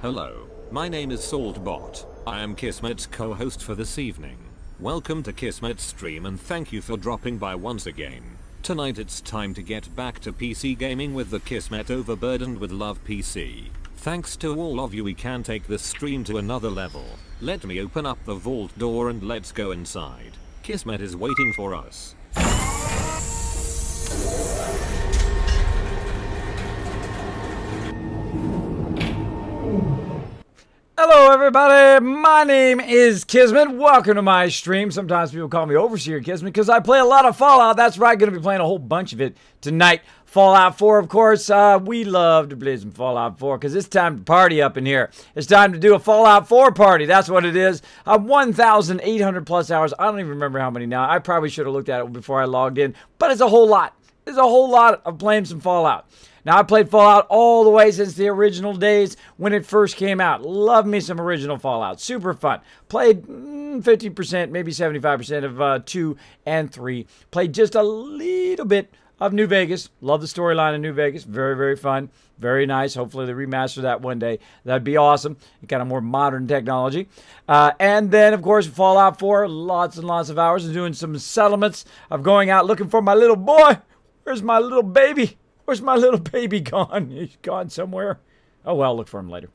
Hello, my name is Saltbot. I am Kismet's co-host for this evening. Welcome to Kismet's stream and thank you for dropping by once again. Tonight it's time to get back to PC gaming with the Kismet Overburdened with Love PC. Thanks to all of you, we can take this stream to another level. Let me open up the vault door and let's go inside. Kismet is waiting for us. Hello everybody, my name is Kismet. Welcome to my stream. Sometimes people call me Overseer Kismet because I play a lot of Fallout. That's right, going to be playing a whole bunch of it tonight. Fallout 4, of course. We love to play some Fallout 4 because it's time to party up in here. It's time to do a Fallout 4 party. That's what it is. 1,800 plus hours. I don't even remember how many now. I probably should have looked at it before I logged in, but it's a whole lot. It's a whole lot of playing some Fallout. Now, I played Fallout all the way since the original days when it first came out. Love me some original Fallout. Super fun. Played 50%, maybe 75% of 2 and 3. Played just a little bit of New Vegas. Love the storyline of New Vegas. Very, very fun. Very nice. Hopefully they remaster that one day. That'd be awesome. Kind of more modern technology. And then, of course, Fallout 4. Lots and lots of hours of doing some settlements, of going out looking for my little boy. Where's my little baby? Where's my little baby gone? He's gone somewhere. Oh, well, look for him later.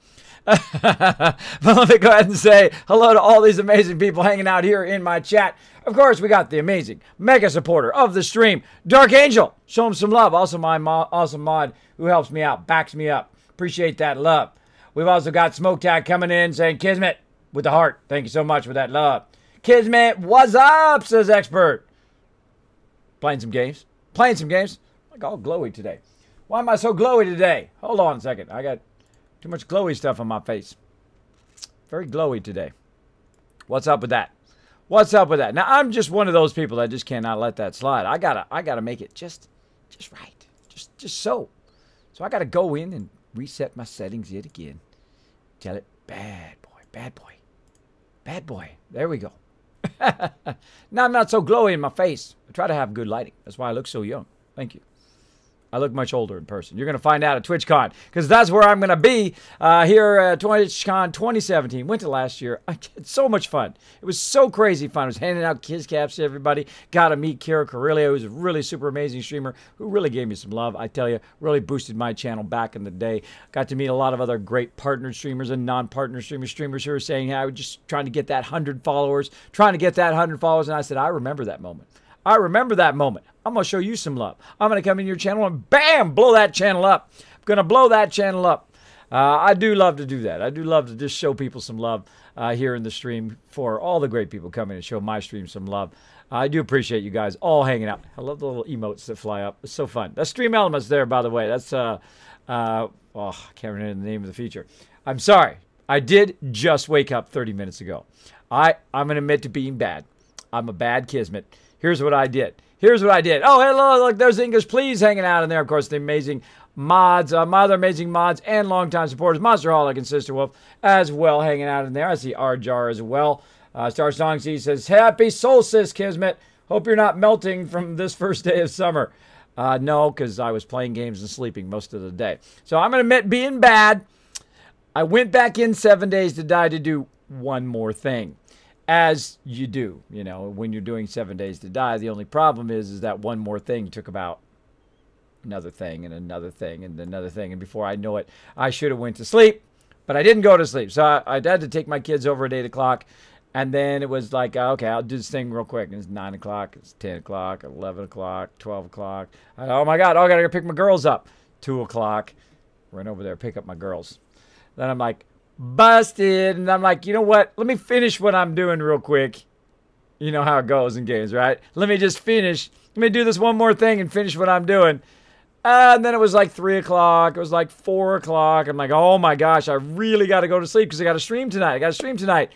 But let me go ahead and say hello to all these amazing people hanging out here in my chat. Of course, we got the amazing mega supporter of the stream, Dark Angel. Show him some love. Also, my awesome mod who helps me out, backs me up. Appreciate that love. We've also got Smoke Tag coming in saying, Kismet with the heart. Thank you so much for that love. Kismet, what's up, says Expert. Playing some games. Playing some games. All glowy today. Why am I so glowy today? Hold on a second. I got too much glowy stuff on my face. Very glowy today. What's up with that? What's up with that? Now, I'm just one of those people that just cannot let that slide. I gotta make it just right. Just so. So I gotta go in and reset my settings yet again. Tell it, bad boy, bad boy, bad boy. There we go. Now I'm not so glowy in my face. I try to have good lighting. That's why I look so young. Thank you. I look much older in person. You're going to find out at TwitchCon because that's where I'm going to be here at TwitchCon 2017. Went to last year. I had so much fun. It was so crazy fun. I was handing out kids caps to everybody. Got to meet Kira Carrillo, who's a really super amazing streamer who really gave me some love. I tell you, really boosted my channel back in the day. Got to meet a lot of other great partner streamers and non-partner streamers who were saying, hey, I was just trying to get that 100 followers, And I said, I remember that moment. I remember that moment. I'm going to show you some love. I'm going to come in your channel and bam, blow that channel up. I'm going to blow that channel up. I do love to do that. I do love to just show people some love here in the stream for all the great people coming and show my stream some love. I do appreciate you guys all hanging out. I love the little emotes that fly up. It's so fun. That's Stream Elements there, by the way. That's, oh, I can't remember the name of the feature. I'm sorry. I did just wake up 30 minutes ago. I'm going to admit to being bad. I'm a bad Kismet. Here's what I did. Here's what I did. Oh, hello, look, there's English Please hanging out in there. Of course, the amazing mods, my other amazing mods and longtime supporters, Monsterholic and Sister Wolf, as well, hanging out in there. I see R-Jar as well. Star Song C says, Happy Solstice, Kismet. Hope you're not melting from this first day of summer. No, because I was playing games and sleeping most of the day. So I'm going to admit being bad. I went back in 7 days to die to do one more thing. As you do, you know, when you're doing 7 days to die. The only problem is that one more thing took about another thing and another thing and another thing. And before I know it, I should have went to sleep, but I didn't go to sleep. So I had to take my kids over at 8 o'clock. And then it was like, okay, I'll do this thing real quick. And it's 9 o'clock, it's 10 o'clock, 11 o'clock, 12 o'clock. Oh my God, I got to go pick my girls up. 2 o'clock, run over there, pick up my girls. Then I'm like, busted. And I'm like, you know what? Let me finish what I'm doing real quick. You know how it goes in games, right? Let me just finish. Let me do this one more thing and finish what I'm doing. And then it was like 3 o'clock. It was like 4 o'clock. I'm like, oh my gosh, I really got to go to sleep because I got to stream tonight.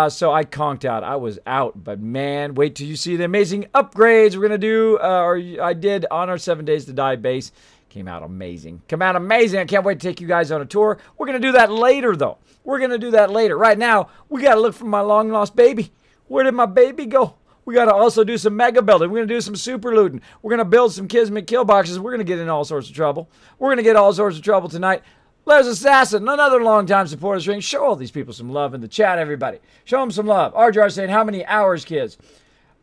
So I conked out. I was out. But man, wait till you see the amazing upgrades we're going to do, or I did on our 7 Days to Die base. Came out amazing. I can't wait to take you guys on a tour. We're going to do that later, though. We're going to do that later. Right now, we got to look for my long-lost baby. Where did my baby go? We got to also do some mega building. We're going to do some super looting. We're going to build some Kismet kill boxes. We're going to get in all sorts of trouble. We're going to get all sorts of trouble tonight. Les Assassin, another long-time supporter of the stream. Show all these people some love in the chat, everybody. Show them some love. RJR saying, how many hours, kids?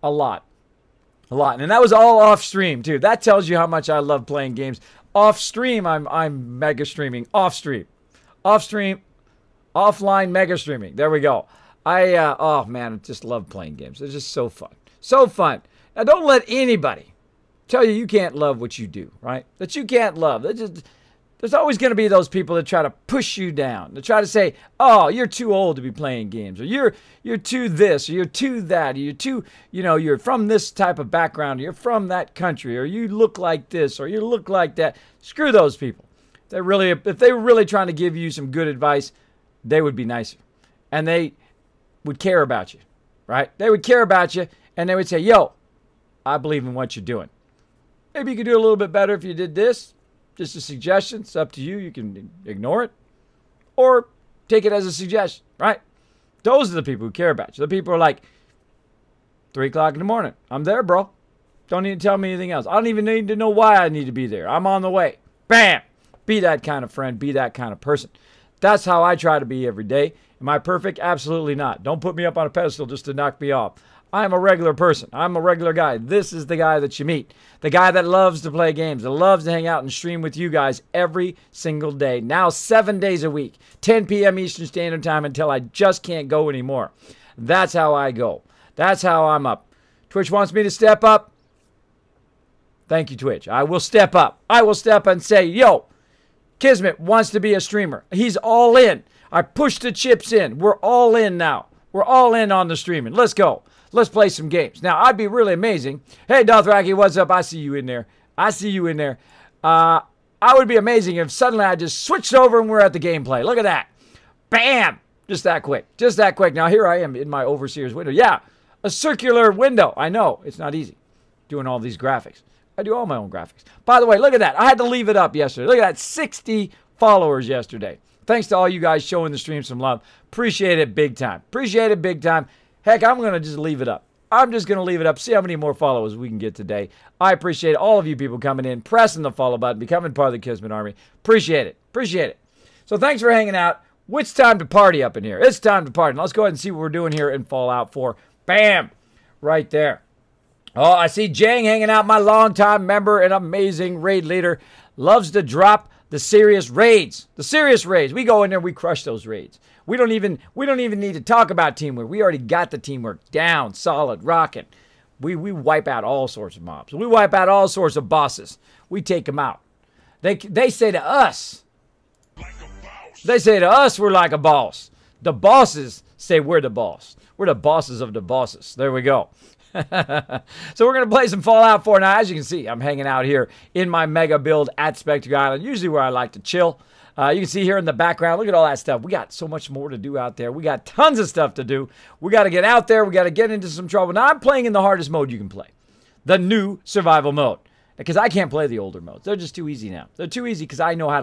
A lot. A lot. And that was all off stream, too. That tells you how much I love playing games. Off stream, I'm mega streaming. Off stream. Off stream. Offline mega streaming. There we go. Oh man, I just love playing games. It's just so fun. So fun. Now don't let anybody tell you can't love what you do, right? That you can't love. There's always going to be those people that try to push you down. They try to say, oh, you're too old to be playing games. Or you're too this, or you're too that, or you're too, you're from this type of background, or you're from that country, or you look like this, or you look like that. Screw those people. If they were really trying to give you some good advice, they would be nicer. And they would care about you, right? They would care about you, and they would say, yo, I believe in what you're doing. Maybe you could do a little bit better if you did this. Just a suggestion. It's up to you. You can ignore it or take it as a suggestion, right? Those are the people who care about you. The people who are like, 3 o'clock in the morning. I'm there, bro. Don't need to tell me anything else. I don't even need to know why I need to be there. I'm on the way. Bam! Be that kind of friend. Be that kind of person. That's how I try to be every day. Am I perfect? Absolutely not. Don't put me up on a pedestal just to knock me off. I'm a regular person. I'm a regular guy. This is the guy that you meet. The guy that loves to play games, that loves to hang out and stream with you guys every single day. Now 7 days a week, 10 p.m. Eastern Standard Time until I just can't go anymore. That's how I go. That's how I'm up. Twitch wants me to step up. Thank you, Twitch. I will step up. I will step and say, yo, Kismet wants to be a streamer. He's all in. I pushed the chips in. We're all in now. We're all in on the streaming. Let's go. Let's play some games. Now, I'd be really amazing. Hey, Dothraki, what's up? I see you in there. I see you in there. I would be amazing if suddenly I just switched over and we're at the gameplay. Look at that. Bam! Just that quick. Just that quick. Now, here I am in my Overseer's window. Yeah, a circular window. I know. It's not easy doing all these graphics. I do all my own graphics. By the way, look at that. I had to leave it up yesterday. Look at that. 60 followers yesterday. Thanks to all you guys showing the stream some love. Appreciate it big time. Appreciate it big time. Heck, I'm going to just leave it up. I'm just going to leave it up. See how many more followers we can get today. I appreciate all of you people coming in, pressing the follow button, becoming part of the Kismet Army. Appreciate it. Appreciate it. So thanks for hanging out. It's time to party up in here. It's time to party. Now let's go ahead and see what we're doing here in Fallout 4. Bam! Right there. Oh, I see Jang hanging out, my longtime member and amazing raid leader. Loves to drop the serious raids. The serious raids. We go in there, we crush those raids. We don't even need to talk about teamwork. We already got the teamwork down, solid, rocking. We wipe out all sorts of mobs. We wipe out all sorts of bosses. We take them out. They say to us, we're like a boss. The bosses say we're the boss. We're the bosses of the bosses. There we go. So we're going to play some Fallout 4. Now, as you can see, I'm hanging out here in my mega build at Spectre Island, usually where I like to chill. You can see here in the background, look at all that stuff. We got so much more to do out there. We got tons of stuff to do. We got to get out there. We got to get into some trouble. Now, I'm playing in the hardest mode you can play, the new survival mode, because I can't play the older modes. They're just too easy now. They're too easy because I know how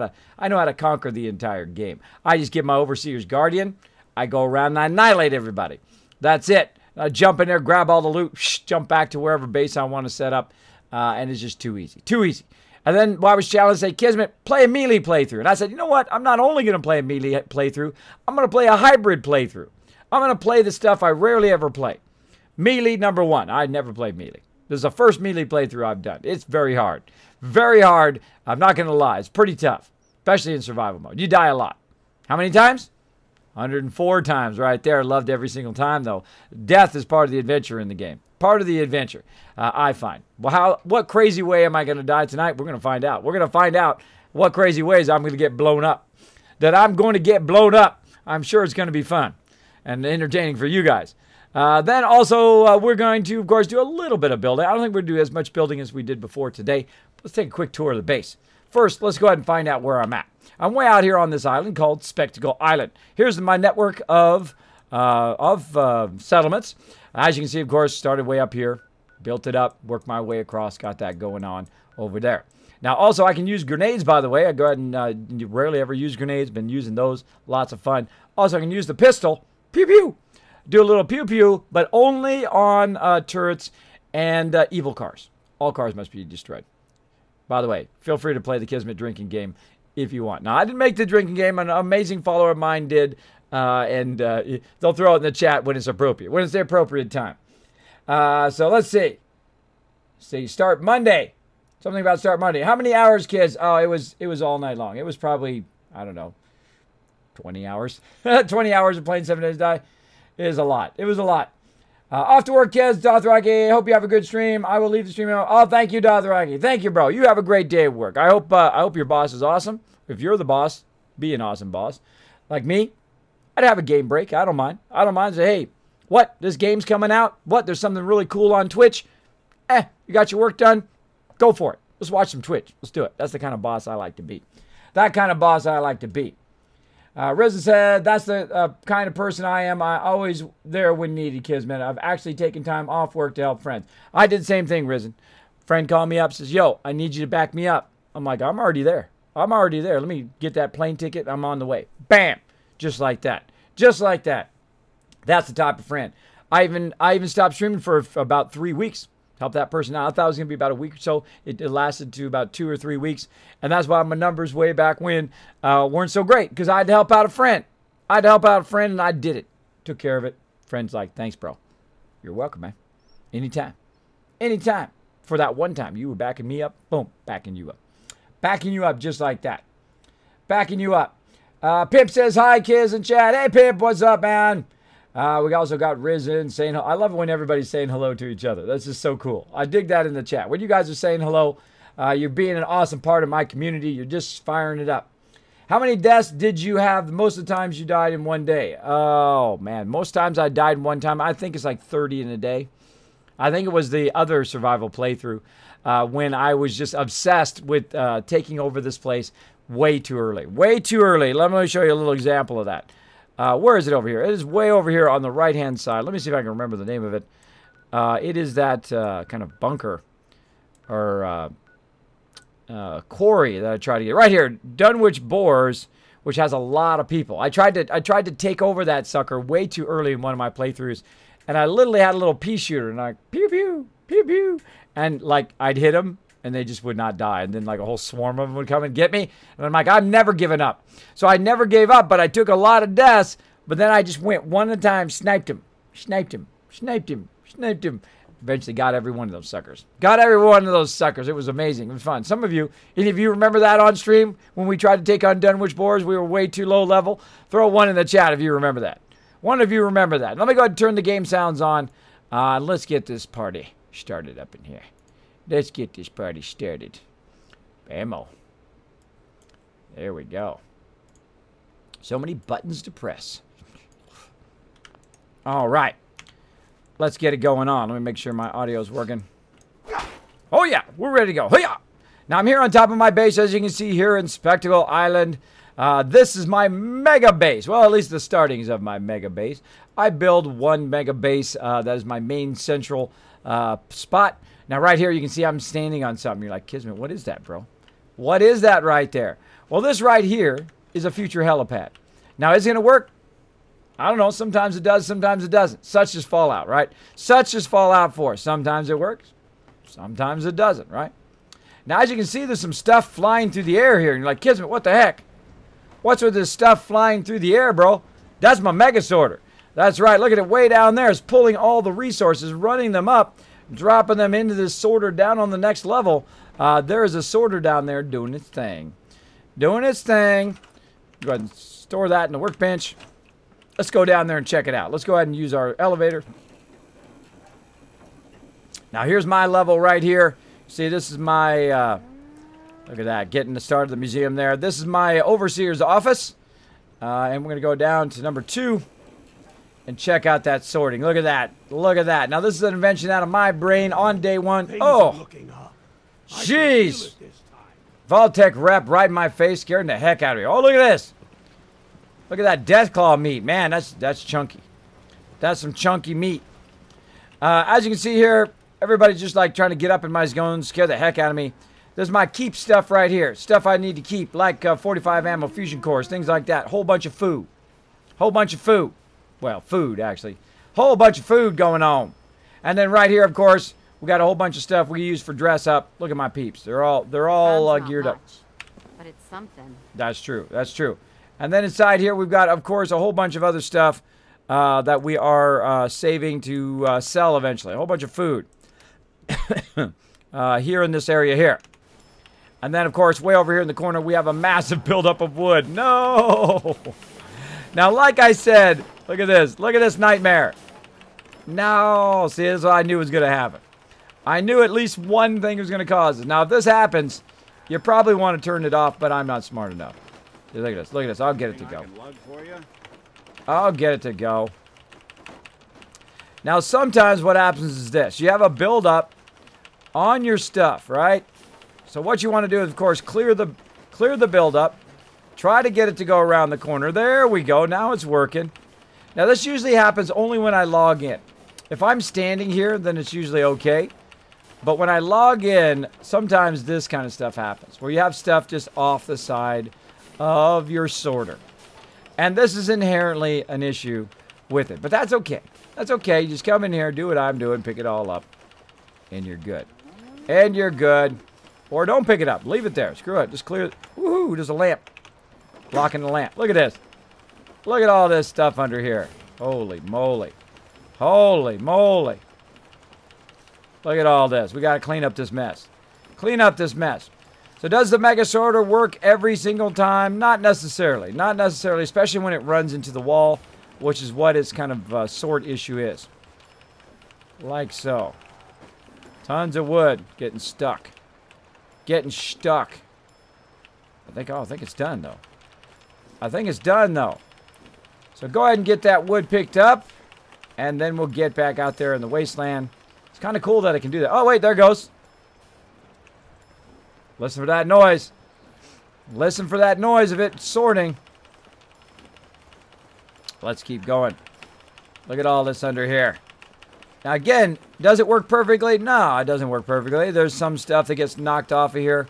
to conquer the entire game. I just get my Overseer's Guardian. I go around and I annihilate everybody. That's it. I jump in there, grab all the loot, jump back to wherever base I want to set up, and it's just too easy. Too easy. And then I was challenged to say, Kismet, play a melee playthrough. And I said, you know what? I'm not only going to play a melee playthrough, I'm going to play a hybrid playthrough. I'm going to play the stuff I rarely ever play. Melee, number one. I never played melee. This is the first melee playthrough I've done. It's very hard. Very hard. I'm not going to lie. It's pretty tough, especially in survival mode. You die a lot. How many times? 104 times right there. Loved every single time, though. Death is part of the adventure in the game. Part of the adventure, I find. Well, what crazy way am I going to die tonight? We're going to find out. We're going to find out what crazy ways I'm going to get blown up. That I'm going to get blown up. I'm sure it's going to be fun and entertaining for you guys. Then also, we're going to, of course, do a little bit of building. I don't think we're going to do as much building as we did before today. Let's take a quick tour of the base. First, let's go ahead and find out where I'm at. I'm way out here on this island called Spectacle Island. Here's my network of settlements. As you can see, of course, started way up here, built it up, worked my way across, got that going on over there. Now, also, I can use grenades, by the way. I go ahead and rarely ever use grenades. Been using those. Lots of fun. Also, I can use the pistol. Pew, pew. Do a little pew, pew, but only on turrets and evil cars. All cars must be destroyed. By the way, feel free to play the Kismet drinking game if you want. Now, I didn't make the drinking game. An amazing follower of mine did. They'll throw it in the chat when it's appropriate, when it's the appropriate time. So let's see. Start Monday. Something about start Monday. How many hours, kids? Oh, it was all night long. It was probably, I don't know, 20 hours. 20 hours of playing 7 Days to Die. It is a lot. It was a lot. Off to work, kids. Dothraki, hope you have a good stream. I will leave the stream. Oh, thank you, Dothraki. Thank you, bro. You have a great day at work. I hope your boss is awesome. If you're the boss, be an awesome boss. Like me, I'd have a game break. I don't mind. I don't mind. Say, hey, what? This game's coming out? What? There's something really cool on Twitch? You got your work done? Go for it. Let's watch some Twitch. Let's do it. That's the kind of boss I like to be. That kind of boss I like to be. Reza said, that's the kind of person I am. I always there when needed, Kismet. I've actually taken time off work to help friends. I did the same thing, Risen. Friend called me up, says, yo, I need you to back me up. I'm like, I'm already there. I'm already there. Let me get that plane ticket. I'm on the way. Bam! Just like that. Just like that. That's the type of friend. I even stopped streaming for about 3 weeks. Help that person out. I thought it was going to be about a week or so. It lasted to about 2 or 3 weeks. And that's why my numbers way back when weren't so great. Because I had to help out a friend. I had to help out a friend and I did it. Took care of it. Friend's like, thanks, bro. You're welcome, man. Anytime. Anytime. For that one time you were backing me up. Boom. Backing you up. Backing you up just like that. Backing you up. Pip says, hi, kids in chat. Hey, Pip, what's up, man? We also got Risen saying, I love it when everybody's saying hello to each other. That's just so cool. I dig that in the chat. When you guys are saying hello, you're being an awesome part of my community. You're just firing it up. How many deaths did you have most of the times you died in one day? Oh, man. Most times I died in one time. I think it's like 30 in a day. I think it was the other survival playthrough when I was just obsessed with taking over this place way too early. Way too early. Let me show you a little example of that. Where is it over here? It is way over here on the right-hand side. Let me see if I can remember the name of it. It is that kind of bunker or quarry that I tried to get. Right here, Dunwich Boars, which has a lot of people. I tried to take over that sucker way too early in one of my playthroughs, and I literally had a little pea shooter, and I pew pew pew pew, and like I'd hit them, and they just would not die. And then like a whole swarm of them would come and get me. And I'm like, I'm never giving up. So I never gave up, but I took a lot of deaths. But then I just went one at a time, sniped him, sniped him, sniped him, sniped him. Eventually got every one of those suckers. Got every one of those suckers. It was amazing. It was fun. Some of you, any of you remember that on stream when we tried to take on Dunwich Boars? We were way too low level. Throw one in the chat if you remember that. One of you remember that. Let me go ahead and turn the game sounds on. Let's get this party started up in here. Let's get this party started. Bammo. There we go. So many buttons to press. All right. Let's get it going on. Let me make sure my audio is working. Oh, yeah. We're ready to go. Hey-ya! Now, I'm here on top of my base, as you can see here in Spectacle Island. This is my mega base. Well, at least the startings of my mega base. I build one mega base. That is my main central spot. Now, right here, you can see I'm standing on something. You're like, Kismet, what is that, bro? What is that right there? Well, this right here is a future helipad. Now, is it going to work? I don't know. Sometimes it does. Sometimes it doesn't. Such is Fallout, right? Such is Fallout 4. Sometimes it works. Sometimes it doesn't, right? Now, as you can see, there's some stuff flying through the air here. And you're like, Kismet, what the heck? What's with this stuff flying through the air, bro? That's my mega sorter. That's right. Look at it way down there. It's pulling all the resources, running them up, dropping them into this sorter down on the next level. There is a sorter down there doing its thing. Doing its thing. Go ahead and store that in the workbench. Let's go down there and check it out. Let's go ahead and use our elevator. Now, here's my level right here. See, this is my... look at that. Getting the start of the museum there. This is my overseer's office. And we're going to go down to number 2. And check out that sorting. Look at that. Look at that. Now, this is an invention out of my brain on day 1. Oh, jeez. Vault-tec rep right in my face, scaring the heck out of me. Oh, look at this. Look at that Deathclaw meat. Man, that's chunky. That's some chunky meat. As you can see here, everybody's just like trying to get up in my zone, scare the heck out of me. There's my keep stuff right here. Stuff I need to keep, like 45 ammo fusion cores, things like that. Whole bunch of food. Whole bunch of food. Well, food, actually. Whole bunch of food going on. And then right here, of course, we got a whole bunch of stuff we use for dress up. Look at my peeps. They're all geared up. but it's something. That's true. That's true. And then inside here, we've got, of course, a whole bunch of other stuff that we are saving to sell eventually. A whole bunch of food here in this area here. And then, of course, way over here in the corner, we have a massive buildup of wood. No! Now, like I said, look at this. Look at this nightmare. No! See, this is what I knew was going to happen. I knew at least one thing was going to cause it. Now, if this happens, you probably want to turn it off, but I'm not smart enough. Look at this. Look at this. I'll get it to go. I'll get it to go. Now, sometimes what happens is this. You have a buildup on your stuff, right? So what you want to do is, of course, clear the buildup. Try to get it to go around the corner. There we go. Now it's working. Now, this usually happens only when I log in. If I'm standing here, then it's usually okay. But when I log in, sometimes this kind of stuff happens, where you have stuff just off the side of your sorter. And this is inherently an issue with it. But that's okay. That's okay. You just come in here, do what I'm doing, pick it all up, and you're good. And you're good. Or don't pick it up. Leave it there. Screw it. Just clear it. Woohoo! There's a lamp. Blocking the lamp. Look at this. Look at all this stuff under here. Holy moly. Holy moly. Look at all this. We got to clean up this mess. Clean up this mess. So does the mega sorter work every single time? Not necessarily. Not necessarily, especially when it runs into the wall, which is what its kind of sort issue is. Like so. Tons of wood getting stuck. Getting stuck. I think it's done, though. I think it's done, though. So go ahead and get that wood picked up, and then we'll get back out there in the wasteland. It's kind of cool that it can do that. Oh, wait, there it goes. Listen for that noise. Listen for that noise of it sorting. Let's keep going. Look at all this under here. Now, again, does it work perfectly? No, it doesn't work perfectly. There's some stuff that gets knocked off of here.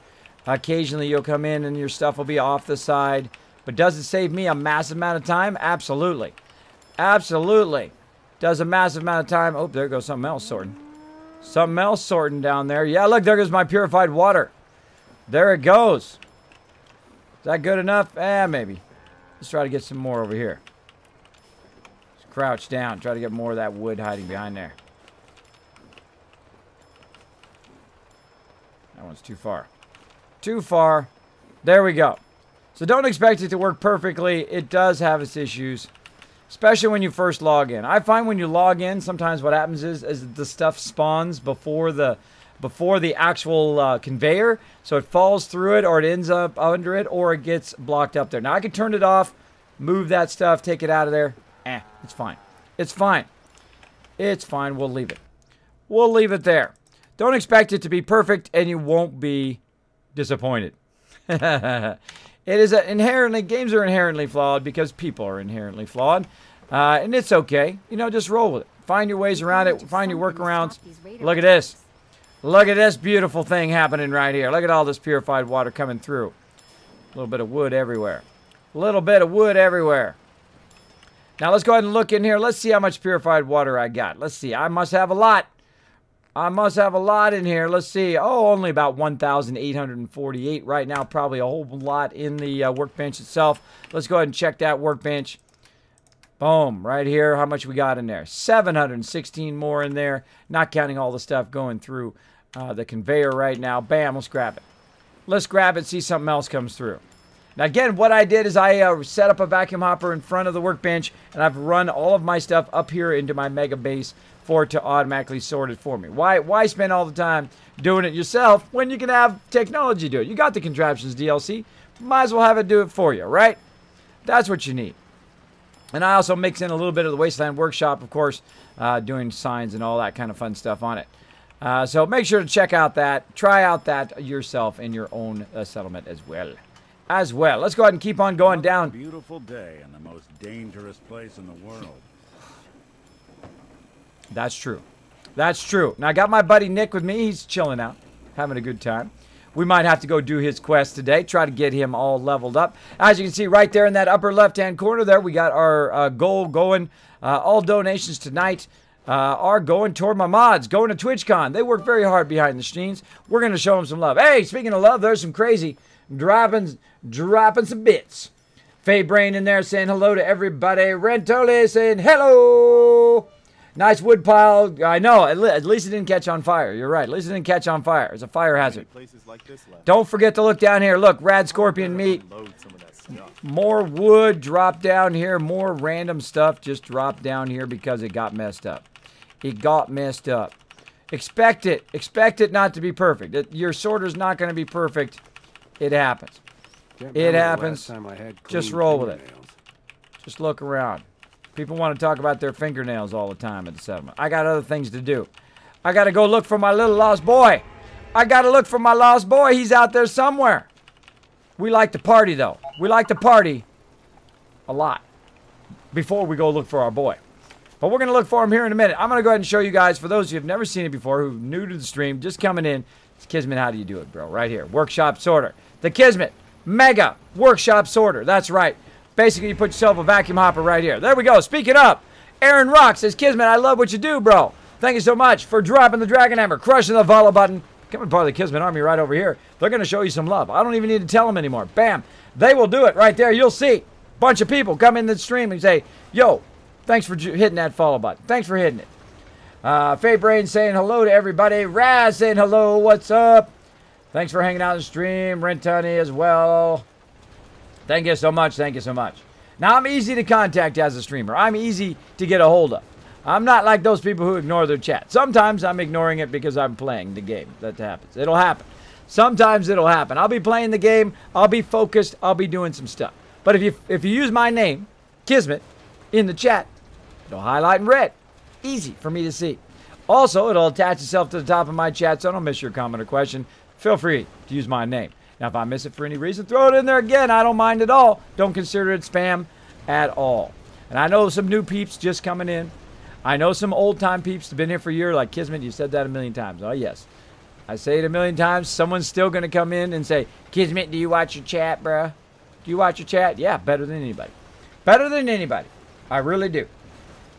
Occasionally, you'll come in and your stuff will be off the side. But does it save me a massive amount of time? Absolutely. Absolutely. Does a massive amount of time. Oh, there goes something else sorting. Something else sorting down there. Yeah, look, there goes my purified water. There it goes. Is that good enough? Maybe. Let's try to get some more over here. Let's crouch down. Try to get more of that wood hiding behind there. That one's too far. Too far. There we go. So don't expect it to work perfectly. It does have its issues, especially when you first log in. I find when you log in, sometimes what happens is the stuff spawns before the actual conveyor, so it falls through it, or it ends up under it, or it gets blocked up there. Now I can turn it off, move that stuff, take it out of there. It's fine. It's fine. It's fine. We'll leave it. We'll leave it there. Don't expect it to be perfect, and you won't be disappointed. It is inherently, games are inherently flawed because people are inherently flawed. And it's okay. You know, just roll with it. Find your ways around it. Find your workarounds. Look at this. Look at this beautiful thing happening right here. Look at all this purified water coming through. A little bit of wood everywhere. A little bit of wood everywhere. Now let's go ahead and look in here. Let's see how much purified water I got. Let's see. I must have a lot. I must have a lot in here. Let's see. Oh, only about 1,848 right now. Probably a whole lot in the workbench itself. Let's go ahead and check that workbench. Boom. Right here. How much we got in there? 716 more in there. Not counting all the stuff going through the conveyor right now. Bam. Let's grab it. Let's grab it. See something else comes through. Now, again, what I did is I set up a vacuum hopper in front of the workbench, and I've run all of my stuff up here into my mega base for it to automatically sort it for me. Why spend all the time doing it yourself when you can have technology do it? You got the contraptions DLC. Might as well have it do it for you, right? That's what you need. And I also mix in a little bit of the Wasteland Workshop, of course, doing signs and all that kind of fun stuff on it. So make sure to check out that. Try out that yourself in your own settlement as well. Let's go ahead and keep on going down. Beautiful day in the most dangerous place in the world. That's true. That's true. Now, I got my buddy Nick with me. He's chilling out, having a good time. We might have to go do his quest today, try to get him all leveled up. As you can see right there in that upper left-hand corner there, we got our goal going. All donations tonight are going toward my mods, going to TwitchCon. They work very hard behind the scenes. We're going to show them some love. Hey, speaking of love, there's some crazy dropping some bits. Faye Brain in there saying hello to everybody. Rentole saying hello. Nice wood pile. I know. At least it didn't catch on fire. You're right. At least it didn't catch on fire. It's a fire hazard. Don't forget to look down here. Look, rad scorpion meat. More wood dropped down here. More random stuff just dropped down here because it got messed up. It got messed up. Expect it. Expect it not to be perfect. Your sorter's not going to be perfect. It happens. It happens. Just roll with it. Just look around. People want to talk about their fingernails all the time at the settlement. I got other things to do. I got to go look for my little lost boy. I got to look for my lost boy. He's out there somewhere. We like to party, though. We like to party a lot before we go look for our boy. But we're going to look for him here in a minute. I'm going to go ahead and show you guys, for those who have never seen it before, who are new to the stream, just coming in. It's Kismet, how do you do it, bro? Right here. Workshop sorter. The Kismet Mega Workshop Sorter. That's right. Basically, you put yourself a vacuum hopper right here. There we go. Speaking up, Aaron Rock says, Kismet, I love what you do, bro. Thank you so much for dropping the Dragon Hammer, crushing the follow button. Coming part of the Kismet Army right over here. They're going to show you some love. I don't even need to tell them anymore. Bam. They will do it right there. You'll see. Bunch of people come in the stream and say, yo, thanks for hitting that follow button. Thanks for hitting it. Faye Brain saying hello to everybody. Raz saying hello. What's up? Thanks for hanging out in the stream. Rentani as well. Thank you so much. Thank you so much. Now, I'm easy to contact as a streamer. I'm easy to get a hold of. I'm not like those people who ignore their chat. Sometimes I'm ignoring it because I'm playing the game. That happens. It'll happen. Sometimes it'll happen. I'll be playing the game. I'll be focused. I'll be doing some stuff. But if you use my name, Kismet, in the chat, it'll highlight in red. Easy for me to see. Also, it'll attach itself to the top of my chat, so I don't miss your comment or question. Feel free to use my name. Now, if I miss it for any reason, throw it in there again. I don't mind at all. Don't consider it spam at all. And I know some new peeps just coming in. I know some old-time peeps have been here for a year, like Kismet. You said that a million times. Oh, yes. I say it a million times. Someone's still going to come in and say, Kismet, do you watch your chat, bruh? Do you watch your chat? Yeah, better than anybody. Better than anybody. I really do.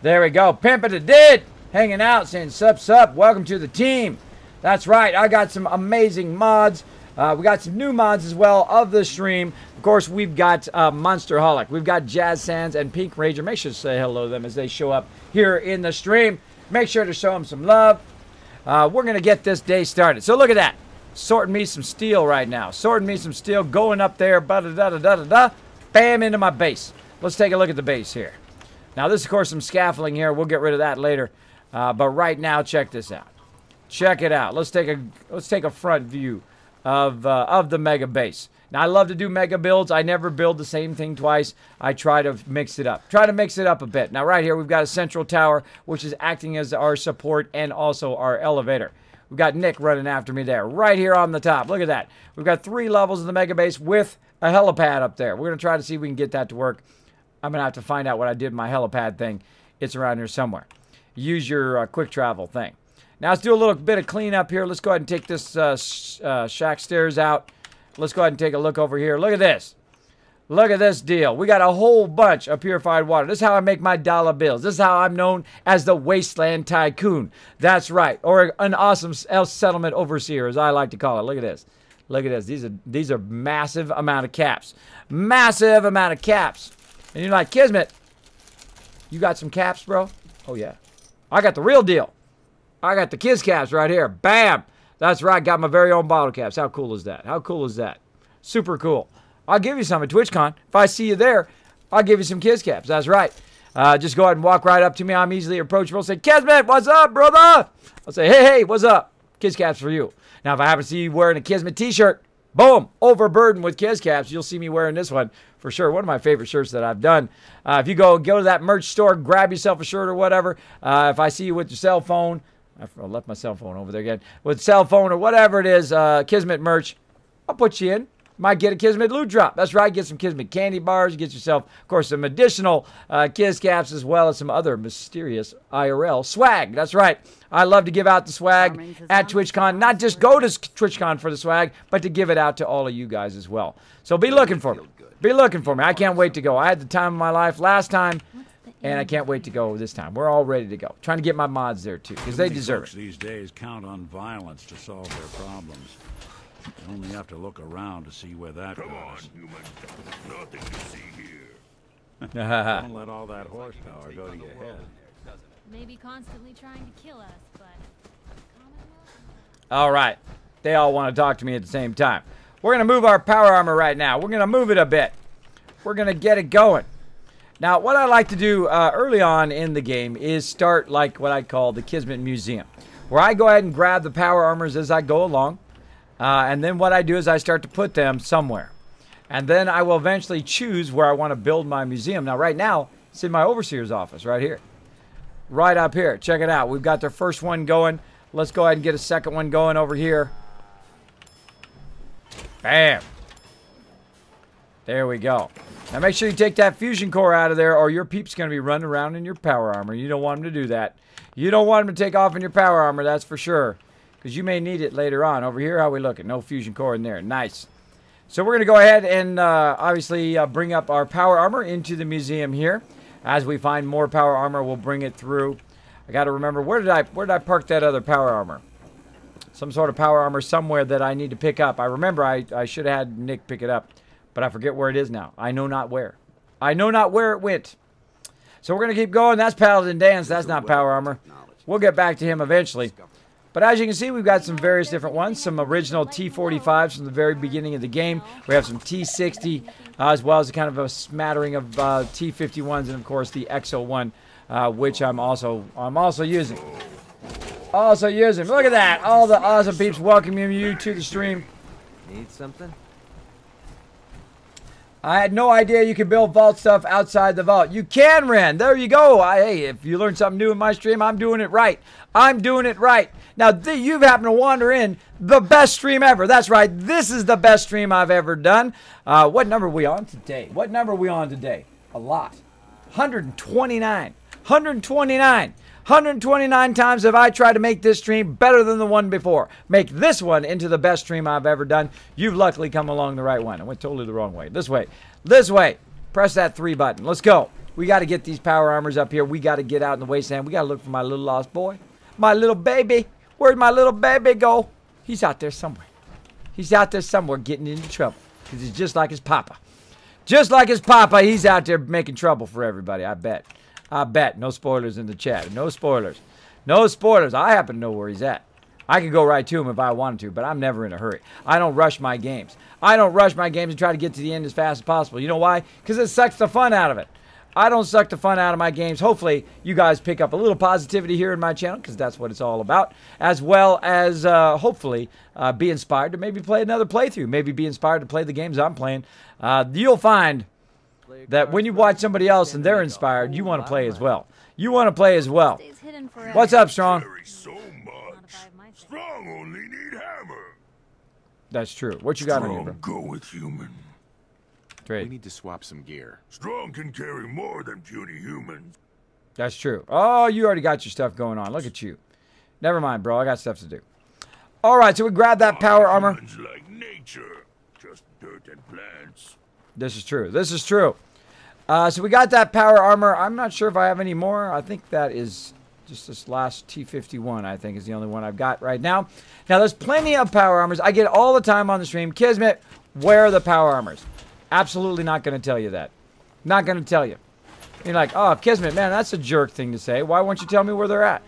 There we go. Pimpin' it did. Hanging out, saying, sup, sup. Welcome to the team. That's right. I got some amazing mods. We got some new mods as well of the stream. Of course, we've got Monsterholic. We've got Jazz Sands and Pink Ranger. Make sure to say hello to them as they show up here in the stream. Make sure to show them some love. We're going to get this day started. So look at that. Sorting me some steel right now. Sorting me some steel. Going up there. Ba-da-da-da-da-da. Bam, into my base. Let's take a look at the base here. Now, this, of course, some scaffolding here. We'll get rid of that later. But right now, check this out. Check it out. Let's take a front view of the mega base. Now, I love to do mega builds. I never build the same thing twice. I try to mix it up. Try to mix it up a bit. Now, right here, we've got a central tower, which is acting as our support and also our elevator. We've got Nick running after me there. Right here on the top. Look at that. We've got 3 levels of the mega base with a helipad up there. We're going to try to see if we can get that to work. I'm going to have to find out what I did with my helipad thing. It's around here somewhere. Use your quick travel thing. Now, let's do a little bit of cleanup here. Let's go ahead and take this shack stairs out. Let's go ahead and take a look over here. Look at this. Look at this deal. We got a whole bunch of purified water. This is how I make my dollar bills. This is how I'm known as the Wasteland Tycoon. That's right. Or an awesome settlement overseer, as I like to call it. Look at this. Look at this. These are massive amount of caps. Massive amount of caps. And you're like, Kismet, you got some caps, bro? Oh, yeah. I got the real deal. I got the Kiz caps right here. Bam. That's right. Got my very own bottle caps. How cool is that? How cool is that? Super cool. I'll give you some at TwitchCon. If I see you there, I'll give you some Kiz caps. That's right. Just go ahead and walk right up to me. I'm easily approachable. Say, Kismet, what's up, brother? I'll say, hey, what's up? Kiz caps for you. Now, if I happen to see you wearing a Kismet t-shirt, boom, overburdened with Kiz caps, you'll see me wearing this one for sure. One of my favorite shirts that I've done. If you go to that merch store, grab yourself a shirt or whatever. If I see you with your cell phone, I left my cell phone over there again. With cell phone or whatever it is, Kismet merch, I'll put you in. Might get a Kismet loot drop. That's right. Get some Kismet candy bars. Get yourself, of course, some additional Kiz caps as well as some other mysterious IRL swag. That's right. I love to give out the swag at TwitchCon. Not just go to TwitchCon for the swag, but to give it out to all of you guys as well. So be looking for me. Be looking for me. I can't wait to go. I had the time of my life last time. And I can't wait to go this time. We're all ready to go. Trying to get my mods there, too, because they deserve it. These days count on violence to solve their problems. You only have to look around to see where that goes. Come on, human. Nothing to see here. Don't let all that horsepower go to your head. Maybe constantly trying to kill us, but... All right. They all want to talk to me at the same time. We're going to move our power armor right now. We're going to move it a bit. We're going to get it going. Now, what I like to do early on in the game is start like what I call the Kismet Museum, where I go ahead and grab the power armors as I go along. And then what I do is I start to put them somewhere. And then I will eventually choose where I want to build my museum. Now, right now, it's in my overseer's office right here. Right up here. Check it out. We've got their first one going. Let's go ahead and get a second one going over here. Bam. There we go. Now make sure you take that fusion core out of there or your peep's going to be running around in your power armor. You don't want him to do that. You don't want him to take off in your power armor, that's for sure. Because you may need it later on. Over here, how we looking? No fusion core in there. Nice. So we're going to go ahead and obviously bring up our power armor into the museum here. As we find more power armor, we'll bring it through. I got to remember, where did I park that other power armor? Some sort of power armor somewhere that I need to pick up. I remember I should have had Nick pick it up. But I forget where it is now. I know not where. I know not where it went. So we're going to keep going. That's Paladin Dance. That's not power armor. We'll get back to him eventually. But as you can see, we've got some various different ones. Some original T45s from the very beginning of the game. We have some T60, as well as a kind of a smattering of T51s, and of course the X01, which I'm also using. Also using. Look at that. All the awesome peeps welcoming you to the stream. Need something? I had no idea you could build vault stuff outside the vault. You can, Ren. There you go. Hey, if you learn something new in my stream, I'm doing it right. I'm doing it right. Now, you've happened to wander in the best stream ever. That's right. This is the best stream I've ever done. What number are we on today? What number are we on today? A lot. 129. 129. 129 times have I tried to make this stream better than the one before. Make this one into the best stream I've ever done. You've luckily come along the right one. I went totally the wrong way. This way. This way. Press that 3 button. Let's go. We got to get these power armors up here. We got to get out in the wasteland. We got to look for my little lost boy. My little baby. Where'd my little baby go? He's out there somewhere. He's out there somewhere getting into trouble. Because he's just like his papa. Just like his papa, he's out there making trouble for everybody, I bet. I bet. No spoilers in the chat. No spoilers. No spoilers. I happen to know where he's at. I could go right to him if I wanted to, but I'm never in a hurry. I don't rush my games. I don't rush my games and try to get to the end as fast as possible. You know why? Because it sucks the fun out of it. I don't suck the fun out of my games. Hopefully, you guys pick up a little positivity here in my channel, because that's what it's all about. As well as, hopefully, be inspired to maybe play another playthrough. Maybe be inspired to play the games I'm playing. You'll find that when you watch somebody else and they're inspired, you want to play as well. You want to play as well. What's up, Strong? So much. Strong only need hammer. That's true. What you got on you, bro? Go with human. Trade. We need to swap some gear. Strong can carry more than puny humans. That's true. Oh, you already got your stuff going on. Look at you. Never mind, bro. I got stuff to do. All right, so we grab that power armor. Humans like nature, just dirt and plants. This is true. This is true. So we got that power armor. I'm not sure if I have any more. I think that is just this last T51, I think, is the only one I've got right now. Now, there's plenty of power armors. I get all the time on the stream. Kismet, where are the power armors? Absolutely not going to tell you that. Not going to tell you. You're like, oh, Kismet, man, that's a jerk thing to say. Why won't you tell me where they're at?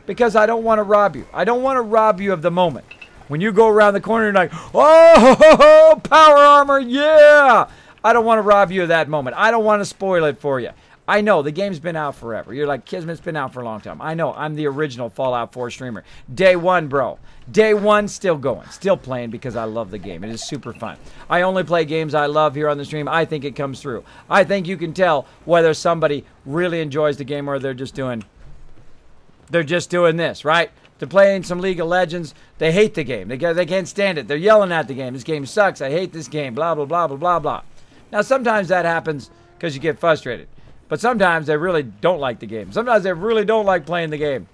Because I don't want to rob you. I don't want to rob you of the moment. When you go around the corner, you're like, oh, power armor, yeah! I don't want to rob you of that moment. I don't want to spoil it for you. I know, the game's been out forever. You're like, Kismet's been out for a long time. I know, I'm the original Fallout 4 streamer. Day one, bro. Day one, still going. Still playing because I love the game. It is super fun. I only play games I love here on the stream. I think it comes through. I think you can tell whether somebody really enjoys the game or they're just doing this, right? They're playing some League of Legends. They hate the game. They can't stand it. They're yelling at the game. This game sucks. I hate this game. Blah, blah, blah, blah, blah, blah. Now, sometimes that happens because you get frustrated. But sometimes they really don't like the game. Sometimes they really don't like playing the game.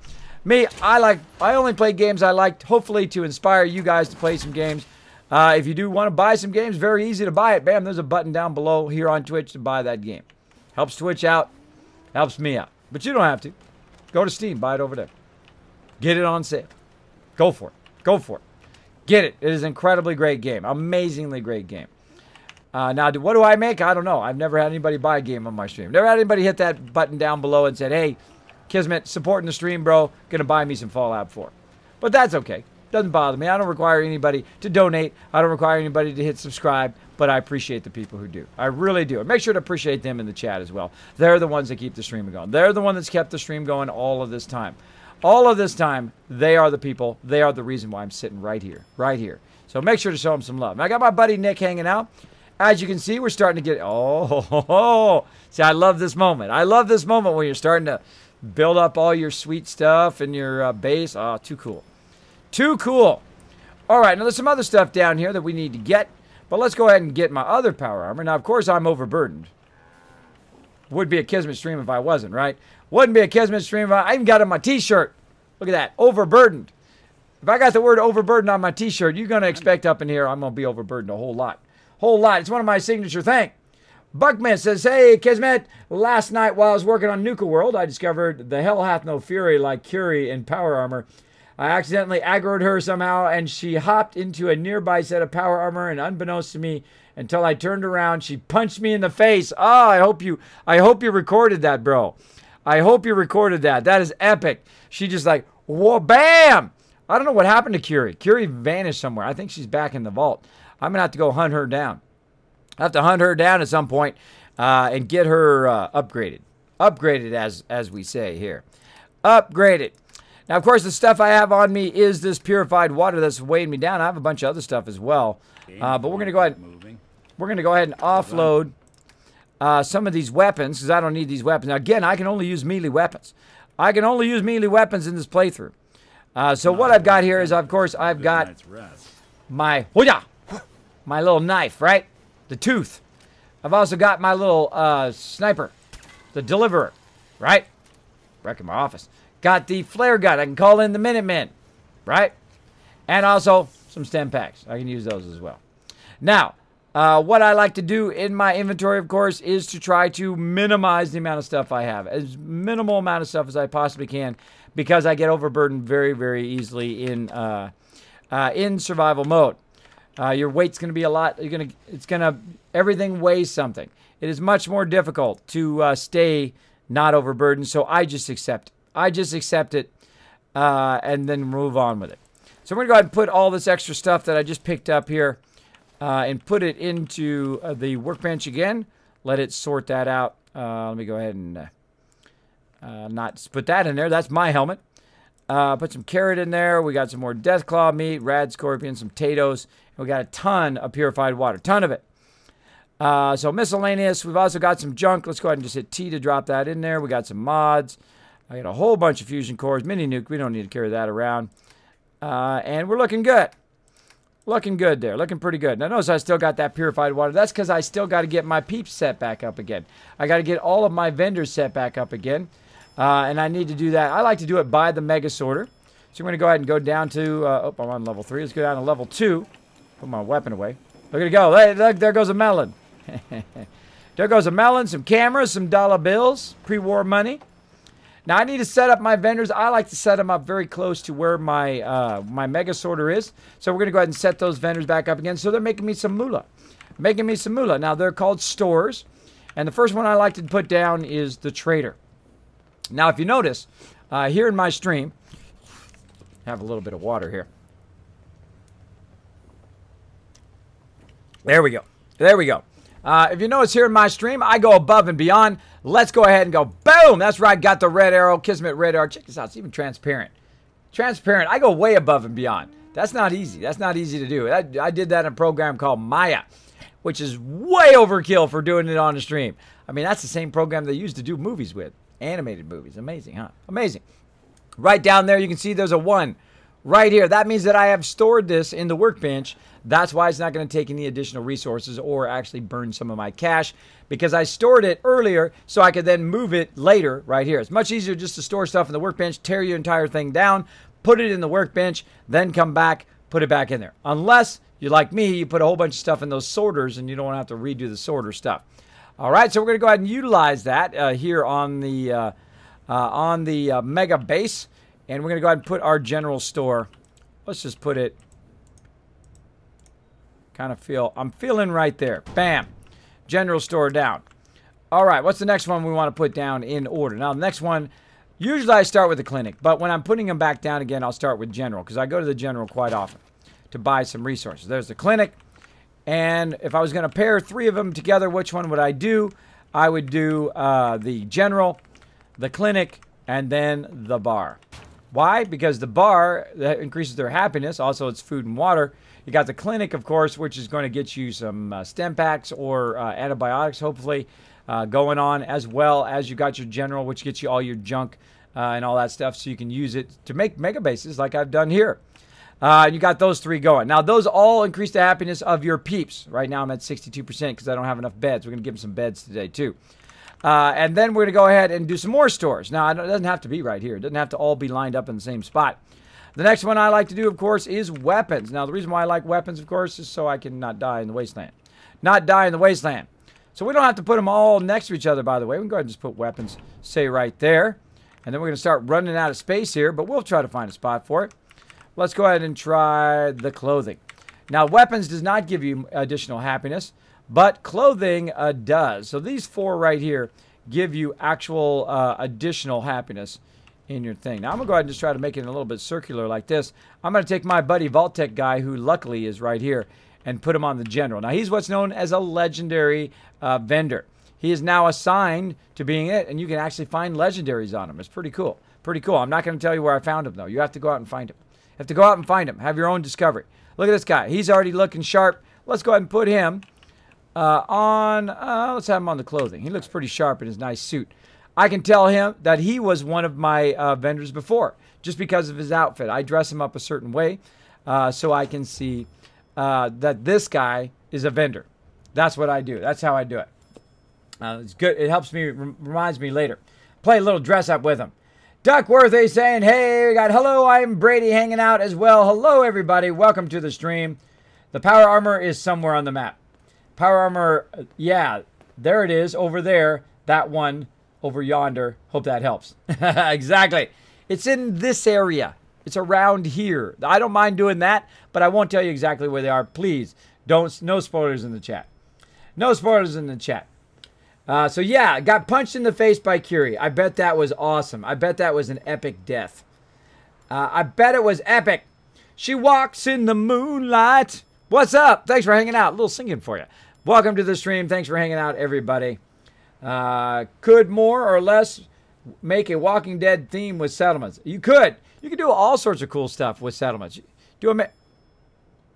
Me, I only play games I like, hopefully to inspire you guys to play some games. If you do want to buy some games, very easy to buy it. Bam, there's a button down below here on Twitch to buy that game. Helps Twitch out. Helps me out. But you don't have to. Go to Steam. Buy it over there. Get it on sale. Go for it. Go for it. Get it. It is an incredibly great game. Amazingly great game. Now, what do I make? I don't know. I've never had anybody buy a game on my stream. Never had anybody hit that button down below and said, hey, Kismet, supporting the stream, bro. Gonna buy me some Fallout 4. But that's okay. Doesn't bother me. I don't require anybody to donate. I don't require anybody to hit subscribe. But I appreciate the people who do. I really do. And make sure to appreciate them in the chat as well. They're the ones that keep the stream going. They're the one that's kept the stream going all of this time. All of this time, they are the people. They are the reason why I'm sitting right here. Right here. So make sure to show them some love. And I got my buddy Nick hanging out. As you can see, we're starting to get... Oh, see, I love this moment. I love this moment when you're starting to build up all your sweet stuff and your base. Oh, too cool. Too cool. All right, now there's some other stuff down here that we need to get. But let's go ahead and get my other power armor. Now, of course, I'm overburdened. Would be a Kismet stream if I wasn't, right? Wouldn't be a Kismet stream if I even got it on my t-shirt. Look at that. Overburdened. If I got the word overburdened on my t-shirt, you're going to expect up in here I'm going to be overburdened a whole lot. Whole lot. It's one of my signature things. Buckman says, hey, Kismet, last night while I was working on Nuka World, I discovered the hell hath no fury like Curie in power armor. I accidentally aggroed her somehow, and she hopped into a nearby set of power armor, and unbeknownst to me, until I turned around, she punched me in the face. Oh, I hope you recorded that, bro. I hope you recorded that. That is epic. She just like, whoa, bam! I don't know what happened to Curie. Curie vanished somewhere. I think she's back in the vault. I'm going to have to go hunt her down. I have to hunt her down at some point and get her upgraded. Upgraded, as we say here. Upgraded. Now, of course, the stuff I have on me is this purified water that's weighing me down. I have a bunch of other stuff as well. But we're going to go ahead. We're going to go ahead and offload some of these weapons because I don't need these weapons. Now, again, I can only use melee weapons. I can only use melee weapons in this playthrough. So what I've got here is, of course, I've got my little knife, right? The tooth. I've also got my little sniper, the deliverer, right? Wreck in my office. Got the flare gun. I can call in the Minutemen, right? And also some stem packs. I can use those as well. Now, what I like to do in my inventory, of course, is to try to minimize the amount of stuff I have. As minimal amount of stuff as I possibly can because I get overburdened very, very easily in survival mode. Your weight's going to be a lot. Everything weighs something. It is much more difficult to stay not overburdened, so I just accept it. I just accept it and then move on with it. So we're going to go ahead and put all this extra stuff that I just picked up here and put it into the workbench again. Let it sort that out. Let me go ahead and not put that in there. That's my helmet. Put some carrot in there. We got some more deathclaw meat, rad scorpion, some potatoes. We got a ton of purified water. Ton of it. So miscellaneous. We've also got some junk. Let's go ahead and just hit T to drop that in there. We got some mods. I got a whole bunch of fusion cores. Mini nuke. We don't need to carry that around. And we're looking good. Looking good there. Looking pretty good. Now notice I still got that purified water. That's because I still got to get my peeps set back up again. I got to get all of my vendors set back up again. And I need to do that. I like to do it by the mega sorter. So we're going to go ahead and go down to... I'm on level 3. Let's go down to level 2. Put my weapon away. Look at it go. Hey, look, there goes a melon. There goes a melon, some cameras, some dollar bills, pre-war money. Now, I need to set up my vendors. I like to set them up very close to where my my mega sorter is. So we're going to go ahead and set those vendors back up again. So they're making me some moolah. Making me some moolah. Now, they're called stores. And the first one I like to put down is the trader. Now, if you notice, here in my stream, I have a little bit of water here. There we go. There we go. If you notice here in my stream, I go above and beyond. Let's go ahead and go. Boom! That's right. Got the red arrow. Kismet red arrow. Check this out. It's even transparent. Transparent. I go way above and beyond. That's not easy. That's not easy to do. I did that in a program called Maya, which is way overkill for doing it on the stream. I mean, that's the same program they used to do movies with. Animated movies. Amazing, huh? Amazing. Right down there, you can see there's a 1. Right here. That means that I have stored this in the workbench. That's why it's not going to take any additional resources or actually burn some of my cash because I stored it earlier so I could then move it later right here. It's much easier just to store stuff in the workbench, tear your entire thing down, put it in the workbench, then come back, put it back in there. Unless you're like me, you put a whole bunch of stuff in those sorters and you don't have to redo the sorter stuff. All right, so we're going to go ahead and utilize that here on the mega base. And we're going to go ahead and put our general store. Let's just put it, I'm feeling right there. Bam. General store down. All right, what's the next one we want to put down in order? Now, the next one, usually I start with the clinic. But when I'm putting them back down again, I'll start with general. Because I go to the general quite often to buy some resources. There's the clinic. And if I was going to pair 3 of them together, which one would I do? I would do the general, the clinic, and then the bar. Why? Because the bar, that increases their happiness. Also, it's food and water. You got the clinic, of course, which is going to get you some stem packs or antibiotics, hopefully, going on, as well as you got your general, which gets you all your junk and all that stuff, so you can use it to make mega bases like I've done here. You got those 3 going. Now, those all increase the happiness of your peeps. Right now, I'm at 62% because I don't have enough beds. We're going to give them some beds today, too. And then we're going to go ahead and do some more stores. Now, it doesn't have to be right here. It doesn't have to all be lined up in the same spot. The next one I like to do, of course, is weapons. Now, the reason why I like weapons, of course, is so I can not die in the wasteland. Not die in the wasteland. So we don't have to put them all next to each other, by the way. We can go ahead and just put weapons, say, right there. And then we're going to start running out of space here, but we'll try to find a spot for it. Let's go ahead and try the clothing. Now, weapons does not give you additional happiness, but clothing does. So these 4 right here give you actual additional happiness in your thing. Now, I'm going to go ahead and just try to make it a little bit circular like this. I'm going to take my buddy vault-tec guy, who luckily is right here, and put him on the general. Now, he's what's known as a legendary vendor. He is now assigned to being it, and you can actually find legendaries on him. It's pretty cool. Pretty cool. I'm not going to tell you where I found him, though. You have to go out and find him. You have to go out and find him. Have your own discovery. Look at this guy. He's already looking sharp. Let's go ahead and put him let's have him on the clothing. He looks pretty sharp in his nice suit. I can tell him that he was one of my vendors before, just because of his outfit. I dress him up a certain way so I can see that this guy is a vendor. That's what I do. That's how I do it. It's good. It helps me, reminds me later. Play a little dress up with him. Duckworthy saying, hey, we got hello, I'm Brady hanging out as well. Hello, everybody. Welcome to the stream. The power armor is somewhere on the map. Power armor, yeah, there it is over there. That one over yonder. Hope that helps. Exactly. It's in this area. It's around here. I don't mind doing that, but I won't tell you exactly where they are. Please, no spoilers in the chat. No spoilers in the chat. So yeah, got punched in the face by Curie. I bet that was awesome. I bet that was an epic death. I bet it was epic. She walks in the moonlight. What's up? Thanks for hanging out. A little singing for you. Welcome to the stream. Thanks for hanging out, everybody. Could more or less make a Walking Dead theme with settlements? You could. You could do all sorts of cool stuff with settlements.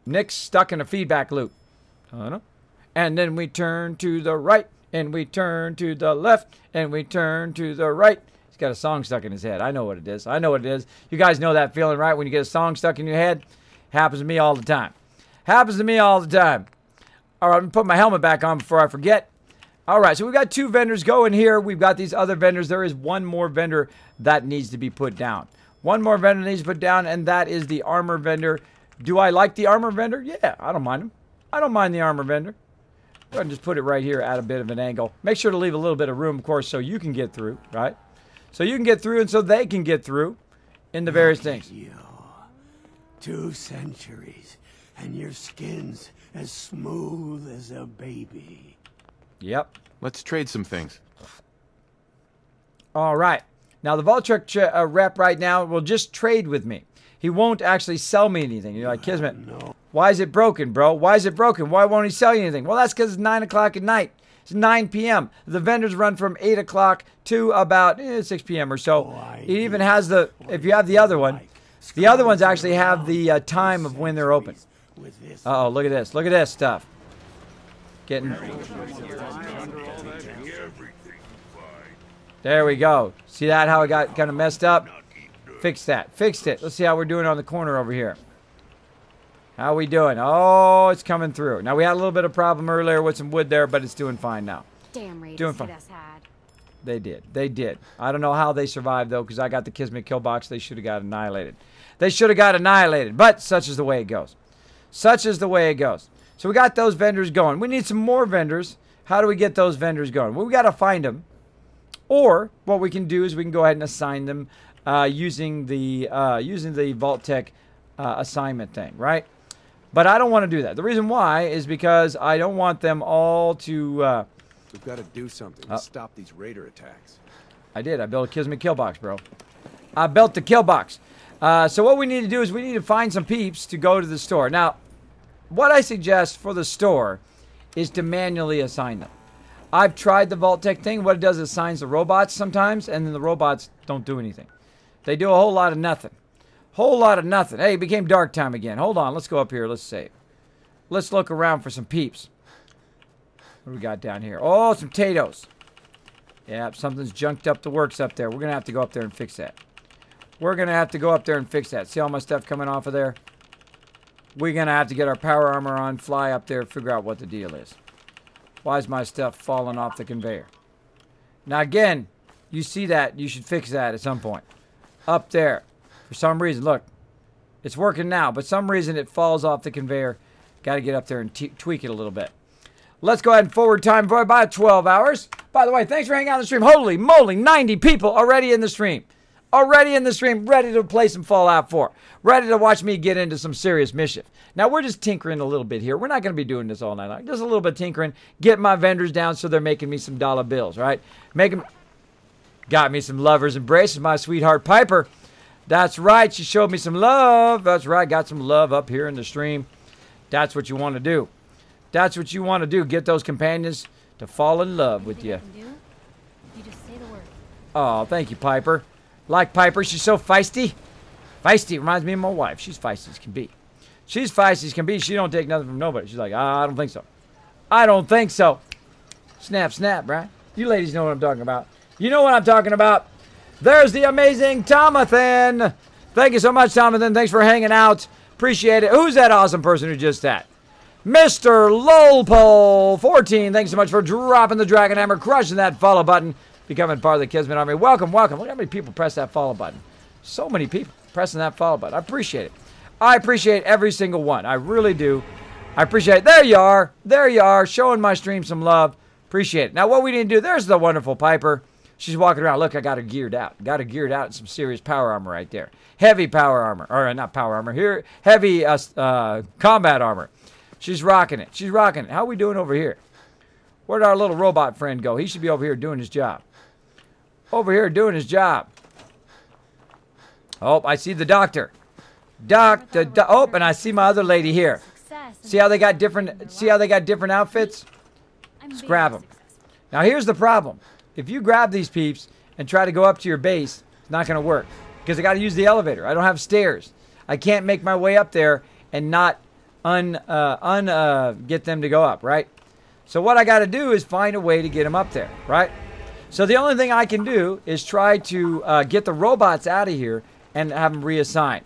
Nick's stuck in a feedback loop. I don't know. And then we turn to the right. And we turn to the left, and we turn to the right. He's got a song stuck in his head. I know what it is. I know what it is. You guys know that feeling, right? When you get a song stuck in your head? Happens to me all the time. Happens to me all the time. All right, I'm going to put my helmet back on before I forget. All right, so we've got 2 vendors going here. We've got these other vendors. There is one more vendor that needs to be put down. One more vendor needs to be put down, and that is the armor vendor. Do I like the armor vendor? Yeah, I don't mind him. I don't mind the armor vendor. Go ahead and just put it right here at a bit of an angle. Make sure to leave a little bit of room, of course, so you can get through, right? So you can get through and so they can get through in the various things. 2 centuries, and your skin's as smooth as a baby. Yep. Let's trade some things. All right. Now, the vault-tec rep right now will just trade with me. He won't actually sell me anything. You're like, Kismet, why is it broken, bro? Why is it broken? Why won't he sell you anything? Well, that's because it's 9 o'clock at night. It's 9 p.m. The vendors run from 8 o'clock to about 6 p.m. or so. It even has the, if you have the other one, the other ones actually have the time of when they're open. Uh-oh, look at this. Look at this stuff. Getting... There we go. See that, how it got kind of messed up? Fixed that. Fixed it. Let's see how we're doing on the corner over here. How we doing? Oh, it's coming through. Now, we had a little bit of problem earlier with some wood there, but it's doing fine now. Damn right. Doing fine. They did. They did. I don't know how they survived, though, because I got the Kismet kill box. They should have got annihilated. They should have got annihilated, but such is the way it goes. Such is the way it goes. So we got those vendors going. We need some more vendors. How do we get those vendors going? Well, we got to find them. Or what we can do is we can go ahead and assign them using the vault-tec assignment thing, right? But I don't want to do that. The reason why is because I don't want them all to... We've got to do something to stop these raider attacks. I did. I built a Kismet kill box, bro. I built the kill box. So what we need to do is we need to find some peeps to go to the store. Now, what I suggest for the store is to manually assign them. I've tried the vault-tec thing. What it does is assigns the robots sometimes, and then the robots don't do anything. They do a whole lot of nothing. Whole lot of nothing. Hey, it became dark time again. Hold on. Let's go up here. Let's save. Let's look around for some peeps. What do we got down here? Oh, some potatoes. Yeah, something's junked up the works up there. We're going to have to go up there and fix that. We're going to have to go up there and fix that. See all my stuff coming off of there? We're going to have to get our power armor on, fly up there, figure out what the deal is. Why is my stuff falling off the conveyor? Now, again, you see that. You should fix that at some point. Up there. For some reason, look. It's working now, but some reason it falls off the conveyor. Got to get up there and tweak it a little bit. Let's go ahead and forward time for about 12 hours. By the way, thanks for hanging out on the stream. Holy moly, 90 people already in the stream. Already in the stream, ready to play some Fallout 4. Ready to watch me get into some serious mischief. Now, we're just tinkering a little bit here. We're not going to be doing this all night long. Just a little bit tinkering. Get my vendors down so they're making me some dollar bills, right? Got me some lovers embraces, my sweetheart Piper. That's right. She showed me some love. That's right. Got some love up here in the stream. That's what you want to do. That's what you want to do. Get those companions to fall in love with you. You just say the word. Oh, thank you, Piper. Like Piper, she's so feisty. Feisty reminds me of my wife. She's feisty as can be. She's feisty as can be. She don't take nothing from nobody. She's like, I don't think so. I don't think so. Snap, snap, right? You ladies know what I'm talking about. You know what I'm talking about. There's the amazing Tomathan. Thank you so much, Tomathan. Thanks for hanging out. Appreciate it. Who's that awesome person who just that? Mr. Lolpole14, thanks so much for dropping the Dragon Hammer, crushing that follow button, becoming part of the Kismet Army. Welcome, welcome. Look how many people press that follow button. So many people pressing that follow button. I appreciate it. I appreciate every single one. I really do. I appreciate it. There you are. There you are. Showing my stream some love. Appreciate it. Now, what we need to do, there's the wonderful Piper. She's walking around. Look, I got her geared out. Got her geared out in some serious power armor right there. Heavy power armor. Or not power armor. Here, heavy combat armor. She's rocking it. She's rocking it. How are we doing over here? Where'd our little robot friend go? He should be over here doing his job. Over here doing his job. Oh, I see the doctor. Oh, and I see my other lady here. See how they got different? See how they got different outfits? Let's grab them. Now here's the problem. If you grab these peeps and try to go up to your base, it's not going to work because I got to use the elevator. I don't have stairs. I can't make my way up there and not get them to go up, right? So what I got to do is find a way to get them up there, right? So the only thing I can do is try to get the robots out of here and have them reassigned.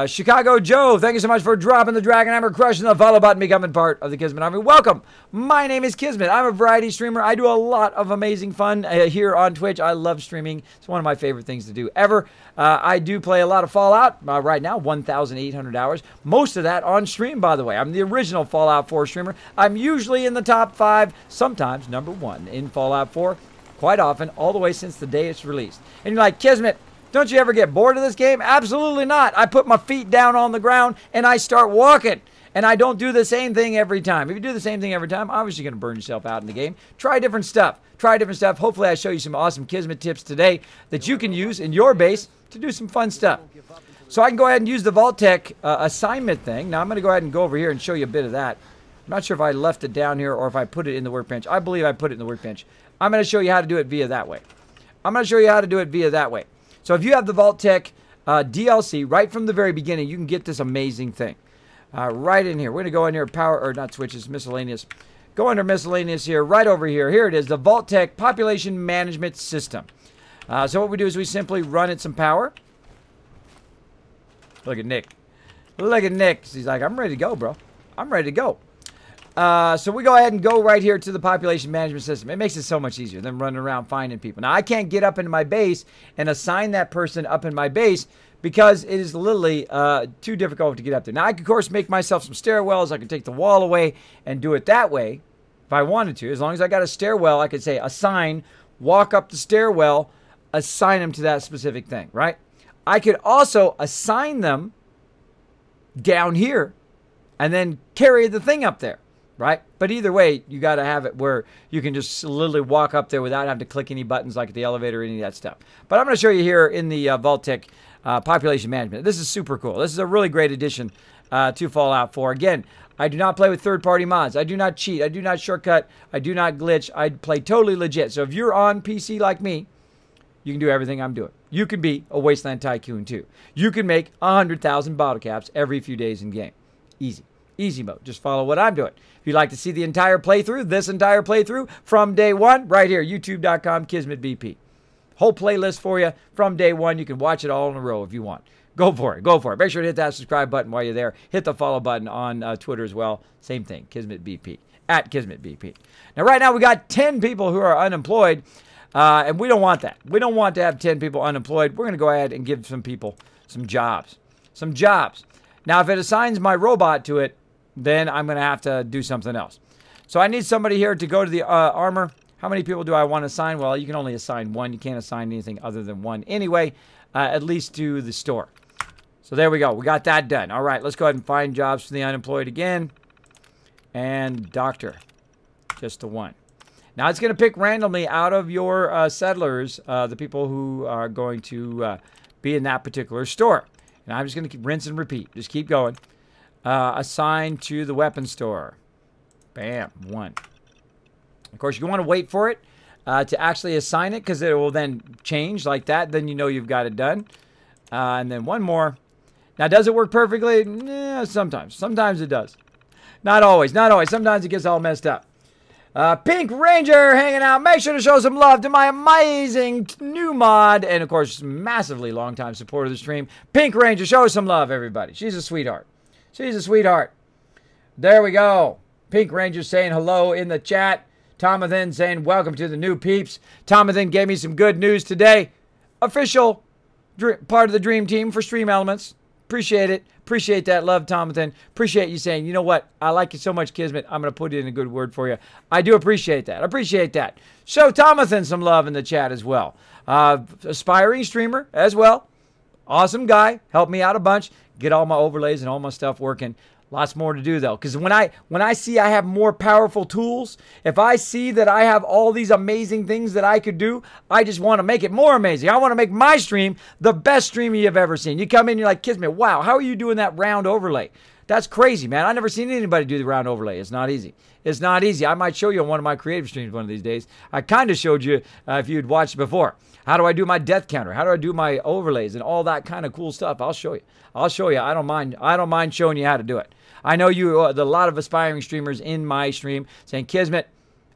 Chicago Joe, thank you so much for dropping the Dragon Hammer, crushing the follow button, becoming part of the Kismet Army. Welcome. My name is Kismet. I'm a variety streamer. I do a lot of amazing fun here on Twitch. I love streaming. It's one of my favorite things to do ever. I do play a lot of Fallout right now, 1,800 hours. Most of that on stream, by the way. I'm the original Fallout 4 streamer. I'm usually in the top 5, sometimes number 1 in Fallout 4, quite often, all the way since the day it's released. And you're like, Kismet, don't you ever get bored of this game? Absolutely not. I put my feet down on the ground and I start walking. And I don't do the same thing every time. If you do the same thing every time, obviously you're going to burn yourself out in the game. Try different stuff. Try different stuff. Hopefully I show you some awesome Kismet tips today that you can use in your base to do some fun stuff. So I can go ahead and use the vault-tec assignment thing. Now I'm going to go ahead and go over here and show you a bit of that. I'm not sure if I left it down here or if I put it in the workbench. I believe I put it in the workbench. I'm going to show you how to do it via that way. I'm going to show you how to do it via that way. So if you have the vault-tec DLC right from the very beginning, you can get this amazing thing. Right in here. We're going to go in here, power, or not switches, miscellaneous. Go under miscellaneous here, right over here. Here it is, the vault-tec Population Management System. So what we do is we simply run it some power. Look at Nick. Look at Nick. He's like, I'm ready to go, bro. I'm ready to go. So we go ahead and go right here to the population management system. It makes it so much easier than running around finding people. Now, I can't get up into my base and assign that person up in my base because it is literally too difficult to get up there. Now, I could, of course, make myself some stairwells. I could take the wall away and do it that way. if I wanted to. As long as I got a stairwell, I could say assign, walk up the stairwell, assign them to that specific thing, right? I could also assign them down here and then carry the thing up there, right? But either way, you got to have it where you can just literally walk up there without having to click any buttons like the elevator or any of that stuff. But I'm going to show you here in the vault-tec population management. This is super cool. This is a really great addition to Fallout 4. Again, I do not play with third-party mods. I do not cheat. I do not shortcut. I do not glitch. I play totally legit. So if you're on PC like me, you can do everything I'm doing. You can be a Wasteland Tycoon too. You can make 100,000 bottle caps every few days in game. Easy. Easy mode. Just follow what I'm doing. If you'd like to see the entire playthrough, this entire playthrough from day one, right here, youtube.com, KismetBP. Whole playlist for you from day one. You can watch it all in a row if you want. Go for it. Go for it. Make sure to hit that subscribe button while you're there. Hit the follow button on Twitter as well. Same thing, KismetBP. At KismetBP. Now, right now, we got 10 people who are unemployed, and we don't want that. We don't want to have 10 people unemployed. We're going to go ahead and give some people some jobs. Some jobs. Now, if it assigns my robot to it, then I'm going to have to do something else. So I need somebody here to go to the armor. How many people do I want to assign? Well, you can only assign one. You can't assign anything other than one anyway, at least to the store. So there we go. We got that done. All right, let's go ahead and find jobs for the unemployed again. And doctor, just the one. Now, it's going to pick randomly out of your settlers, the people who are going to be in that particular store. And I'm just going to keep rinse and repeat. Just keep going. Assign to the weapon store. Bam, one. Of course, you want to wait for it to actually assign it because it will then change like that. Then you know you've got it done. And then one more. Now, does it work perfectly? Yeah, sometimes. Sometimes it does. Not always. Not always. Sometimes it gets all messed up. Pink Ranger hanging out. Make sure to show some love to my amazing new mod. And, of course, massively long-time supporter of the stream. Pink Ranger, show some love, everybody. She's a sweetheart. She's a sweetheart. There we go. Pink Ranger saying hello in the chat. Tomathan saying welcome to the new peeps. Tomathan gave me some good news today. Official part of the dream team for Stream Elements. Appreciate it. Appreciate that love, Tomathan. Appreciate you saying, you know what? I like you so much, Kismet. I'm going to put in a good word for you. I do appreciate that. Appreciate that. Show Tomathan some love in the chat as well. Aspiring streamer as well. Awesome guy. Helped me out a bunch. Get all my overlays and all my stuff working. Lots more to do, though, because when I see I have more powerful tools, if I see that I have all these amazing things that I could do, I just want to make it more amazing. I want to make my stream the best stream you've ever seen. You come in, you're like, Kismet, wow, how are you doing that round overlay? That's crazy, man. I've never seen anybody do the round overlay. It's not easy. It's not easy. I might show you on one of my creative streams one of these days. I kind of showed you if you'd watched before. How do I do my death counter? How do I do my overlays and all that kind of cool stuff? I'll show you. I'll show you. I don't mind showing you how to do it. I know you, a lot of aspiring streamers in my stream saying, Kismet,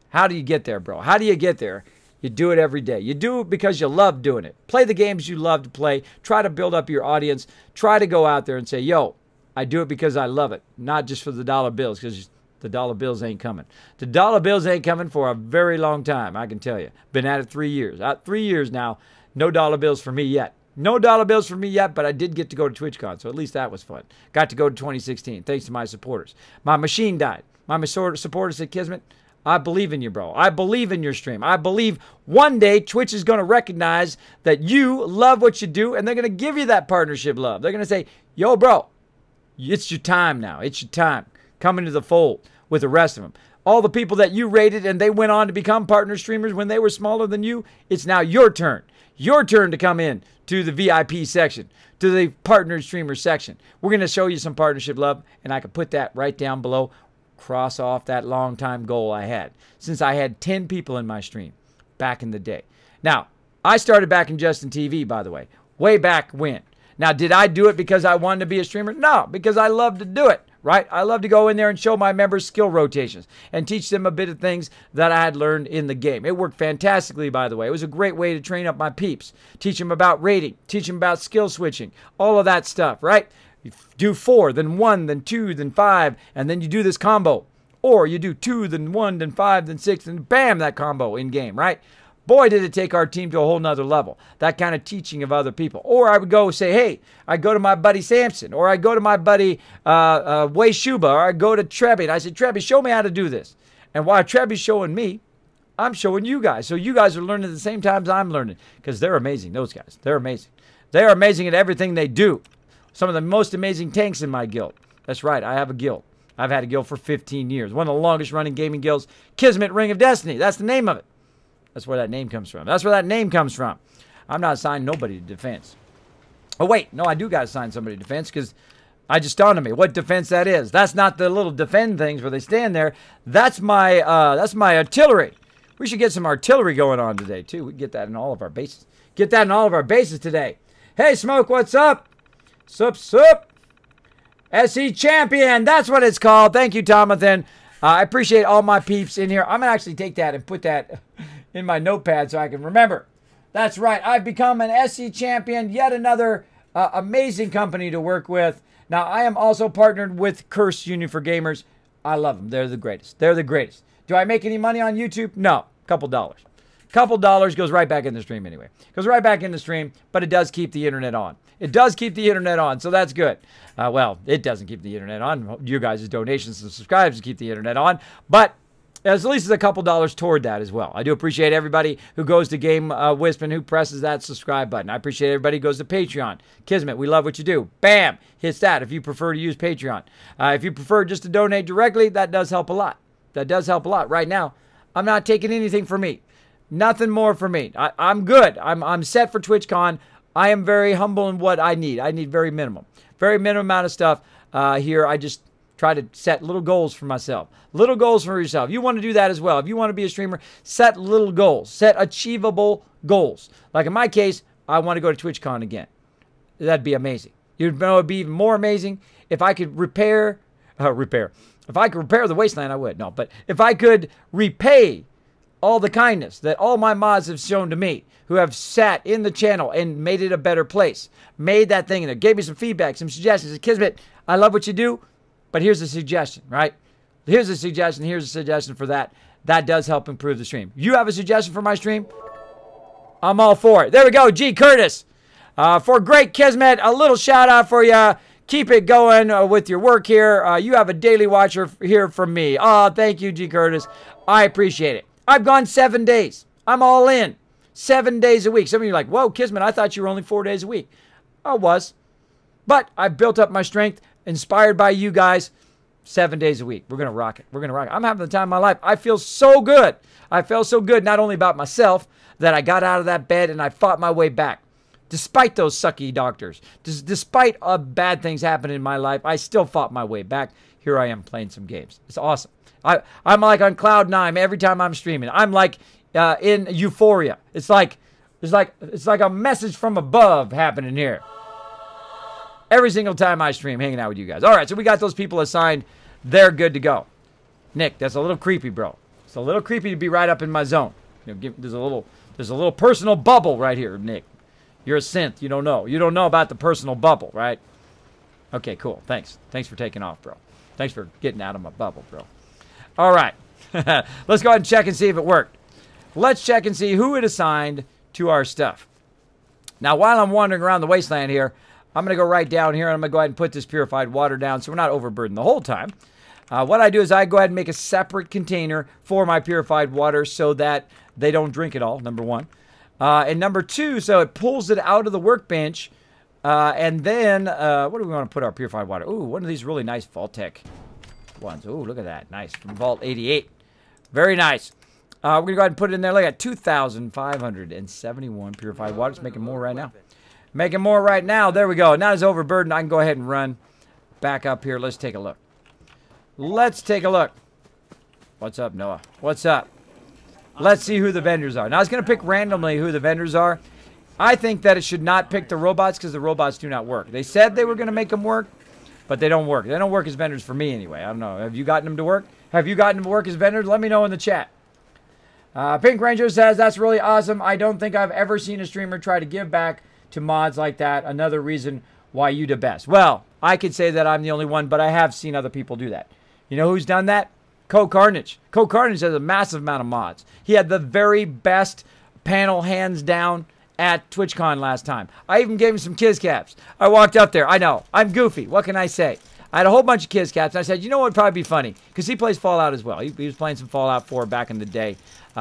how do you get there, bro? How do you get there? You do it every day. You do it because you love doing it. Play the games you love to play. Try to build up your audience. Try to go out there and say, yo, I do it because I love it, not just for the dollar bills, because the dollar bills ain't coming. The dollar bills ain't coming for a very long time, I can tell you. Been at it 3 years. 3 years now, no dollar bills for me yet. No dollar bills for me yet, but I did get to go to TwitchCon, so at least that was fun. Got to go to 2016, thanks to my supporters. My machine died. My supporters said, Kismet, I believe in you, bro. I believe in your stream. I believe one day Twitch is going to recognize that you love what you do, and they're going to give you that partnership love. They're going to say, yo, bro, it's your time now. It's your time. Come into the fold with the rest of them. All the people that you rated and they went on to become partner streamers when they were smaller than you, it's now your turn. Your turn to come in to the VIP section, to the partner streamer section. We're going to show you some partnership love, and I can put that right down below. Cross off that long time goal I had since I had 10 people in my stream back in the day. Now, I started back in Justin TV, by the way, way back when. Now, did I do it because I wanted to be a streamer? No, because I love to do it, right? I love to go in there and show my members skill rotations and teach them a bit of things that I had learned in the game. It worked fantastically, by the way. It was a great way to train up my peeps, teach them about rating, teach them about skill switching, all of that stuff, right? You do 4, then 1, then 2, then 5, and then you do this combo. Or you do 2, then 1, then 5, then 6, and bam, that combo in game, right? Boy, did it take our team to a whole nother level. That kind of teaching of other people. Or I would go say, hey, I go to my buddy Samson, or I go to my buddy Way Shuba, or I go to Trebby, and I say, Trebby, show me how to do this. And while Trevi's showing me, I'm showing you guys. So you guys are learning at the same time as I'm learning. Because they're amazing, those guys. They're amazing. They are amazing at everything they do. Some of the most amazing tanks in my guild. That's right, I have a guild. I've had a guild for 15 years. One of the longest running gaming guilds, Kismet Ring of Destiny. That's the name of it. That's where that name comes from. That's where that name comes from. I'm not assigning nobody to defense. Oh, wait. No, I do got to assign somebody to defense because I just dawned on me what defense that is. That's not the little defend things where they stand there. That's my artillery. We should get some artillery going on today, too. We can get that in all of our bases. Get that in all of our bases today. Hey, Smoke, what's up? Sup, sup. SE Champion, that's what it's called. Thank you, Tomathan. I appreciate all my peeps in here. I'm going to actually take that and put that in my notepad so I can remember. That's right. I've become an SE Champion, yet another amazing company to work with. Now, I am also partnered with Curse Union for Gamers. I love them. They're the greatest. They're the greatest. Do I make any money on YouTube? No. Couple dollars. Couple dollars goes right back in the stream anyway. Goes right back in the stream, but it does keep the internet on. It does keep the internet on, so that's good. Well, it doesn't keep the internet on. You guys' donations and subscribes keep the internet on, but at least it's a couple dollars toward that as well. I do appreciate everybody who goes to Game Wisp and who presses that subscribe button. I appreciate everybody who goes to Patreon. Kismet, we love what you do. Bam! Hits that if you prefer to use Patreon. If you prefer just to donate directly, that does help a lot. That does help a lot. Right now, I'm not taking anything for me. Nothing more for me. I'm good. I'm set for TwitchCon. I am very humble in what I need. I need very minimum. Very minimum amount of stuff here. I just try to set little goals for myself. Little goals for yourself. You want to do that as well. If you want to be a streamer, set little goals. Set achievable goals. Like in my case, I want to go to TwitchCon again. That'd be amazing. You'd know it'd be even more amazing if I could repair. If I could repair the wasteland, I would. No, but if I could repay all the kindness that all my mods have shown to me, who have sat in the channel and made it a better place, made that thing, and gave me some feedback, some suggestions. Kismet, I love what you do, but here's a suggestion, right? Here's a suggestion for that. That does help improve the stream. You have a suggestion for my stream? I'm all for it. There we go, G. Curtis. For great Kismet, a little shout out for you. Keep it going with your work here. You have a daily watcher here from me. Oh, thank you, G. Curtis. I appreciate it. I've gone 7 days. I'm all in. 7 days a week. Some of you are like, whoa, Kismet, I thought you were only 4 days a week. I was. But I've built up my strength, inspired by you guys, 7 days a week. We're going to rock it. We're going to rock it. I'm having the time of my life. I feel so good. I felt so good, not only about myself, that I got out of that bed and I fought my way back. Despite those sucky doctors, despite bad things happening in my life, I still fought my way back. Here I am playing some games. It's awesome. I'm like on cloud 9 every time I'm streaming. I'm like in euphoria. It's like a message from above happening here. Every single time I stream, hanging out with you guys. All right, so we got those people assigned. They're good to go. Nick, that's a little creepy, bro. It's a little creepy to be right up in my zone. You know, there's a little personal bubble right here, Nick. You're a synth. You don't know. You don't know about the personal bubble, right? Okay, cool. Thanks. Thanks for taking off, bro. Thanks for getting out of my bubble, bro. All right. Let's go ahead and check and see if it worked. Let's check and see who it assigned to our stuff. Now, while I'm wandering around the wasteland here, I'm going to go right down here, and I'm going to go ahead and put this purified water down so we're not overburdened the whole time. What I do is I go ahead and make a separate container for my purified water so that they don't drink it all, number one. And number two, so it pulls it out of the workbench. And then, what do we want to put our purified water? Ooh, one of these really nice vault-tec ones. Ooh, look at that. Nice. From Vault 88. Very nice. We're going to go ahead and put it in there. Look at 2,571 purified water. It's making more right now. Making more right now. There we go. Not as overburdened. I can go ahead and run back up here. Let's take a look. Let's take a look. What's up, Noah? What's up? Let's see who the vendors are. Now, I was going to pick randomly who the vendors are. I think that it should not pick the robots because the robots do not work. They said they were going to make them work, but they don't work. They don't work as vendors for me anyway. I don't know. Have you gotten them to work? Have you gotten them to work as vendors? Let me know in the chat. Pink Ranger says, that's really awesome. I don't think I've ever seen a streamer try to give back to mods like that. Another reason why you the best. Well, I could say that I'm the only one, but I have seen other people do that. You know who's done that? Co-Carnage. Co-Carnage has a massive amount of mods. He had the very best panel hands down at TwitchCon last time. I even gave him some kiss caps. I walked up there. I know. I'm goofy. What can I say? I had a whole bunch of kids caps. And I said, you know what would probably be funny? Because he plays Fallout as well. He was playing some Fallout 4 back in the day.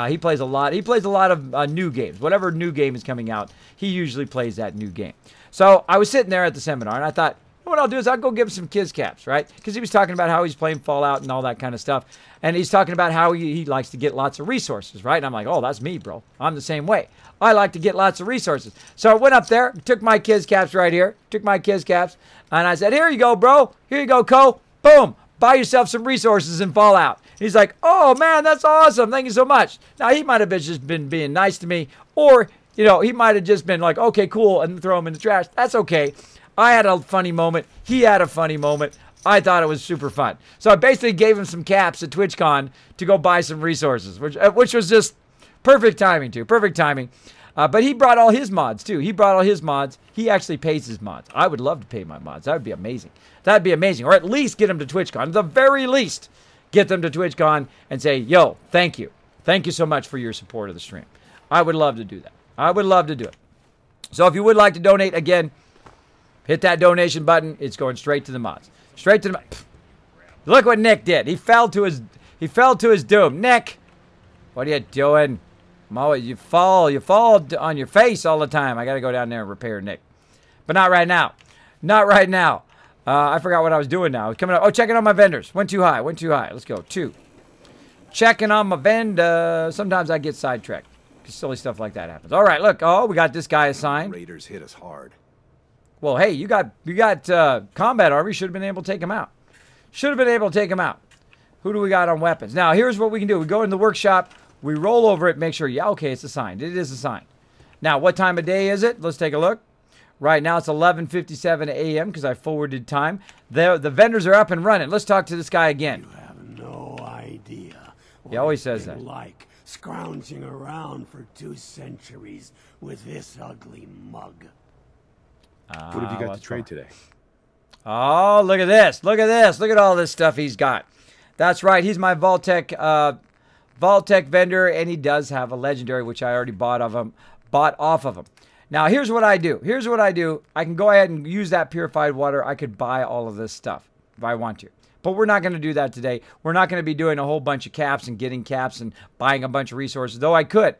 He plays a lot. He plays a lot of new games. Whatever new game is coming out, he usually plays that new game. So I was sitting there at the seminar, and I thought, what I'll do is I'll go give him some kids caps, right? Because he was talking about how he's playing Fallout and all that kind of stuff. And he's talking about how he likes to get lots of resources, right? And I'm like, oh, that's me, bro. I'm the same way. I like to get lots of resources. So I went up there, took my kids caps right here, took my kids caps, and I said, here you go, bro. Here you go, Co. Boom. Buy yourself some resources in Fallout. He's like, oh, man, that's awesome. Thank you so much. Now, he might have just been being nice to me, or, you know, he might have just been like, okay, cool, and throw him in the trash. That's okay. I had a funny moment. He had a funny moment. I thought it was super fun. So I basically gave him some caps at TwitchCon to go buy some resources, which was just perfect timing, too. Perfect timing. But he brought all his mods, too. He brought all his mods. He actually pays his mods. I would love to pay my mods. That would be amazing. That would be amazing. Or at least get them to TwitchCon. At the very least, get them to TwitchCon and say, yo, thank you. Thank you so much for your support of the stream. I would love to do that. I would love to do it. So if you would like to donate, again, hit that donation button. It's going straight to the mods. Straight to the mods. Look what Nick did. He fell to his doom. Nick, what are you doing? You fall on your face all the time. I got to go down there and repair Nick. But not right now. Not right now. I forgot what I was doing now. Coming up. Oh, checking on my vendors. Went too high. Went too high. Let's go. 2. Checking on my vendor. Sometimes I get sidetracked. Silly stuff like that happens. All right, look. Oh, we got this guy assigned. Raiders hit us hard. Well, hey, you got combat armor. You should have been able to take him out. Should have been able to take him out. Who do we got on weapons? Now, here's what we can do. We go in the workshop. We roll over it. Make sure, yeah, okay, it's assigned. It is assigned. Now, what time of day is it? Let's take a look. Right now, it's 11:57 a.m. because I forwarded time. The vendors are up and running. Let's talk to this guy again. You have no idea. He always says that. Like scrounging around for 2 centuries with this ugly mug. What have you got to trade today? Oh, look at this. Look at this. Look at all this stuff he's got. That's right. He's my vault-tec vendor, and he does have a legendary, which I already bought off of him. Now, here's what I do. Here's what I do. I can go ahead and use that purified water. I could buy all of this stuff if I want to. But we're not going to do that today. We're not going to be doing a whole bunch of caps and getting caps and buying a bunch of resources, though I could.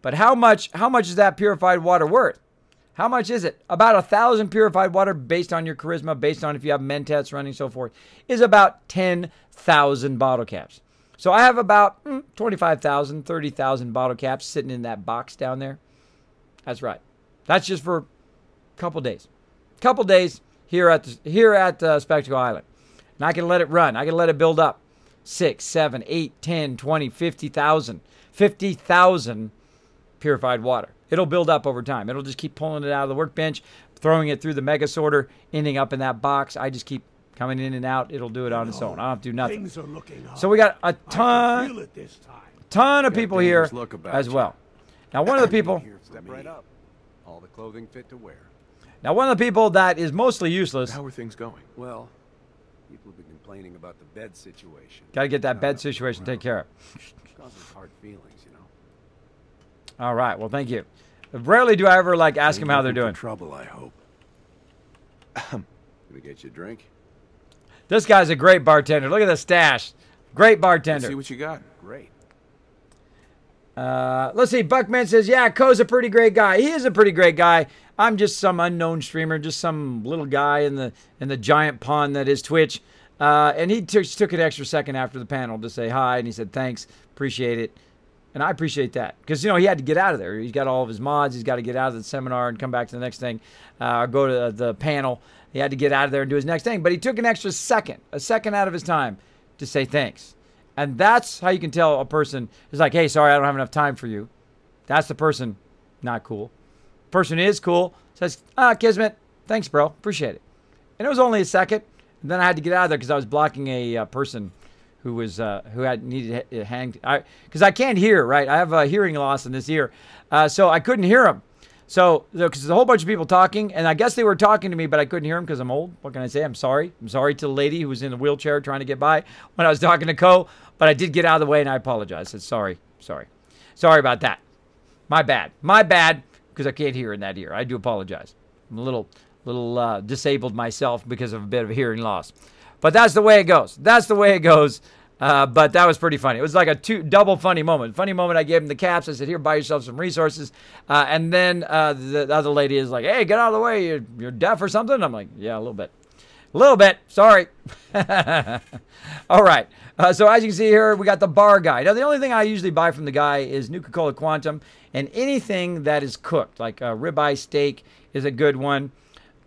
But how much is that purified water worth? How much is it? About 1,000 purified water based on your charisma, based on if you have Mentats running, so forth, is about 10,000 bottle caps. So I have about 25,000, 30,000 bottle caps sitting in that box down there. That's right. That's just for a couple days. Couple days here at Spectacle Island. And I can let it run. I can let it build up. 6, 7, 8, 10, 20, 50,000. 50,000 purified water. It'll build up over time. It'll just keep pulling it out of the workbench, throwing it through the mega sorter, ending up in that box. I just keep coming in and out. It'll do it on its own. I don't have to do nothing. So we got a ton of people here as well. Now, one of the people... Step right up. All the clothing fit to wear. Now, one of the people that is mostly useless... How are things going? Well, people have been complaining about the bed situation. Got to get that bed situation taken care of. Causes hard feelings, you know. All right. Well, thank you. Rarely do I ever ask them how they're doing. Trouble, I hope. Gonna get you a drink. This guy's a great bartender. Look at the stash. Great bartender. Let's see what you got. Great. Let's see. Buckman says, yeah, Ko's a pretty great guy. He is a pretty great guy. I'm just some unknown streamer, just some little guy in the giant pond that is Twitch. And he took an extra second after the panel to say hi, and he said, thanks, appreciate it. And I appreciate that because, you know, he had to get out of there. He's got all of his mods. He's got to get out of the seminar and come back to the next thing, go to the panel. He had to get out of there and do his next thing. But he took an extra second, a second out of his time to say thanks. And that's how you can tell a person is like, hey, sorry, I don't have enough time for you. That's the person not cool. Person is cool, says, Kismet, thanks, bro. Appreciate it. And it was only a second. And then I had to get out of there because I was blocking a person who had needed a hand. Because I can't hear, right? I have a hearing loss in this ear. So I couldn't hear him. So, because there's a whole bunch of people talking, and I guess they were talking to me, but I couldn't hear them because I'm old. What can I say? I'm sorry. I'm sorry to the lady who was in the wheelchair trying to get by when I was talking to Co. But I did get out of the way, and I apologize. I said, sorry. Sorry about that. My bad, because I can't hear in that ear. I do apologize. I'm a little disabled myself because of a bit of hearing loss. But that's the way it goes. That's the way it goes. But that was pretty funny. It was like a double funny moment. Funny moment, I gave him the caps. I said, here, buy yourself some resources. And then the other lady is like, hey, get out of the way. You're deaf or something? I'm like, yeah, a little bit. A little bit. Sorry. All right. So as you can see here, we got the bar guy. Now, the only thing I usually buy from the guy is Nuka-Cola Quantum and anything that is cooked, like a ribeye steak is a good one.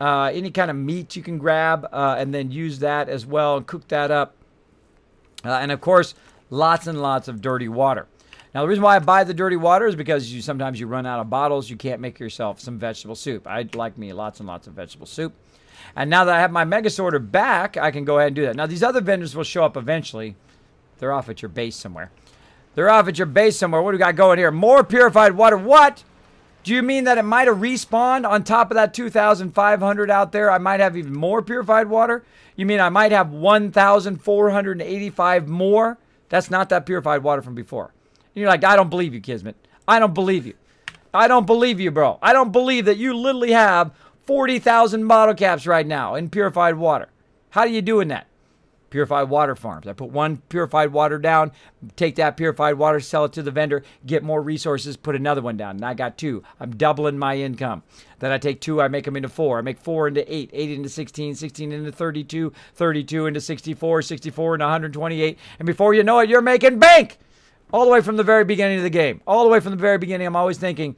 Any kind of meat you can grab and then use that as well and cook that up. And, of course, lots and lots of dirty water. Now, the reason why I buy the dirty water is because sometimes you run out of bottles. You can't make yourself some vegetable soup. I'd like me lots and lots of vegetable soup. And now that I have my mega sorter back, I can go ahead and do that. Now, these other vendors will show up eventually. They're off at your base somewhere. They're off at your base somewhere. What do we got going here? More purified water. What? Do you mean that it might have respawned on top of that 2,500 out there? I might have even more purified water? You mean I might have 1,485 more? That's not that purified water from before. And you're like, I don't believe you, Kismet. I don't believe you. I don't believe you, bro. I don't believe that you literally have 40,000 bottle caps right now in purified water. How are you doing that? Purified water farms. I put one purified water down, take that purified water, sell it to the vendor, get more resources, put another one down. And I got 2. I'm doubling my income. Then I take 2, I make them into 4. I make 4 into 8, 8 into 16, 16 into 32, 32 into 64, 64 into 128. And before you know it, you're making bank! All the way from the very beginning of the game. All the way from the very beginning, I'm always thinking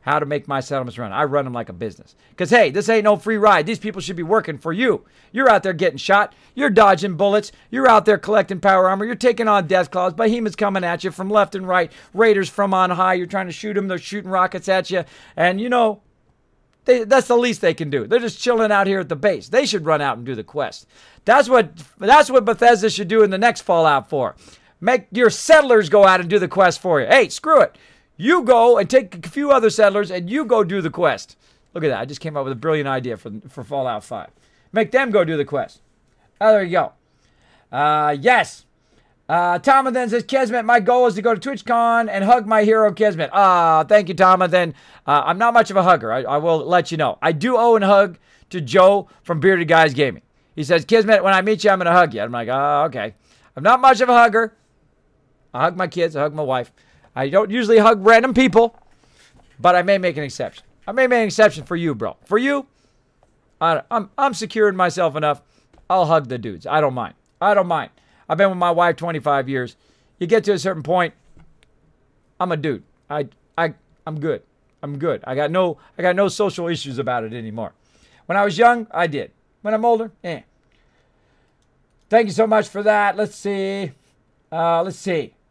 how to make my settlements run. I run them like a business. Because, hey, this ain't no free ride. These people should be working for you. You're out there getting shot. You're dodging bullets. You're out there collecting power armor. You're taking on death claws. Behemoths coming at you from left and right. Raiders from on high. You're trying to shoot them. They're shooting rockets at you. And, you know, that's the least they can do. They're just chilling out here at the base. They should run out and do the quest. That's what Bethesda should do in the next Fallout 4. Make your settlers go out and do the quest for you. Hey, screw it. You go and take a few other settlers and you go do the quest. Look at that. I just came up with a brilliant idea for Fallout 5. Make them go do the quest. Oh, there you go. Yes. Tama then says, Kismet, my goal is to go to TwitchCon and hug my hero Kismet. Thank you, Tama. Then I'm not much of a hugger. I will let you know. I do owe a hug to Joe from Bearded Guys Gaming. He says, Kismet, when I meet you, I'm going to hug you. I'm like, okay. I'm not much of a hugger. I hug my kids. I hug my wife. I don't usually hug random people, but I may make an exception. I may make an exception for you, bro. For you, I'm secure in myself enough. I'll hug the dudes. I don't mind. I don't mind. I've been with my wife 25 years. You get to a certain point, I'm a dude. I'm good. I'm good. I got no social issues about it anymore. When I was young, I did. When I'm older, eh. Thank you so much for that. Let's see.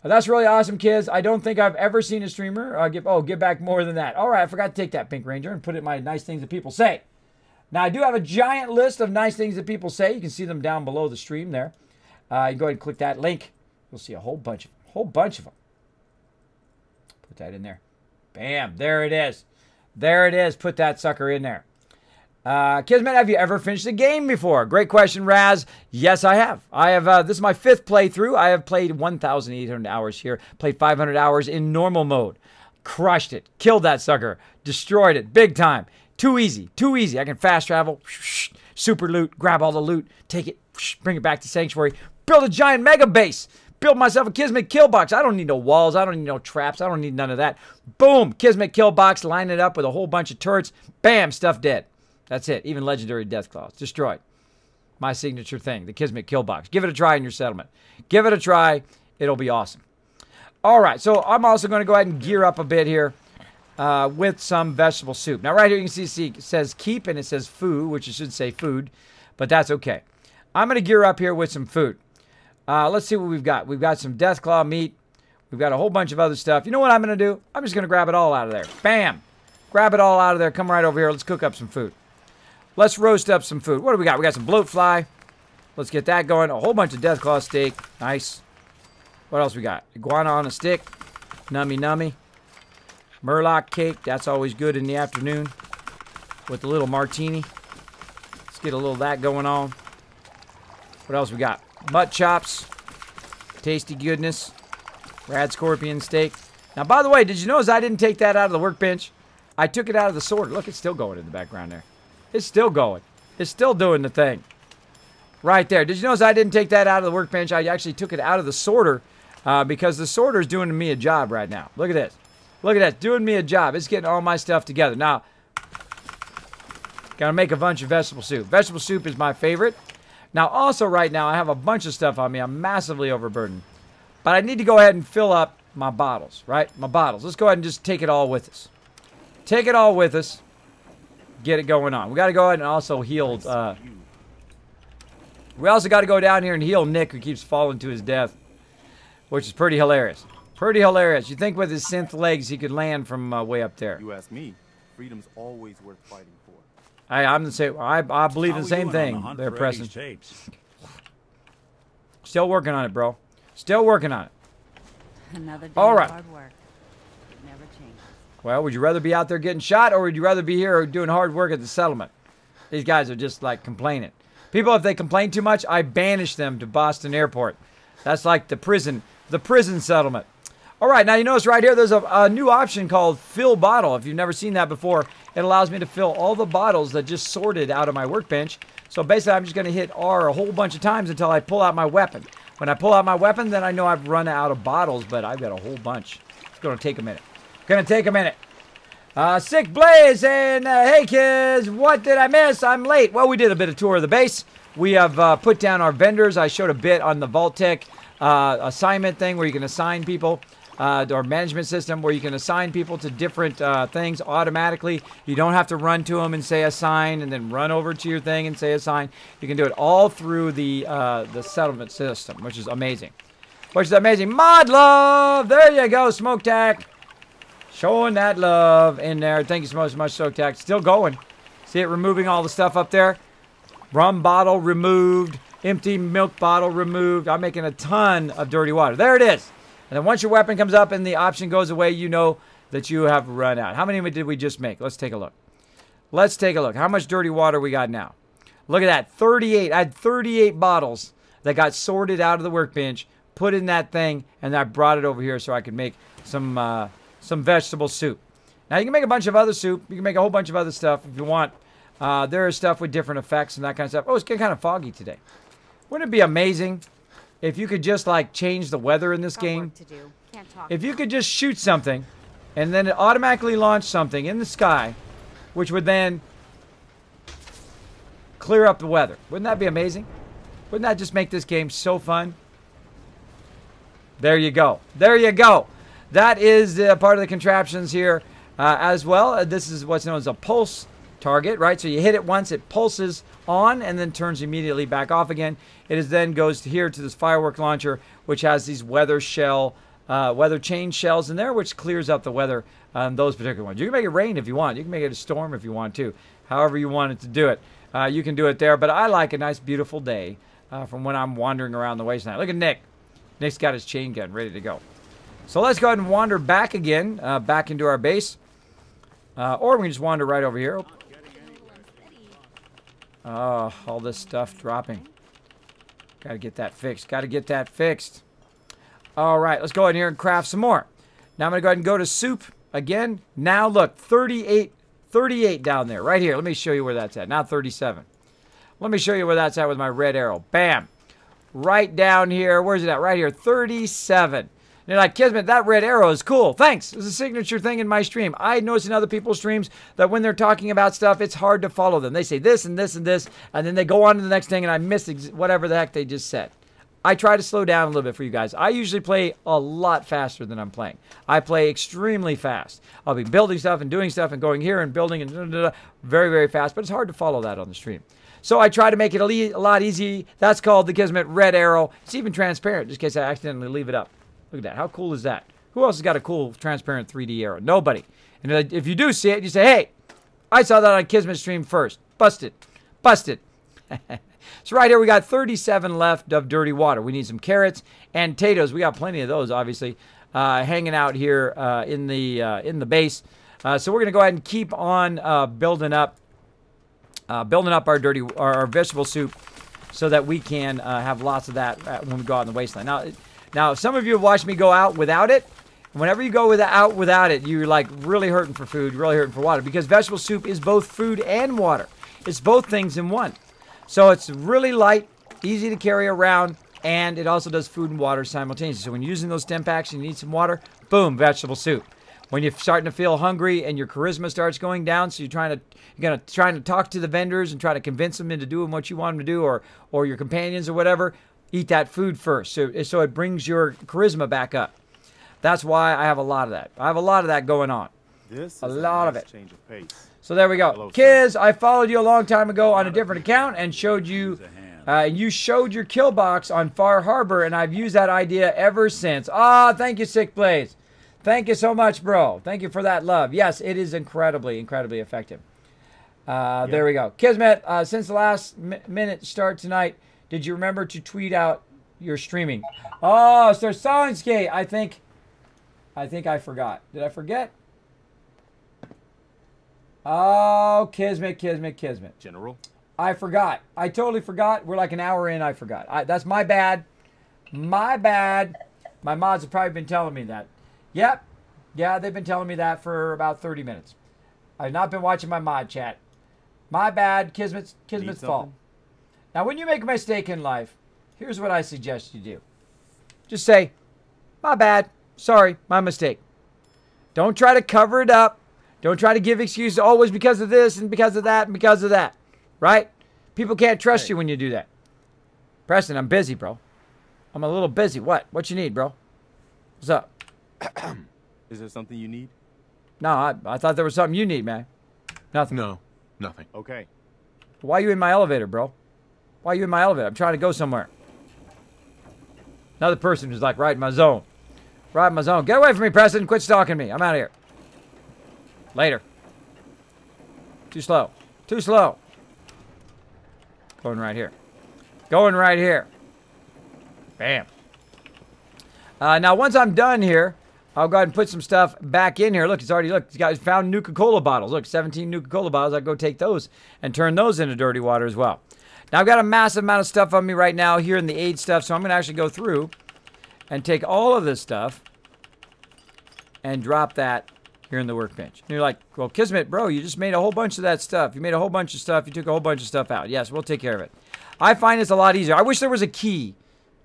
That's really awesome, kids. I don't think I've ever seen a streamer give back more than that. All right, I forgot to take that, Pink Ranger, and put it in my nice things that people say. Now, I do have a giant list of nice things that people say. You can see them down below the stream there. You can go ahead and click that link. You'll see a whole bunch of them. Put that in there. Bam, there it is. There it is. Put that sucker in there. Kismet, have you ever finished a game before? Great question, Raz. Yes, I have. This is my 5th playthrough. I have played 1,800 hours here. Played 500 hours in normal mode. Crushed it. Killed that sucker. Destroyed it. Big time. Too easy. Too easy. I can fast travel. Super loot. Grab all the loot. Take it. Bring it back to Sanctuary. Build a giant mega base. Build myself a Kismet kill box. I don't need no walls. I don't need no traps. I don't need none of that. Boom. Kismet kill box. Line it up with a whole bunch of turrets. Bam. Stuff dead. That's it. Even legendary death claws. Destroyed. My signature thing. The Kismet kill box. Give it a try in your settlement. Give it a try. It'll be awesome. All right. So I'm also going to go ahead and gear up a bit here with some vegetable soup. Now right here you can see it says keep and it says food, which it should say food. But that's okay. I'm going to gear up here with some food. Let's see what we've got. We've got some death claw meat. We've got a whole bunch of other stuff. You know what I'm going to do? I'm just going to grab it all out of there. Bam. Grab it all out of there. Come right over here. Let's cook up some food. Let's roast up some food. What do we got? We got some bloat fly. Let's get that going. A whole bunch of death claw steak. Nice. What else we got? Iguana on a stick. Nummy nummy. Murloc cake. That's always good in the afternoon with a little martini. Let's get a little of that going on. What else we got? Butt chops. Tasty goodness. Rad scorpion steak. Now, by the way, did you notice I didn't take that out of the workbench? I took it out of the sorter. Look, it's still going in the background there. It's still going. It's still doing the thing. Right there. Did you notice I didn't take that out of the workbench? I actually took it out of the sorter because the sorter is doing me a job right now. Look at this. Look at that. Doing me a job. It's getting all my stuff together. Now, gotta make a bunch of vegetable soup. Vegetable soup is my favorite. Now, also right now, I have a bunch of stuff on me. I'm massively overburdened. But I need to go ahead and fill up my bottles, right? My bottles. Let's go ahead and just take it all with us. Take it all with us. Get it going on. We got to go ahead and also heal. We also got to go down here and heal Nick, who keeps falling to his death, which is pretty hilarious. Pretty hilarious. You think with his synth legs he could land from way up there? You ask me. Freedom's always worth fighting for. I'm the same. I believe the same thing. They're pressing. Still working on it, bro. Still working on it. Another day all right. of hard work. It never changes. Well, would you rather be out there getting shot, or would you rather be here doing hard work at the settlement? These guys are just like complaining. People, if they complain too much, I banish them to Boston Airport. That's like the prison settlement. All right, now you notice right here, there's a new option called Fill Bottle. If you've never seen that before, it allows me to fill all the bottles that just sorted out of my workbench. So basically, I'm just going to hit R a whole bunch of times until I pull out my weapon. When I pull out my weapon, then I know I've run out of bottles, but I've got a whole bunch. It's going to take a minute. Going to take a minute. Sick Blaze saying, hey kids, what did I miss? I'm late. Well, we did a bit of tour of the base. We have put down our vendors. I showed a bit on the vault-tec assignment thing where you can assign people, or management system where you can assign people to different things automatically. You don't have to run to them and say assign and then run over to your thing and say assign. You can do it all through the settlement system, which is amazing. Mod Love! There you go, Smoke Tack. Showing that love in there. Thank you so much, Smoke Tack. Still going. See it removing all the stuff up there? Rum bottle removed. Empty milk bottle removed. I'm making a ton of dirty water. There it is. And then once your weapon comes up and the option goes away, you know that you have run out. How many did we just make? Let's take a look. Let's take a look. How much dirty water we got now? Look at that. 38. I had 38 bottles that got sorted out of the workbench, put in that thing, and I brought it over here so I could make some vegetable soup. Now, you can make a bunch of other soup. You can make a whole bunch of other stuff if you want. There is stuff with different effects and that kind of stuff. Oh, it's getting kind of foggy today. Wouldn't it be amazing if you could just, like, change the weather in this game? If you could just shoot something, and then it automatically launch something in the sky, which would then clear up the weather. Wouldn't that be amazing? Wouldn't that just make this game so fun? There you go. There you go. That is part of the contraptions here as well. This is what's known as a pulse target, right? So you hit it once, it pulses on and then turns immediately back off again. It is then goes here to this firework launcher, which has these weather change shells in there, which clears up the weather on those particular ones. You can make it rain if you want. You can make it a storm if you want to. However you want it to do it, you can do it there. But I like a nice, beautiful day from when I'm wandering around the wasteland. Look at Nick. Nick's got his chain gun ready to go. So let's go ahead and wander back again, back into our base. Or we can just wander right over here. Oh, all this stuff dropping. Got to get that fixed. Got to get that fixed. All right, let's go ahead here and craft some more. Now I'm going to go ahead and go to soup again. Now look, 38 down there, right here. Let me show you where that's at. Now 37. Let me show you where that's at with my red arrow. Bam. Right down here. Where's it at? Right here, 37. You're like, Kismet, that red arrow is cool. Thanks. It's a signature thing in my stream. I notice in other people's streams that when they're talking about stuff, it's hard to follow them. They say this and this and this, and then they go on to the next thing, and I miss whatever the heck they just said. I try to slow down a little bit for you guys. I usually play a lot faster than I'm playing. I play extremely fast. I'll be building stuff and doing stuff and going here and building and very, very fast, but it's hard to follow that on the stream. So I try to make it a lot easy. That's called the Kismet red arrow. It's even transparent, just in case I accidentally leave it up. Look at that. How cool is that? Who else has got a cool, transparent 3D arrow? Nobody. And if you do see it, you say, hey, I saw that on Kismet stream first. Busted. Busted. So right here, we got 37 left of dirty water. We need some carrots and potatoes. We got plenty of those, obviously, hanging out here in the base. So we're going to go ahead and keep on building up our vegetable soup so that we can have lots of that when we go out in the wasteland. Now, some of you have watched me go out without it. Whenever you go out without it, you're like really hurting for food, really hurting for water, because vegetable soup is both food and water. It's both things in one. So it's really light, easy to carry around, and it also does food and water simultaneously. So when you're using those stim packs and you need some water, boom, vegetable soup. When you're starting to feel hungry and your charisma starts going down, so you're gonna talk to the vendors and try to convince them into doing what you want them to do, or your companions or whatever, eat that food first. So it brings your charisma back up. That's why I have a lot of that. I have a lot of that going on. This is a lot of nice it. Change of pace. So there we go. Hello, Kiz, I followed you a long time ago on a different account and showed you, you showed your kill box on Far Harbor, and I've used that idea ever since. Ah, thank you, Sick Blaze. Thank you so much, bro. Thank you for that love. Yes, it is incredibly, incredibly effective. There we go. Kismet, since the last minute start tonight, did you remember to tweet out your streaming? Oh, so Solid Skate, I think I forgot. Did I forget? Oh, Kismet. General. I forgot. I totally forgot. We're like an hour in. I forgot. That's my bad. My bad. My mods have probably been telling me that. Yep. Yeah, they've been telling me that for about 30 minutes. I've not been watching my mod chat. My bad. Kismet's fault. Now, when you make a mistake in life, here's what I suggest you do. Just say, my bad. Sorry, my mistake. Don't try to cover it up. Don't try to give excuses. Always because of this and because of that and because of that. Right? People can't trust you when you do that. Preston, I'm busy, bro. I'm a little busy. What? What you need, bro? What's up? Is there something you need? No, I thought there was something you need, man. Nothing. No, nothing. Okay. Why are you in my elevator, bro? Why are you in my elevator? I'm trying to go somewhere. Another person who's like right in my zone. Right in my zone. Get away from me, Preston. Quit stalking me. I'm out of here. Later. Too slow. Too slow. Going right here. Going right here. Bam. Now, once I'm done here, I'll go ahead and put some stuff back in here. Look, it's already, look, these guys found Nuka-Cola bottles. Look, 17 Nuka-Cola bottles. I'll go take those and turn those into dirty water as well. Now, I've got a massive amount of stuff on me right now here in the aid stuff, so I'm going to actually go through and take all of this stuff and drop that here in the workbench. And you're like, well, Kismet, bro, you just made a whole bunch of that stuff. You made a whole bunch of stuff. You took a whole bunch of stuff out. Yes, we'll take care of it. I find it's a lot easier. I wish there was a key.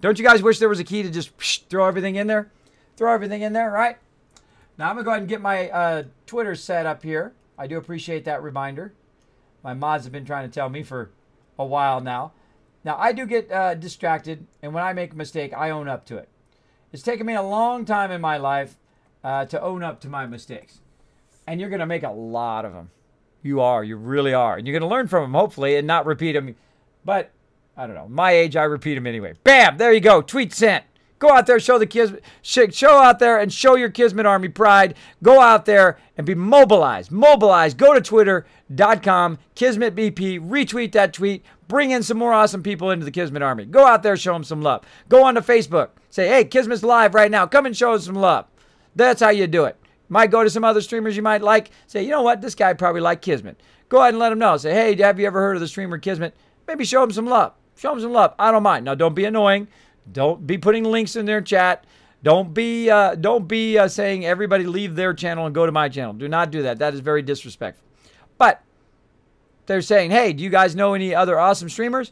Don't you guys wish there was a key to just throw everything in there? Throw everything in there, right? Now, I'm going to go ahead and get my Twitter set up here. I do appreciate that reminder. My mods have been trying to tell me for a while now. Now, I do get distracted, and when I make a mistake, I own up to it. It's taken me a long time in my life to own up to my mistakes. And you're going to make a lot of them. You are. You really are. And you're going to learn from them, hopefully, and not repeat them. But, I don't know. My age, I repeat them anyway. Bam! There you go. Tweet sent. Go out there, show the Kismet, show out there and show your Kismet Army pride. Go out there and be mobilized. Mobilize. Go to twitter.com, KismetBP, retweet that tweet. Bring in some more awesome people into the Kismet Army. Go out there, show them some love. Go on to Facebook. Say, hey, Kismet's live right now. Come and show us some love. That's how you do it. Might go to some other streamers you might like. Say, you know what? This guy probably like Kismet. Go ahead and let him know. Say, hey, have you ever heard of the streamer Kismet? Maybe show him some love. Show him some love. I don't mind. Now, don't be annoying. Don't be putting links in their chat. Don't be saying everybody leave their channel and go to my channel. Do not do that. That is very disrespectful. But they're saying, hey, do you guys know any other awesome streamers?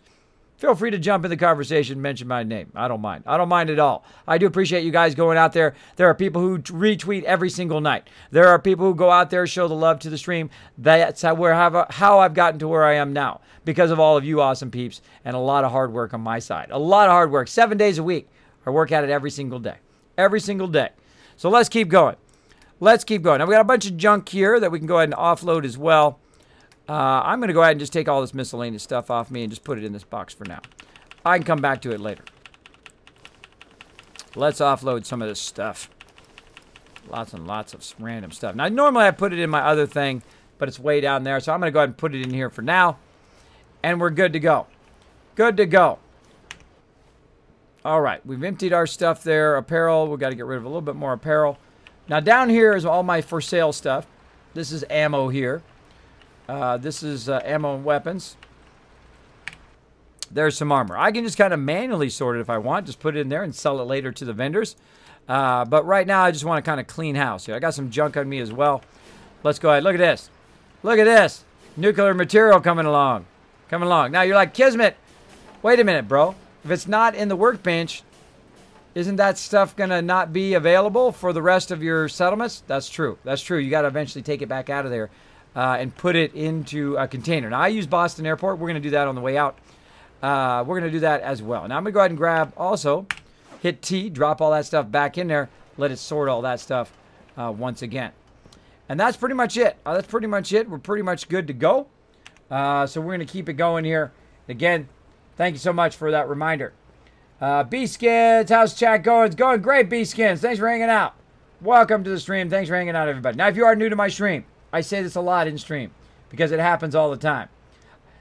Feel free to jump in the conversation and mention my name. I don't mind. I don't mind at all. I do appreciate you guys going out there. There are people who retweet every single night. There are people who go out there, show the love to the stream. That's how I've gotten to where I am now, because of all of you awesome peeps and a lot of hard work on my side. A lot of hard work. 7 days a week. I work at it every single day. Every single day. So let's keep going. Let's keep going. Now, we got a bunch of junk here that we can go ahead and offload as well. I'm going to go ahead and just take all this miscellaneous stuff off me and just put it in this box for now. I can come back to it later. Let's offload some of this stuff. Lots and lots of random stuff. Now, normally I put it in my other thing, but it's way down there. So I'm going to go ahead and put it in here for now. And we're good to go. Good to go. All right. We've emptied our stuff there. Apparel. We've got to get rid of a little bit more apparel. Now, down here is all my for sale stuff. This is ammo here. This is ammo and weapons. There's some armor. I can just kind of manually sort it if I want. Just put it in there and sell it later to the vendors. But right now, I just want to kind of clean house here. I got some junk on me as well. Let's go ahead. Look at this. Look at this. Nuclear material coming along. Coming along. Now, you're like, Kismet, Wait a minute, bro. If it's not in the workbench, isn't that stuff going to not be available for the rest of your settlements? That's true. That's true. You got to eventually take it back out of there and put it into a container. Now, I use Boston Airport. We're going to do that on the way out. We're going to do that as well. Now, I'm going to go ahead and grab also, hit T, drop all that stuff back in there, let it sort all that stuff once again. And that's pretty much it. That's pretty much it. We're pretty much good to go. So we're going to keep it going here. Again, thank you so much for that reminder. B-Skins, how's chat going? It's going great, B-Skins. Thanks for hanging out. Welcome to the stream. Thanks for hanging out, everybody. Now, if you are new to my stream, I say this a lot in stream because it happens all the time.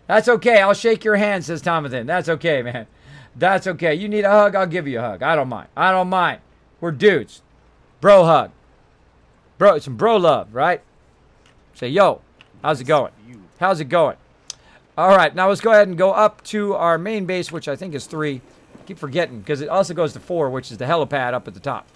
That's okay. I'll shake your hand, says Tomathan. That's okay, man. That's okay. You need a hug? I'll give you a hug. I don't mind. I don't mind. We're dudes. Bro hug. Bro, it's some bro love, right? Say, yo, how's it going? How's it going? All right, now let's go ahead and go up to our main base, which I think is 3. I keep forgetting because it also goes to 4, which is the helipad up at the top.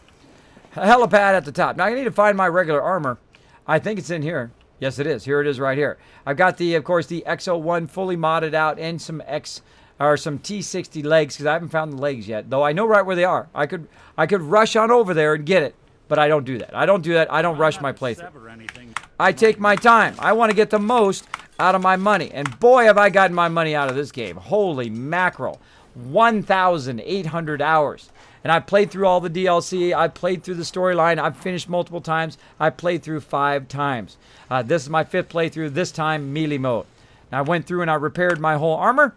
Helipad at the top. Now I need to find my regular armor. I think it's in here. Yes, it is. Here it is right here. I've got the, of course, the X01 fully modded out and some some T60 legs because I haven't found the legs yet. Though I know right where they are. I could rush on over there and get it, but I don't do that. I don't do that. I don't rush my playthrough. I take my time. I want to get the most out of my money, and boy, have I gotten my money out of this game. Holy mackerel! 1,800 hours. And I played through all the DLC. I played through the storyline. I've finished multiple times. I played through 5 times. This is my 5th playthrough, this time melee mode. Now I went through and I repaired my whole armor.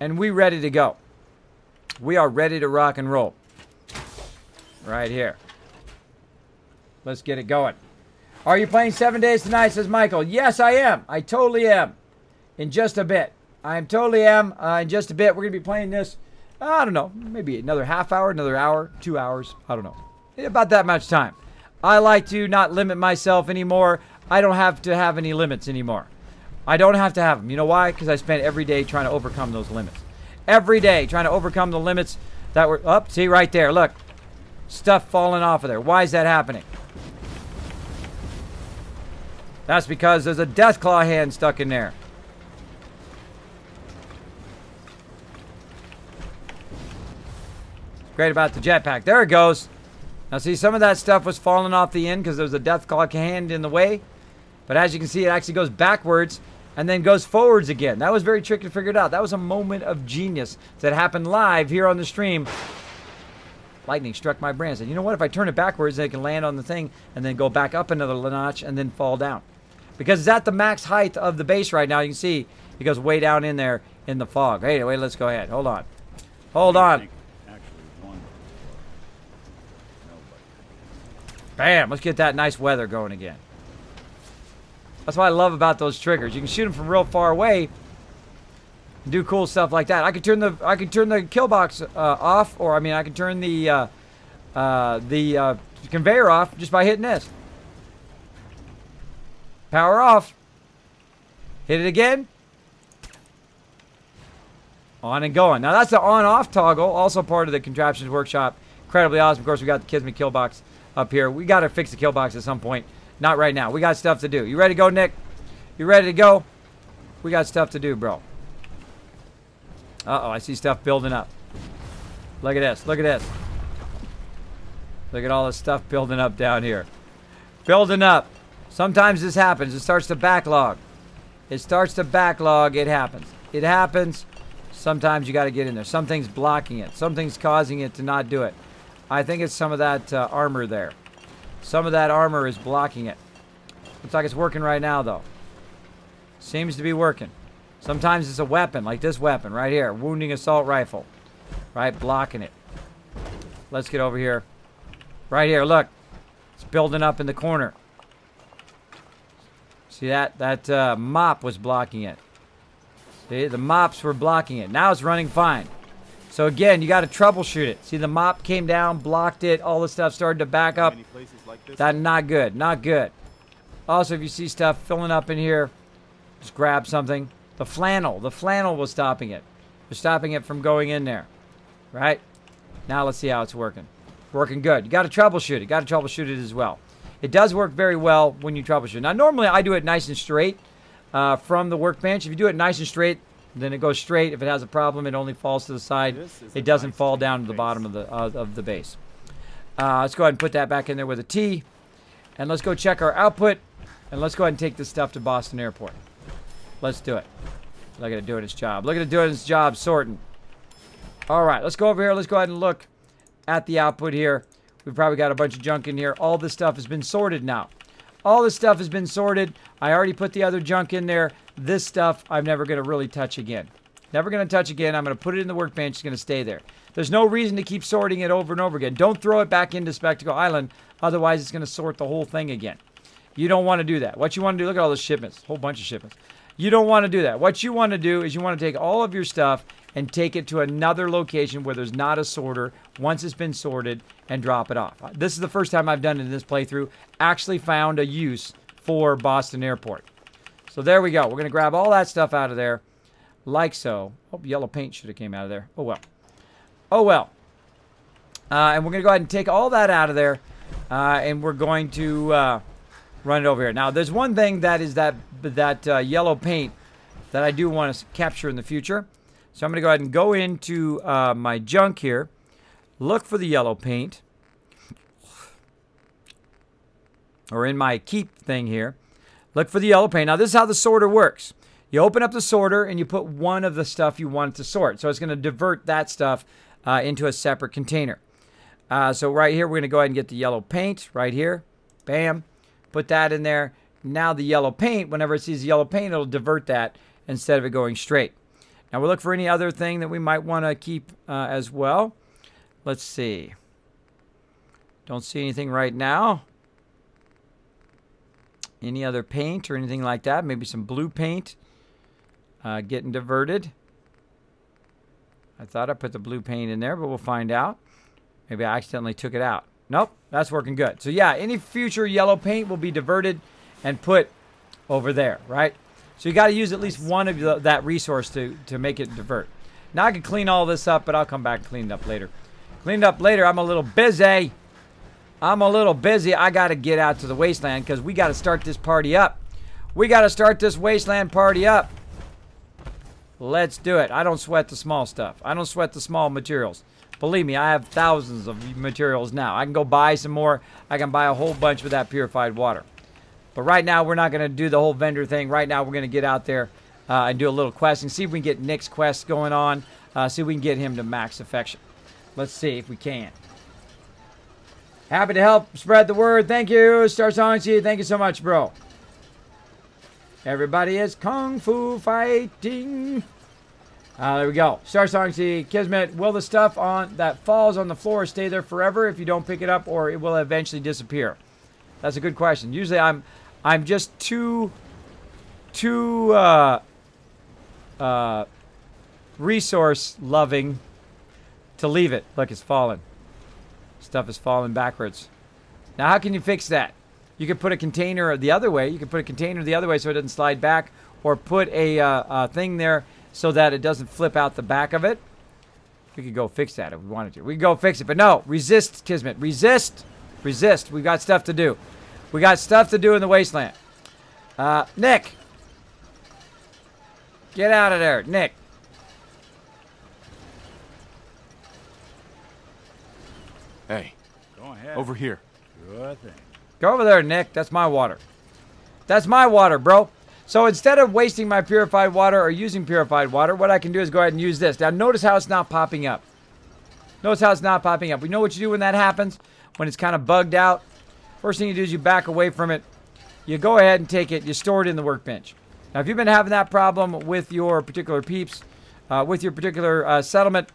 And we ready to go. We are ready to rock and roll. Right here. Let's get it going. Are you playing 7 Days tonight, says Michael. Yes, I am. I totally am. In just a bit. I totally am. In just a bit, we're going to be playing this. I don't know, maybe another half hour, another hour, 2 hours. I don't know. About that much time. I like to not limit myself anymore. I don't have to have any limits anymore. I don't have to have them. You know why? Because I spent every day trying to overcome those limits. Every day trying to overcome the limits that were up. See right there, look. Stuff falling off of there. Why is that happening? That's because there's a Deathclaw hand stuck in there. Great about the jetpack. There it goes. Now see, some of that stuff was falling off the end because there was a Deathclaw hand in the way. But as you can see, it actually goes backwards and then goes forwards again. That was very tricky to figure it out. That was a moment of genius that happened live here on the stream. Lightning struck my brain. I said, you know what? If I turn it backwards, it can land on the thing and then go back up another notch and then fall down. Because it's at the max height of the base right now. You can see it goes way down in there in the fog. Anyway, let's go ahead. Hold on. Hold on. Bam! Let's get that nice weather going again. That's what I love about those triggers. You can shoot them from real far away and do cool stuff like that. I could turn the kill box off, or I mean, I could turn the conveyor off just by hitting this. Power off. Hit it again. On and going. Now that's the on-off toggle, also part of the Contraptions Workshop. Incredibly awesome. Of course, we got the Kismet kill box up here. We got to fix the kill box at some point. Not right now. We got stuff to do. You ready to go, Nick? You ready to go? We got stuff to do, bro. Uh-oh, I see stuff building up. Look at this. Look at this. Look at all this stuff building up down here. Building up. Sometimes this happens. It starts to backlog. It starts to backlog. It happens. It happens. Sometimes you got to get in there. Something's blocking it. Something's causing it to not do it. I think it's some of that armor there. Some of that armor is blocking it. Looks like it's working right now, though. Seems to be working. Sometimes it's a weapon, like this weapon right here. Wounding assault rifle. Right? Blocking it. Let's get over here. Right here, look. It's building up in the corner. See that? That mop was blocking it. See? The mops were blocking it. Now it's running fine. So again, you got to troubleshoot it. See, the mop came down, blocked it. All the stuff started to back up. That's not good. Not good. Also, if you see stuff filling up in here, just grab something. The flannel was stopping it. It was stopping it from going in there. Right? Now let's see how it's working. Working good. You got to troubleshoot it. You got to troubleshoot it as well. It does work very well when you troubleshoot. Now, normally I do it nice and straight from the workbench. If you do it nice and straight, Then it goes straight. If it has a problem, it only falls to the side. It doesn't fall down to the bottom of the base. Let's go ahead and put that back in there with a T. And let's go check our output. And let's go ahead and take this stuff to Boston Airport. Let's do it. Look at it doing its job. Look at it doing its job, sorting. All right, let's go over here. Let's go ahead and look at the output here. We've probably got a bunch of junk in here. All this stuff has been sorted now. All this stuff has been sorted. I already put the other junk in there. This stuff I'm never going to really touch again. Never going to touch again. I'm going to put it in the workbench. It's going to stay there. There's no reason to keep sorting it over and over again. Don't throw it back into Spectacle Island. Otherwise, it's going to sort the whole thing again. You don't want to do that. What you want to do, look at all those shipments. A whole bunch of shipments. You don't want to do that. What you want to do is you want to take all of your stuff and take it to another location where there's not a sorter once it's been sorted and drop it off. This is the first time I've done it in this playthrough. Actually found a use for Boston Airport. So there we go. We're going to grab all that stuff out of there like so. Oh, yellow paint should have came out of there. Oh, well. Oh, well. And we're going to go ahead and take all that out of there. And we're going to run it over here. Now, there's one thing that is that yellow paint that I do want to capture in the future. So I'm going to go ahead and go into my junk here. Look for the yellow paint. Or in my keep thing here. Look for the yellow paint. Now, this is how the sorter works. You open up the sorter and you put one of the stuff you want to sort. So it's going to divert that stuff into a separate container. So right here, we're going to go ahead and get the yellow paint right here. Bam. Put that in there. Now the yellow paint, whenever it sees the yellow paint, it'll divert that instead of it going straight. Now we'll look for any other thing that we might want to keep as well. Let's see. Don't see anything right now. Any other paint or anything like that? Maybe some blue paint getting diverted. I thought I put the blue paint in there, but we'll find out. Maybe I accidentally took it out. Nope, that's working good. So yeah, any future yellow paint will be diverted and put over there, right? So you got to use at least one of that resource to make it divert. Now I can clean all this up, but I'll come back and clean it up later. Clean it up later. I'm a little busy. I got to get out to the wasteland because we got to start this party up. We got to start this wasteland party up. Let's do it. I don't sweat the small stuff. I don't sweat the small materials. Believe me, I have thousands of materials now. I can go buy some more. I can buy a whole bunch with that purified water. But right now, we're not going to do the whole vendor thing. Right now, we're going to get out there and do a little quest and see if we can get Nick's quest going on. See if we can get him to max affection. Let's see if we can. Happy to help spread the word. Thank you, Star Song to you. Thank you so much, bro. Everybody is kung fu fighting. There we go. Star Song to Kismet. Will the stuff on that falls on the floor stay there forever if you don't pick it up, or it will eventually disappear? That's a good question. Usually, I'm just too resource loving to leave it. Look, it's fallen. Stuff is falling backwards. Now, how can you fix that? You could put a container the other way. You could put a container the other way so it doesn't slide back, or put a thing there so that it doesn't flip out the back of it. We could go fix that if we wanted to. We could go fix it, but no. Resist, Kismet. Resist. Resist. We've got stuff to do. We got stuff to do in the wasteland. Nick. Get out of there, Nick. Hey, Go ahead. over here. Good thing. Go over there, Nick. That's my water. That's my water, bro. So instead of wasting my purified water or using purified water, what I can do is go ahead and use this. Now, notice how it's not popping up. Notice how it's not popping up. We know what you do when that happens, when it's kind of bugged out. First thing you do is you back away from it. You go ahead and take it. You store it in the workbench. Now, if you've been having that problem with your particular peeps, with your particular settlement,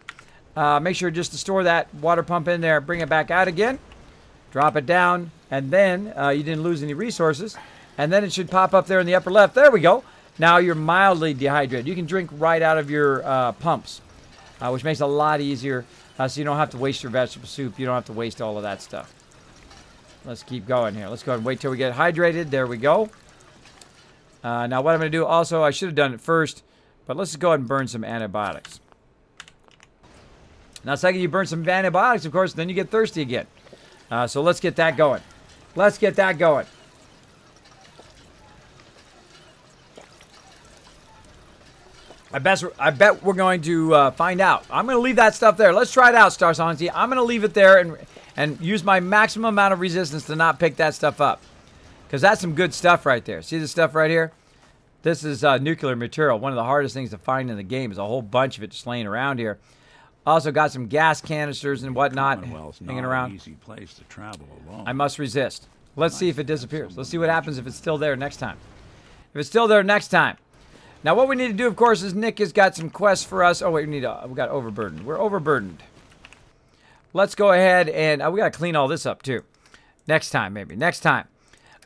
make sure just to store that water pump in there. Bring it back out again. Drop it down. And then you didn't lose any resources. And then it should pop up there in the upper left. There we go. Now you're mildly dehydrated. You can drink right out of your pumps, which makes it a lot easier. So you don't have to waste your vegetable soup. You don't have to waste all of that stuff. Let's keep going here. Let's go ahead and wait till we get hydrated. There we go. Now what I'm going to do also, I should have done it first, but let's just go ahead and burn some antibiotics. Now, the second you burn some antibiotics, of course, then you get thirsty again. So let's get that going. Let's get that going. I bet we're going to find out. I'm going to leave that stuff there. Let's try it out, Star Sonicity. I'm going to leave it there and use my maximum amount of resistance to not pick that stuff up. Because that's some good stuff right there. See this stuff right here? This is nuclear material. One of the hardest things to find in the game is a whole bunch of it just laying around here. Also got some gas canisters and whatnot hanging around. An easy place to travel alone. I must resist. Let's see if it disappears. Let's see what happens if it's still there next time. If it's still there next time. Now what we need to do, of course, is Nick has got some quests for us. Oh wait, we got overburdened. We're overburdened. Let's go ahead and we got to clean all this up too. Next time, maybe. Next time.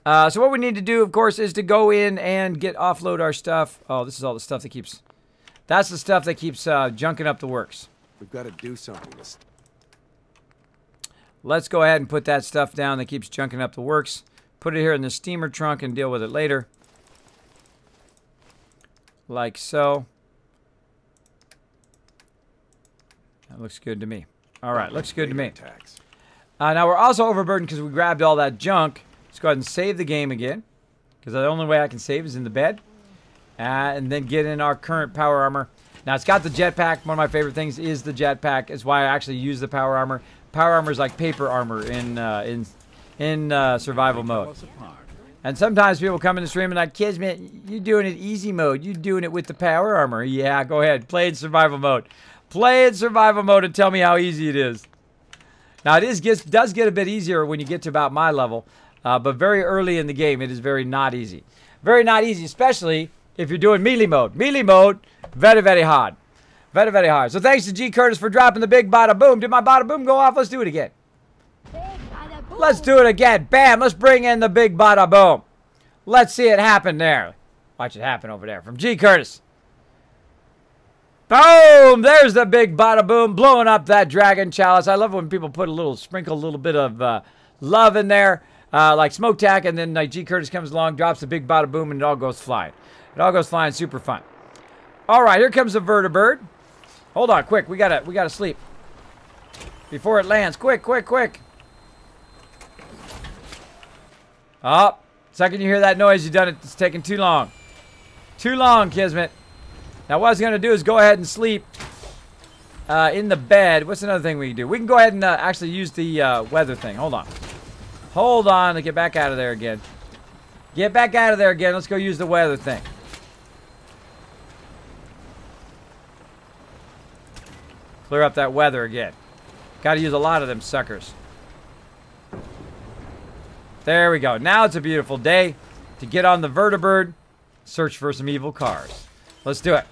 So what we need to do, of course, is to go in and offload our stuff. Oh, this is all the stuff that keeps... That's the stuff that keeps junking up the works. We've got to do something. Let's go ahead and put that stuff down that keeps junking up the works. Put it here in the steamer trunk and deal with it later. Like so. That looks good to me. All right, looks good to me. Now we're also overburdened because we grabbed all that junk. Let's go ahead and save the game again. Because the only way I can save is in the bed. And then get in our current power armor. Now it's got the jetpack. One of my favorite things is the jetpack. It's why I actually use the power armor. Power armor is like paper armor in survival mode. And sometimes people come in the stream and like, Kismet, you're doing it easy mode. You're doing it with the power armor. Yeah, go ahead. Play in survival mode. Play in survival mode and tell me how easy it is. Now, it does get a bit easier when you get to about my level. But very early in the game, it is very not easy. Very not easy, especially if you're doing melee mode. Melee mode, very, very hard. Very, very hard. So thanks to G. Curtis for dropping the big bada boom. Did my bada boom go off? Let's do it again. Let's do it again. Bam. Let's bring in the big bada boom. Let's see it happen there. Watch it happen over there from G. Curtis. Boom. There's the big bada boom blowing up that dragon chalice. I love when people put sprinkle a little bit of love in there. Like smoke tack, and then G. Curtis comes along, drops the big bada boom, and it all goes flying. It all goes flying, super fun. All right, here comes the vertibird. Hold on, quick, we gotta sleep before it lands. Quick, quick, quick. Oh, second you hear that noise, you've done it. It's taking too long. Too long, Kismet. Now what I was gonna do is go ahead and sleep in the bed. What's another thing we can do? We can go ahead and actually use the weather thing. Hold on. Hold on to get back out of there again. Get back out of there again. Let's go use the weather thing. Clear up that weather again. Got to use a lot of them suckers. There we go. Now it's a beautiful day to get on the vertibird, search for some evil cars. Let's do it.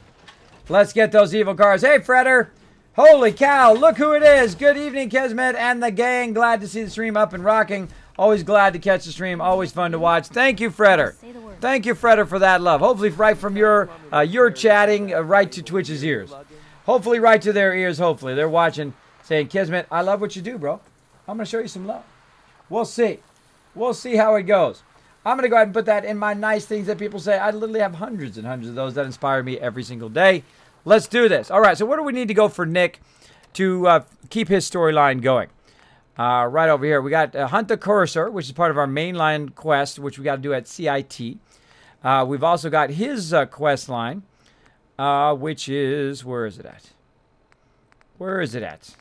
Let's get those evil cars. Hey, Fretter. Holy cow. Look who it is. Good evening, Kismet and the gang. Glad to see the stream up and rocking. Always glad to catch the stream. Always fun to watch. Thank you, Fretter. Thank you, Fretter, for that love. Hopefully right from your chatting right to Twitch's ears. Hopefully right to their ears, hopefully. They're watching, saying, Kismet, I love what you do, bro. I'm going to show you some love. We'll see. We'll see how it goes. I'm going to go ahead and put that in my nice things that people say. I literally have hundreds and hundreds of those that inspire me every single day. Let's do this. All right, so where do we need to go for Nick to keep his storyline going? Right over here, we got Hunt the Cursor, which is part of our mainline quest, which we got to do at CIT. We've also got his quest line, which is, where is it at? Where is it at?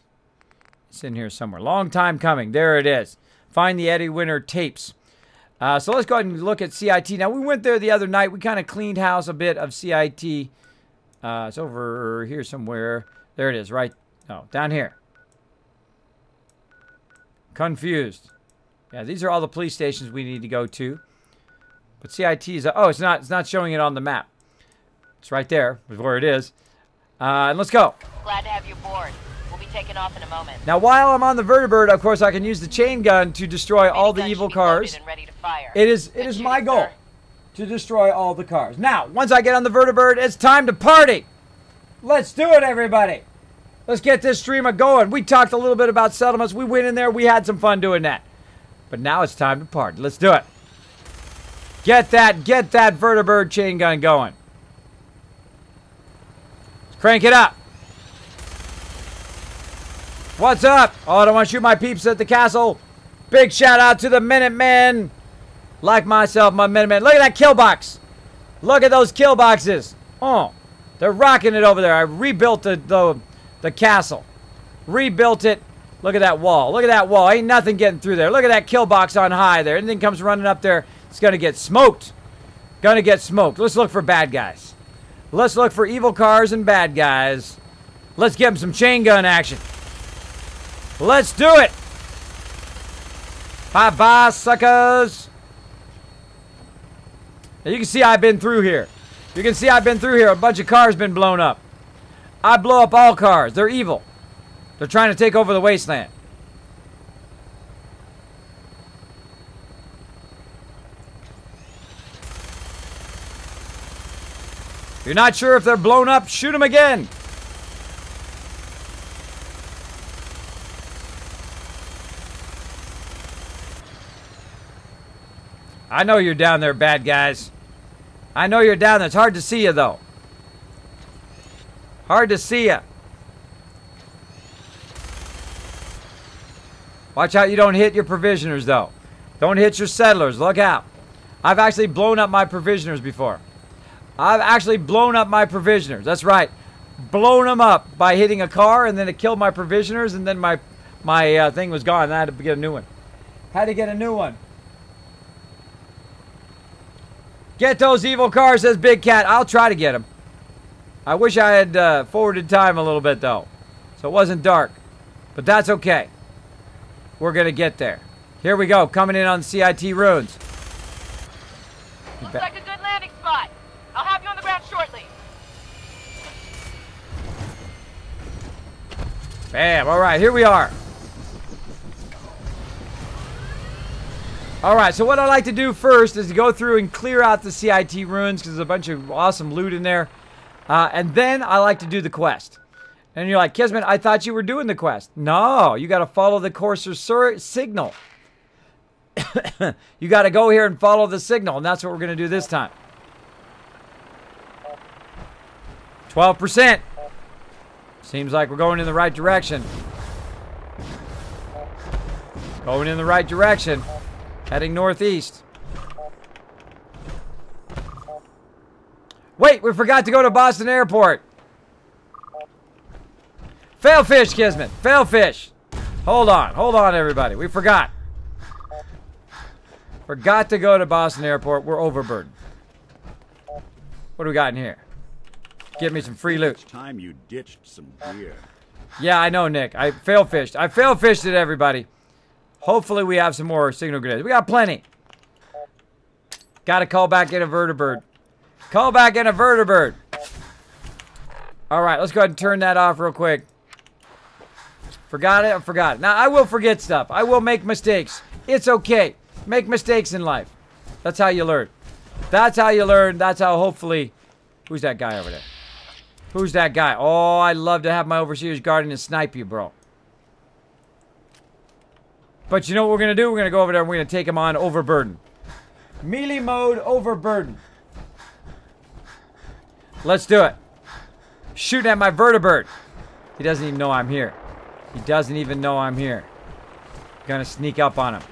It's in here somewhere. Long time coming. There it is. Find the Eddie Winter tapes. So let's go ahead and look at CIT. Now, we went there the other night. We kind of cleaned house a bit of CIT. It's over here somewhere. There it is, right? No, down here. Confused. Yeah, these are all the police stations we need to go to. But CIT is... oh, it's not showing it on the map. It's right there, is where it is. And let's go. Glad to have you aboard. We'll be taking off in a moment. Now, while I'm on the vertibird, of course, I can use the chain gun to destroy all the evil cars. It is my goal to destroy all the cars. Now, once I get on the vertibird, it's time to party. Let's do it, everybody. Let's get this streamer going. We talked a little bit about settlements. We went in there. We had some fun doing that. But now it's time to party. Let's do it. Get that vertibird chain gun going. Let's crank it up. What's up? Oh, I don't want to shoot my peeps at the castle. Big shout out to the Minutemen. Like myself, my Minutemen. Look at that kill box. Look at those kill boxes. Oh, They're rocking it over there. I rebuilt the castle. Rebuilt it. Look at that wall. Look at that wall. Ain't nothing getting through there. Look at that kill box on high there. Anything comes running up there, it's going to get smoked. Going to get smoked. Let's look for bad guys. Let's look for evil cars and bad guys. Let's give them some chain gun action. Let's do it. Bye-bye, suckers. Now you can see I've been through here. You can see I've been through here. A bunch of cars been blown up. I blow up all cars. They're evil. They're trying to take over the wasteland. If you're not sure if they're blown up, shoot them again. I know you're down there, bad guys. I know you're down there. It's hard to see you, though. Hard to see you. Watch out you don't hit your provisioners, though. Don't hit your settlers. Look out. I've actually blown up my provisioners before. I've actually blown up my provisioners. That's right. Blown them up by hitting a car, and then it killed my provisioners, and then my thing was gone. I had to get a new one. Had to get a new one. Get those evil cars, says Big Cat. I'll try to get them. I wish I had forwarded time a little bit, though, so it wasn't dark. But that's okay. We're going to get there. Here we go, coming in on CIT ruins. Looks like a good landing spot. I'll have you on the ground shortly. Bam, all right, here we are. All right, so what I like to do first is to go through and clear out the CIT ruins because there's a bunch of awesome loot in there. And then I like to do the quest. And you're like, Kismet, I thought you were doing the quest. No, you got to follow the courser's signal. You got to go here and follow the signal, and that's what we're going to do this time. 12%. Seems like we're going in the right direction. Going in the right direction. Heading northeast. Wait, we forgot to go to Boston Airport. Fail fish, Kismet. Fail fish. Hold on, everybody. We forgot. Forgot to go to Boston Airport. We're overburdened. What do we got in here? Give me some free loot. It's time you ditched some gear. Yeah, I know, Nick. I fail fished. I fail fished it, everybody. Hopefully we have some more signal grenades. We got plenty. Got to call back in a vertibird. Call back in a vertibird. All right, let's go ahead and turn that off real quick. Forgot it? I forgot it. Now, I will forget stuff. I will make mistakes. It's okay. Make mistakes in life. That's how you learn. That's how you learn. That's how hopefully... Who's that guy over there? Who's that guy? Oh, I'd love to have my Overseer's Guardian and snipe you, bro. But you know what we're going to do? We're going to go over there and we're going to take him on overburden. Melee mode overburden. Let's do it. Shooting at my vertibird. He doesn't even know I'm here. He doesn't even know I'm here. Gonna sneak up on him.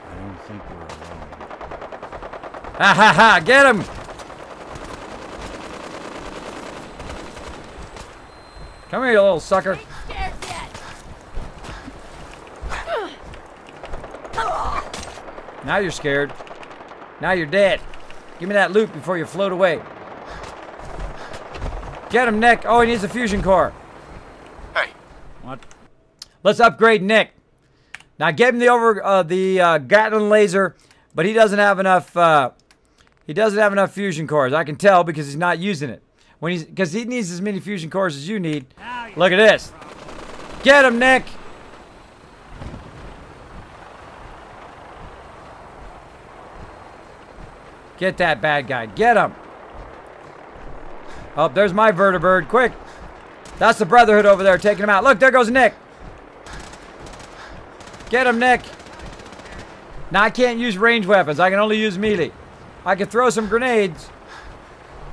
I don't think we're alone. Ha ha ha! Get him! Come here, you little sucker. Now you're scared. Now you're dead. Give me that loot before you float away. Get him, Nick. Oh, he needs a fusion core. Hey. What? Let's upgrade Nick. Now get him the Gatling laser, but he doesn't have enough. He doesn't have enough fusion cores. I can tell because he's not using it. Because he needs as many fusion cores as you need. Look at this. Get him, Nick. Get that bad guy. Get him. Oh, there's my vertibird. Quick. That's the Brotherhood over there taking him out. Look, there goes Nick. Get him, Nick. Now, I can't use ranged weapons. I can only use melee. I can throw some grenades.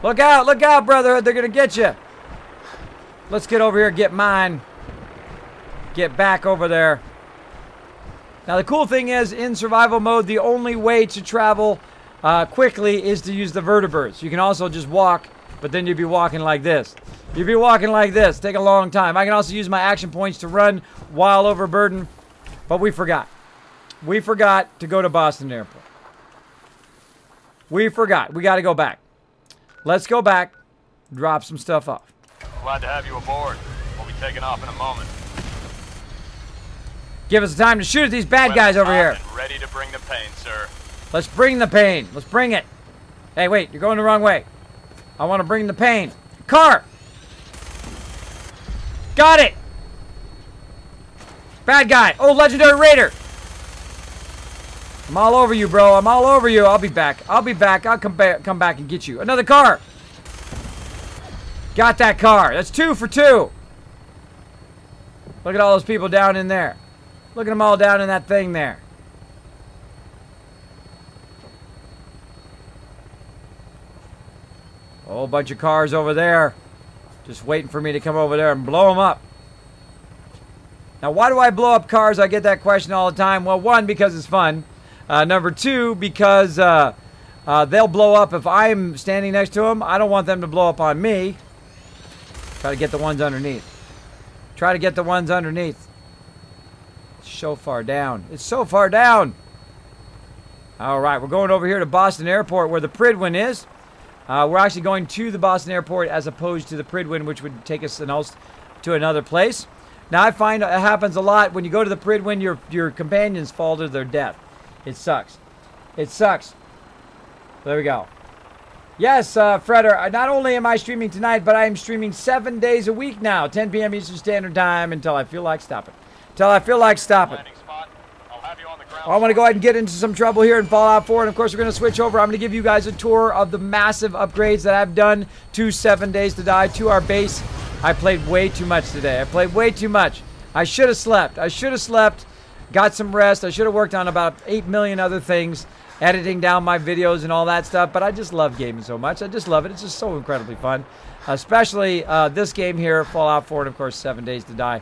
Look out, Brotherhood. They're going to get you. Let's get over here and get mine. Get back over there. Now, the cool thing is, in survival mode, the only way to travel quickly is to use the vertebrates. You can also just walk, but then you'd be walking like this. You'd be walking like this. Take a long time. I can also use my action points to run while overburdened, but we forgot. We forgot to go to Boston Airport. We forgot. We got to go back. Let's go back, drop some stuff off. Glad to have you aboard. We'll be taking off in a moment. Give us time to shoot at these bad guys over here. Ready to bring the pain, sir. Let's bring the pain. Let's bring it. Hey, wait. You're going the wrong way. I want to bring the pain. Car! Got it! Bad guy. Oh, legendary raider. I'm all over you, bro. I'm all over you. I'll be back. I'll be back. I'll come back and get you. Another car. Got that car. That's 2 for 2. Look at all those people down in there. Look at them all down in that thing there. A whole bunch of cars over there. Just waiting for me to come over there and blow them up. Now, why do I blow up cars? I get that question all the time. Well, 1, because it's fun. Number 2, because they'll blow up if I'm standing next to them. I don't want them to blow up on me. Try to get the ones underneath. Try to get the ones underneath. It's so far down. It's so far down. All right, we're going over here to Boston Airport where the Pridwin is. We're actually going to the Boston Airport as opposed to the Pridwin, which would take us to another place. Now, I find it happens a lot. When you go to the Pridwin, your companions fall to their death. It sucks. It sucks. There we go. Yes, Freder, not only am I streaming tonight, but I am streaming 7 days a week now, 10 p.m. Eastern Standard Time, until I feel like stopping. Until I feel like stopping. I want to go ahead and get into some trouble here in Fallout 4, and of course we're going to switch over. I'm going to give you guys a tour of the massive upgrades that I've done to 7 Days to Die, to our base. I played way too much today. I played way too much. I should have slept. I should have slept, got some rest. I should have worked on about 8 million other things, editing down my videos and all that stuff, but I just love gaming so much. I just love it. It's just so incredibly fun, especially this game here, Fallout 4, and of course 7 Days to Die.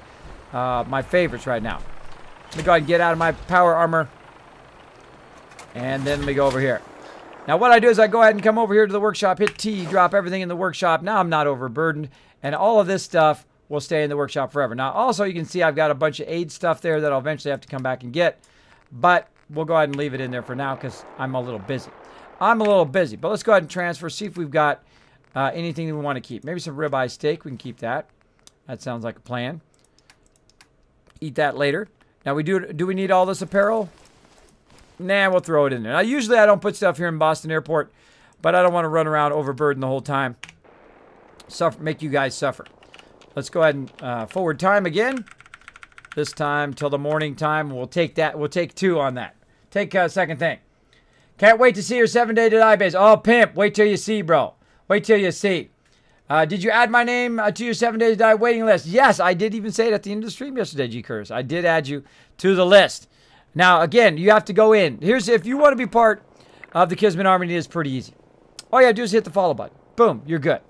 My favorites right now. Let me go ahead and get out of my power armor, and then let me go over here. Now what I do is I go ahead and come over here to the workshop, hit T, drop everything in the workshop. Now I'm not overburdened, and all of this stuff will stay in the workshop forever. Now also you can see I've got a bunch of aid stuff there that I'll eventually have to come back and get, but we'll go ahead and leave it in there for now because I'm a little busy. I'm a little busy, but let's go ahead and transfer, see if we've got anything that we want to keep. Maybe some ribeye steak, we can keep that. That sounds like a plan. Eat that later. Now, do we need all this apparel? Nah, we'll throw it in there. Now, usually I don't put stuff here in Boston Airport, but I don't want to run around overburdened the whole time. Make you guys suffer. Let's go ahead and forward time again. This time till the morning time. We'll take that. We'll take 2 on that. Take a second thing. Can't wait to see your 7 Day to Die base. Oh, pimp. Wait till you see, bro. Wait till you see. Did you add my name to your 7 Days to Die waiting list? Yes, I did even say it at the end of the stream yesterday, G-Curse. I did add you to the list. Now, again, you have to go in. If you want to be part of the Kismet Army, it is pretty easy. All you have to do is hit the follow button. Boom, you're good.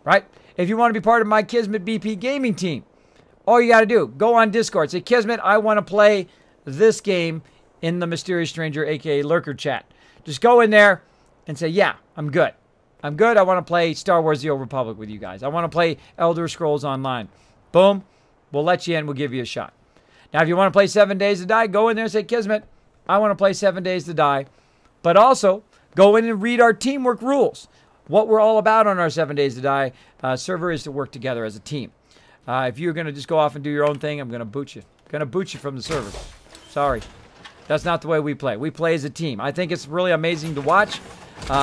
Right? If you want to be part of my Kismet BP gaming team, all you got to do, go on Discord. Say, Kismet, I want to play this game in the Mysterious Stranger, a.k.a. Lurker chat. Just go in there and say, yeah, I'm good. I'm good. I want to play Star Wars The Old Republic with you guys. I want to play Elder Scrolls Online. Boom. We'll let you in. We'll give you a shot. Now, if you want to play 7 Days to Die, go in there and say, Kismet, I want to play 7 Days to Die. But also, go in and read our teamwork rules. What we're all about on our 7 Days to Die server is to work together as a team. If you're going to just go off and do your own thing, I'm going to boot you. I'm going to boot you from the server. Sorry. That's not the way we play. We play as a team. I think it's really amazing to watch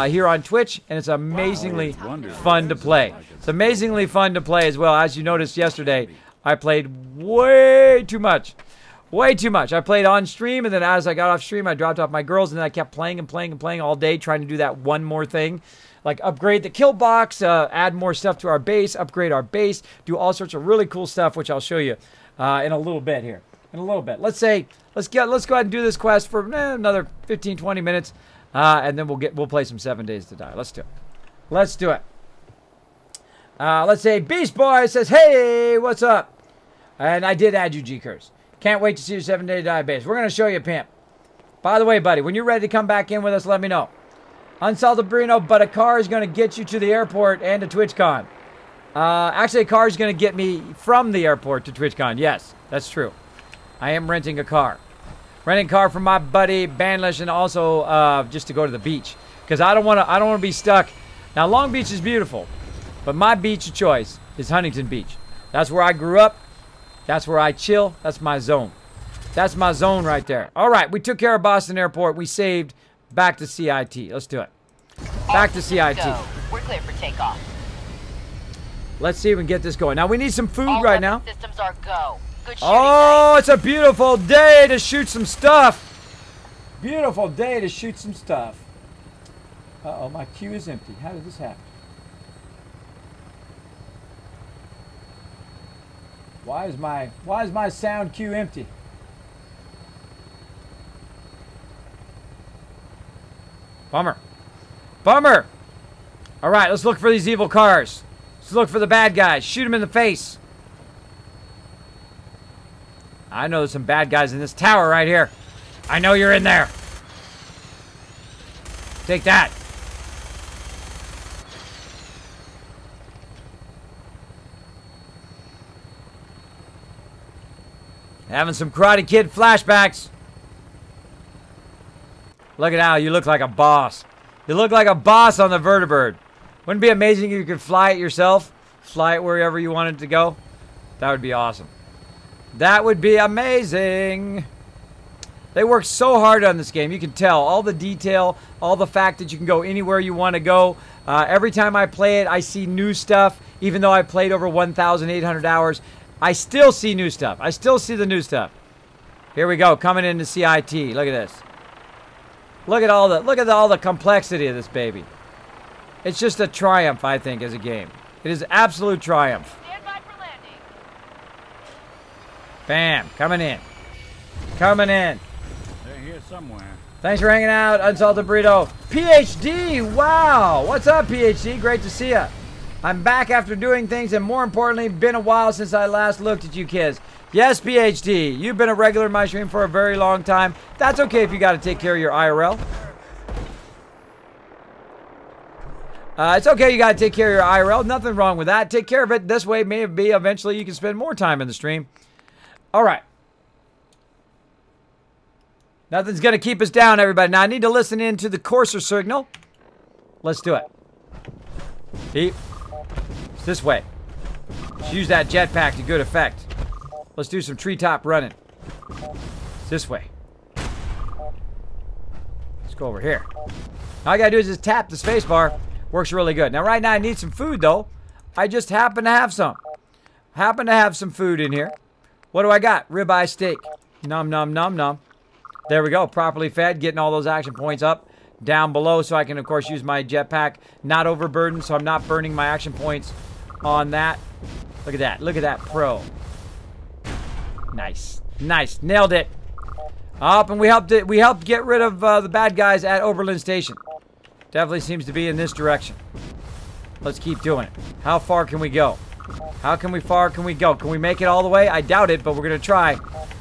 here on Twitch, and it's amazingly fun to play. It's amazingly fun to play as well. As you noticed yesterday, I played way too much. Way too much. I played on stream, and then as I got off stream, I dropped off my girls, and then I kept playing and playing and playing all day, trying to do that one more thing. Like upgrade the kill box, add more stuff to our base, upgrade our base, do all sorts of really cool stuff, which I'll show you in a little bit here. In a little bit. Let's go ahead and do this quest for another 15, 20 minutes, and then we'll play some 7 Days to Die. Let's do it. Let's do it. Let's say Beast Boy says, hey, what's up? And I did add you, G-Curse. Can't wait to see your 7-day database. We're going to show you, pimp. By the way, buddy, when you're ready to come back in with us, let me know. Unsalted burrito, but a car is going to get you to the airport and to TwitchCon. Actually, a car is going to get me from the airport to TwitchCon. Yes, that's true. I am renting a car. Renting a car from my buddy Banlish, and also just to go to the beach, because I don't want to be stuck. Now, Long Beach is beautiful, but my beach of choice is Huntington Beach. That's where I grew up. That's where I chill. That's my zone. That's my zone right there. All right, we took care of Boston Airport. We saved. Back to CIT. Let's do it. Back to CIT. We're clear for takeoff. Let's see if we can get this going. Now, we need some food right now. Systems are go. Good shooting. Oh, it's a beautiful day to shoot some stuff. Beautiful day to shoot some stuff. Uh-oh, my queue is empty. How did this happen? Why is my sound queue empty? Bummer. Bummer. All right, let's look for these evil cars. Let's look for the bad guys. Shoot them in the face. I know there's some bad guys in this tower right here. I know you're in there. Take that. Having some Karate Kid flashbacks. Look at how you look like a boss. You look like a boss on the vertibird. Wouldn't it be amazing if you could fly it yourself? Fly it wherever you wanted to go? That would be awesome. That would be amazing. They work so hard on this game. You can tell. All the detail, all the fact that you can go anywhere you want to go. Every time I play it, I see new stuff. Even though I played over 1,800 hours, I still see new stuff. I still see the new stuff. Here we go, coming into CIT. Look at this. Look at all the complexity of this baby. It's just a triumph, I think, as a game. It is absolute triumph. Stand by for landing. Bam, coming in. Coming in. They're here somewhere. Thanks for hanging out, Unsalted Burrito. PhD, wow. What's up, PhD? Great to see ya. I'm back after doing things, and more importantly, been a while since I last looked at you kids. Yes, PhD, you've been a regular in my stream for a very long time. That's okay if you got to take care of your IRL. It's okay you got to take care of your IRL. Nothing wrong with that. Take care of it. This way, maybe eventually you can spend more time in the stream. All right. Nothing's going to keep us down, everybody. Now, I need to listen in to the courser signal. Let's do it. Beep. It's this way. Let's use that jetpack to good effect. Let's do some treetop running. It's this way. Let's go over here. All I gotta do is just tap the space bar. Works really good. Now, right now, I need some food, though. I just happen to have some. Happen to have some food in here. What do I got? Ribeye steak. Nom, nom, nom, nom. There we go. Properly fed. Getting all those action points up. Down below, so I can, of course, use my jetpack. Not overburdened, so I'm not burning my action points on that. Look at that. Look at that pro. Nice. Nice. Nailed it. Up, and we helped get rid of the bad guys at Oberlin Station. Definitely seems to be in this direction. Let's keep doing it. How far can we go? How far can we go? Can we make it all the way? I doubt it, but we're going to try.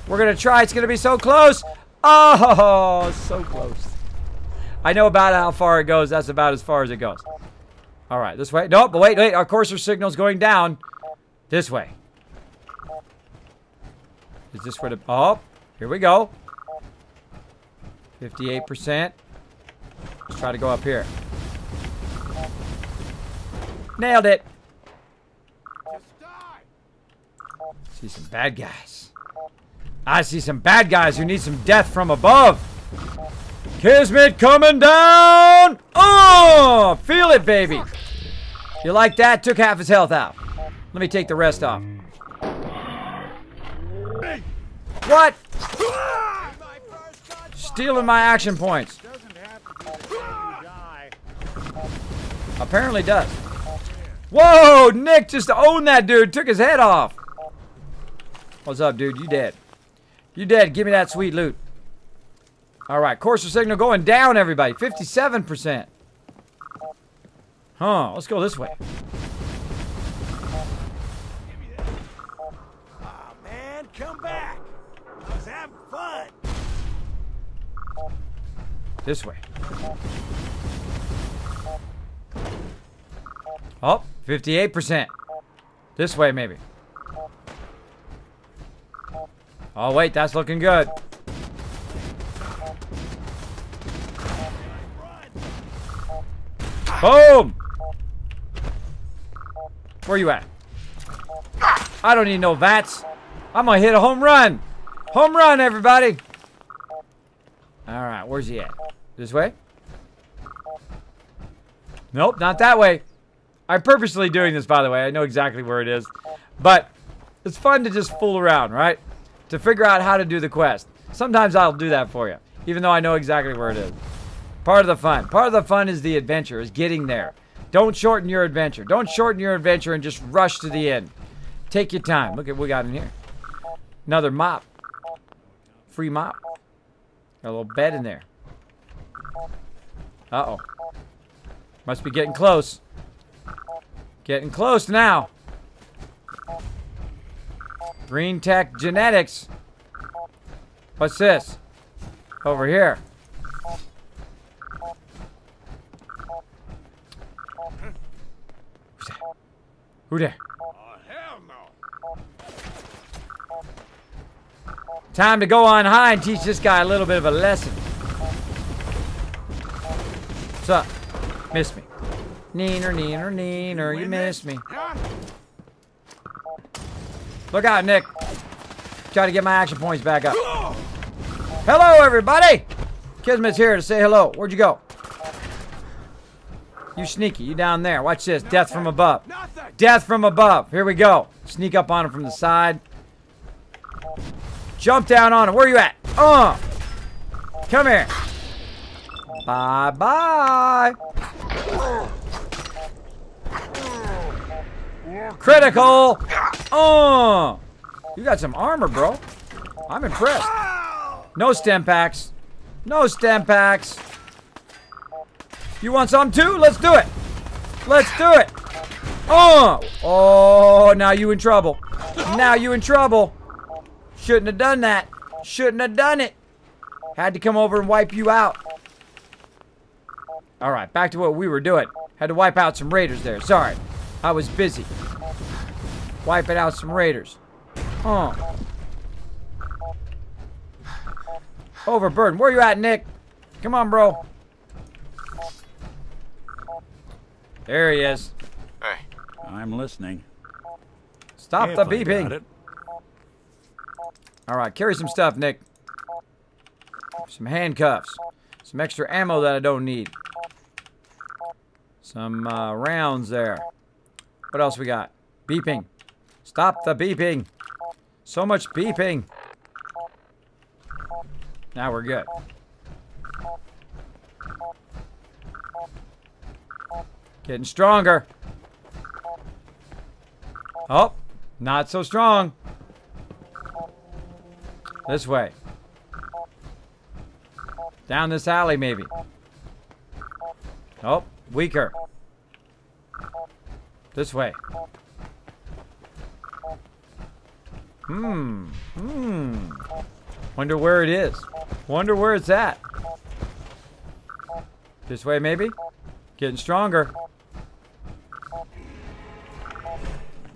We're going to try. It's going to be so close. Oh, so close. I know about how far it goes. That's about as far as it goes. All right, this way. Nope, but wait. Our courser signal's going down. This way. Is this where the... Oh, here we go. 58%. Let's try to go up here. Nailed it. See some bad guys. I see some bad guys who need some death from above. Kismet coming down. Oh, feel it, baby. You like that? Took half his health out. Let me take the rest off. What? Stealing my action points. Apparently does. Whoa, Nick just owned that dude. Took his head off. What's up, dude? You dead. You dead. Give me that sweet loot. All right, courser signal going down, everybody. 57%. Huh, let's go this way. Oh, man, come back. This way. Oh, 58%. This way, maybe. Oh, wait, that's looking good. Boom! Where you at? I don't need no VATS. I'm gonna hit a home run. Home run, everybody. Alright, where's he at? This way? Nope, not that way. I'm purposely doing this, by the way. I know exactly where it is. But it's fun to just fool around, right? To figure out how to do the quest. Sometimes I'll do that for you, even though I know exactly where it is. Part of the fun. Part of the fun is the adventure, is getting there. Don't shorten your adventure. Don't shorten your adventure and just rush to the end. Take your time. Look at what we got in here. Another mop. Free mop. Got a little bed in there. Uh-oh. Must be getting close. Getting close now. Green Tech Genetics. What's this? Over here. Who's that? Who there? Oh, hell no. Time to go on high and teach this guy a little bit of a lesson. What's up? Miss me. Neener, neener, neener, you missed me. Look out, Nick. Try to get my action points back up. Hello, everybody. Kismet's here to say hello. Where'd you go? You sneaky. You down there. Watch this. Death from above. Death from above. Here we go. Sneak up on him from the side. Jump down on him. Where you at? Come here. Bye-bye. Critical. You got some armor, bro. I'm impressed. No stem packs. No stem packs. You want some too? Let's do it. Let's do it. Oh, now you in trouble. Now you in trouble. Shouldn't have done that. Shouldn't have done it. Had to come over and wipe you out. All right, back to what we were doing. Had to wipe out some raiders there. Sorry. I was busy. Wiping out some raiders. Overburden. Where you at, Nick? Come on, bro. There he is. Hey. I'm listening. Stop If the I got beeping. it. All right, carry some stuff, Nick. Some handcuffs. Some extra ammo that I don't need. Some rounds there. What else we got? Beeping. Stop the beeping. So much beeping. Now we're good. Getting stronger. Oh, not so strong. This way. Down this alley, maybe. Oh, weaker. This way. Wonder where it is. Wonder where it's at. This way, maybe? Getting stronger.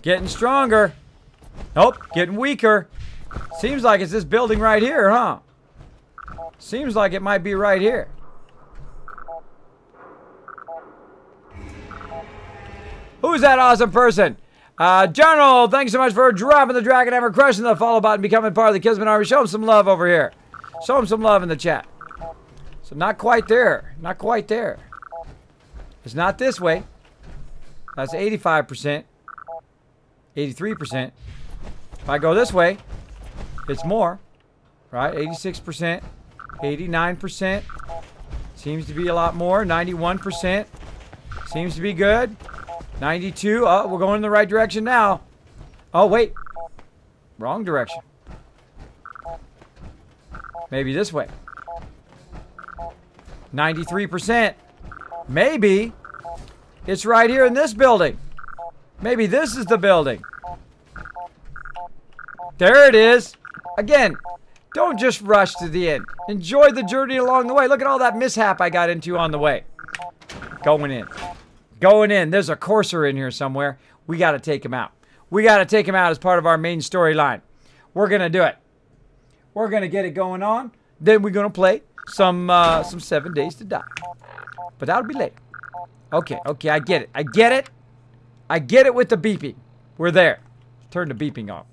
Getting stronger. Nope, getting weaker. Seems like it's this building right here, huh? Seems like it might be right here. Who's that awesome person? General, thanks so much for dropping the Dragon Hammer, crushing the follow button, becoming part of the Kismet Army. Show him some love over here. Show him some love in the chat. So not quite there. Not quite there. It's not this way. That's 85%. 83%. If I go this way, it's more. Right? 86%. 89%. Seems to be a lot more. 91%. Seems to be good. 92. Oh, we're going in the right direction now. Oh, wait. Wrong direction. Maybe this way. 93%. Maybe it's right here in this building. Maybe this is the building. There it is. Again, Don't just rush to the end. Enjoy the journey along the way. Look at all that mishap I got into on the way. Going in. Going in. There's a courser in here somewhere. We got to take him out. We got to take him out as part of our main storyline. We're going to do it. We're going to get it going on. Then we're going to play some 7 Days to Die. But that'll be later. Okay, okay, I get it. I get it. I get it with the beeping. We're there. Turn the beeping off.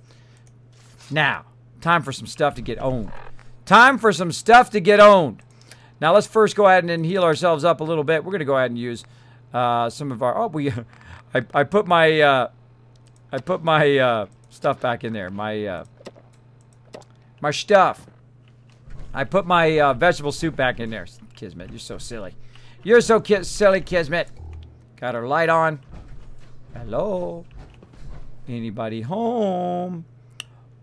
Now, time for some stuff to get owned. Time for some stuff to get owned. Now, let's first go ahead and heal ourselves up a little bit. We're going to go ahead and use some of our... Oh, I put my stuff back in there. My stuff. I put my vegetable soup back in there. Kismet, you're so silly. You're so silly, Kismet. Got our light on. Hello? Anybody home?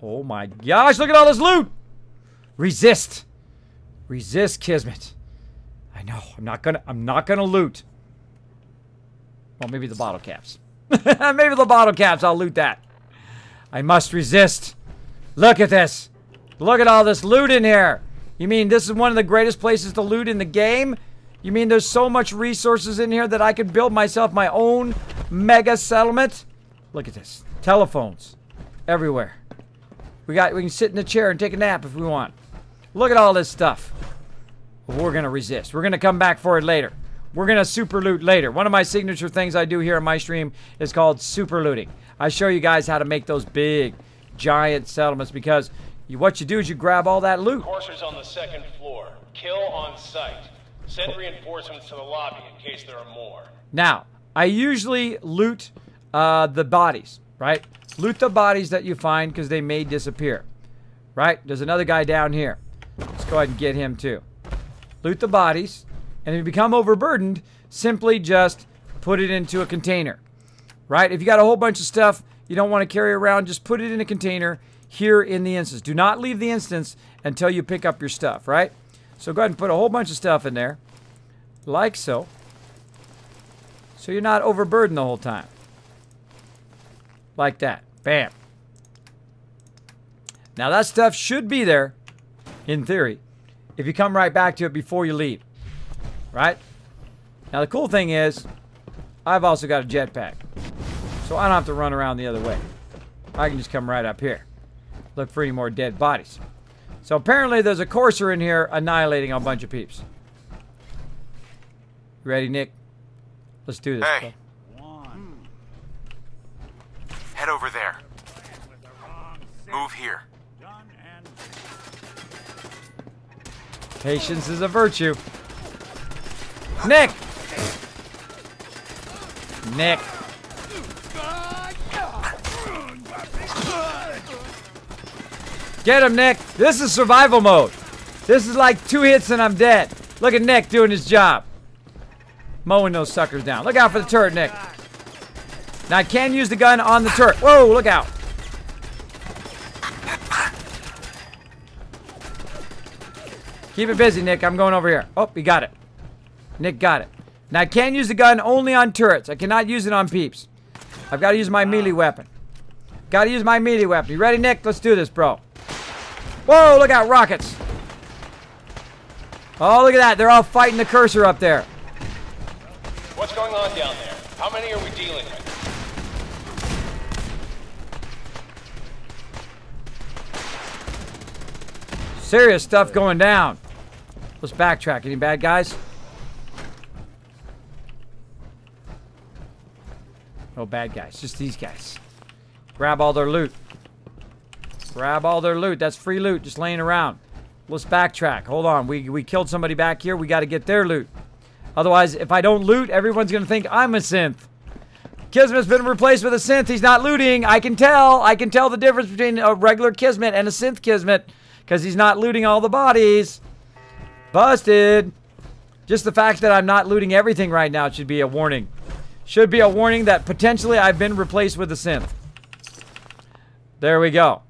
Oh my gosh, look at all this loot! Resist. Resist, Kismet. I know, I'm not gonna loot. Well, maybe the bottle caps. Maybe the bottle caps, I'll loot that. I must resist. Look at this. Look at all this loot in here. You mean this is one of the greatest places to loot in the game? You mean there's so much resources in here that I could build myself my own mega settlement? Look at this. Telephones. Everywhere. We can sit in a chair and take a nap if we want. Look at all this stuff. We're going to resist. We're going to come back for it later. We're going to super loot later. One of my signature things I do here on my stream is called super looting. I show you guys how to make those big, giant settlements because what you do is you grab all that loot. Coursers on the second floor. Kill on sight. Send reinforcements to the lobby in case there are more. Now, I usually loot the bodies, right? Loot the bodies that you find because they may disappear, right? There's another guy down here. Let's go ahead and get him too. Loot the bodies, and if you become overburdened, simply just put it into a container, right? If you got a whole bunch of stuff you don't want to carry around, just put it in a container here in the instance. Do not leave the instance until you pick up your stuff, right? So go ahead and put a whole bunch of stuff in there, like so. So you're not overburdened the whole time. Like that. Bam. Now that stuff should be there, in theory, if you come right back to it before you leave. Right? Now the cool thing is, I've also got a jetpack. So I don't have to run around the other way. I can just come right up here. Look for any more dead bodies. So apparently there's a courser in here annihilating a bunch of peeps. You ready, Nick? Let's do this. Hey. Head over there. Move here. Patience is a virtue. Nick! Nick. Get him, Nick. This is survival mode. This is like 2 hits and I'm dead. Look at Nick doing his job. Mowing those suckers down. Look out for the turret, Nick. Now I can use the gun on the turret. Whoa, look out. Keep it busy, Nick. I'm going over here. Oh, he got it. Nick got it. Now I can use the gun only on turrets. I cannot use it on peeps. I've got to use my melee weapon. Got to use my melee weapon. You ready, Nick? Let's do this, bro. Whoa, look out, rockets. Oh, look at that. They're all fighting the cursor up there. What's going on down there? How many are we dealing with? Serious stuff going down. Let's backtrack. Any bad guys? No bad guys. Just these guys. Grab all their loot. Grab all their loot. That's free loot just laying around. Let's backtrack. Hold on. We killed somebody back here. We got to get their loot. Otherwise, if I don't loot, everyone's going to think I'm a synth. Kismet's been replaced with a synth. He's not looting. I can tell. I can tell the difference between a regular Kismet and a synth Kismet because he's not looting all the bodies. Busted. Just the fact that I'm not looting everything right now should be a warning. Should be a warning that potentially I've been replaced with a synth. There we go.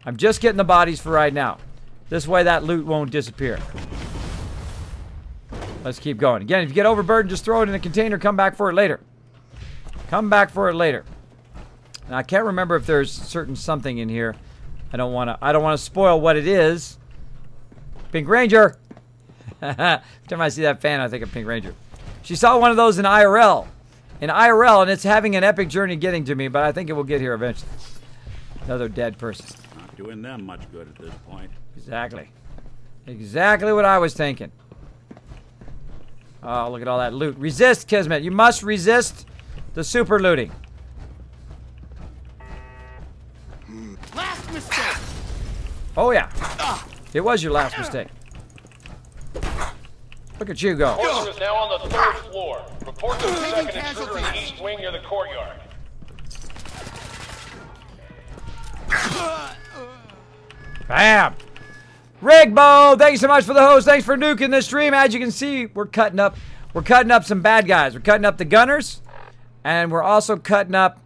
I'm just getting the bodies for right now. This way that loot won't disappear. Let's keep going. Again, if you get overburdened, just throw it in a container. Come back for it later. Come back for it later. Now, I can't remember if there's certain something in here. I don't want to spoil what it is. Pink Ranger. Every time I see that fan, I think of Pink Ranger. She saw one of those in IRL. And it's having an epic journey getting to me, but I think it will get here eventually. Another dead person. Not doing them much good at this point. Exactly. Exactly what I was thinking. Oh, look at all that loot. Resist, Kismet. You must resist the super looting. Last mistake. Oh, yeah. It was your last mistake. Look at you go. Horser is now on the 3rd floor. Report to the second intruder in the east wing near the courtyard. Bam! Rigbo, thank you so much for the host. Thanks for nuking this stream. As you can see, we're cutting up some bad guys. We're cutting up the gunners, and we're also cutting up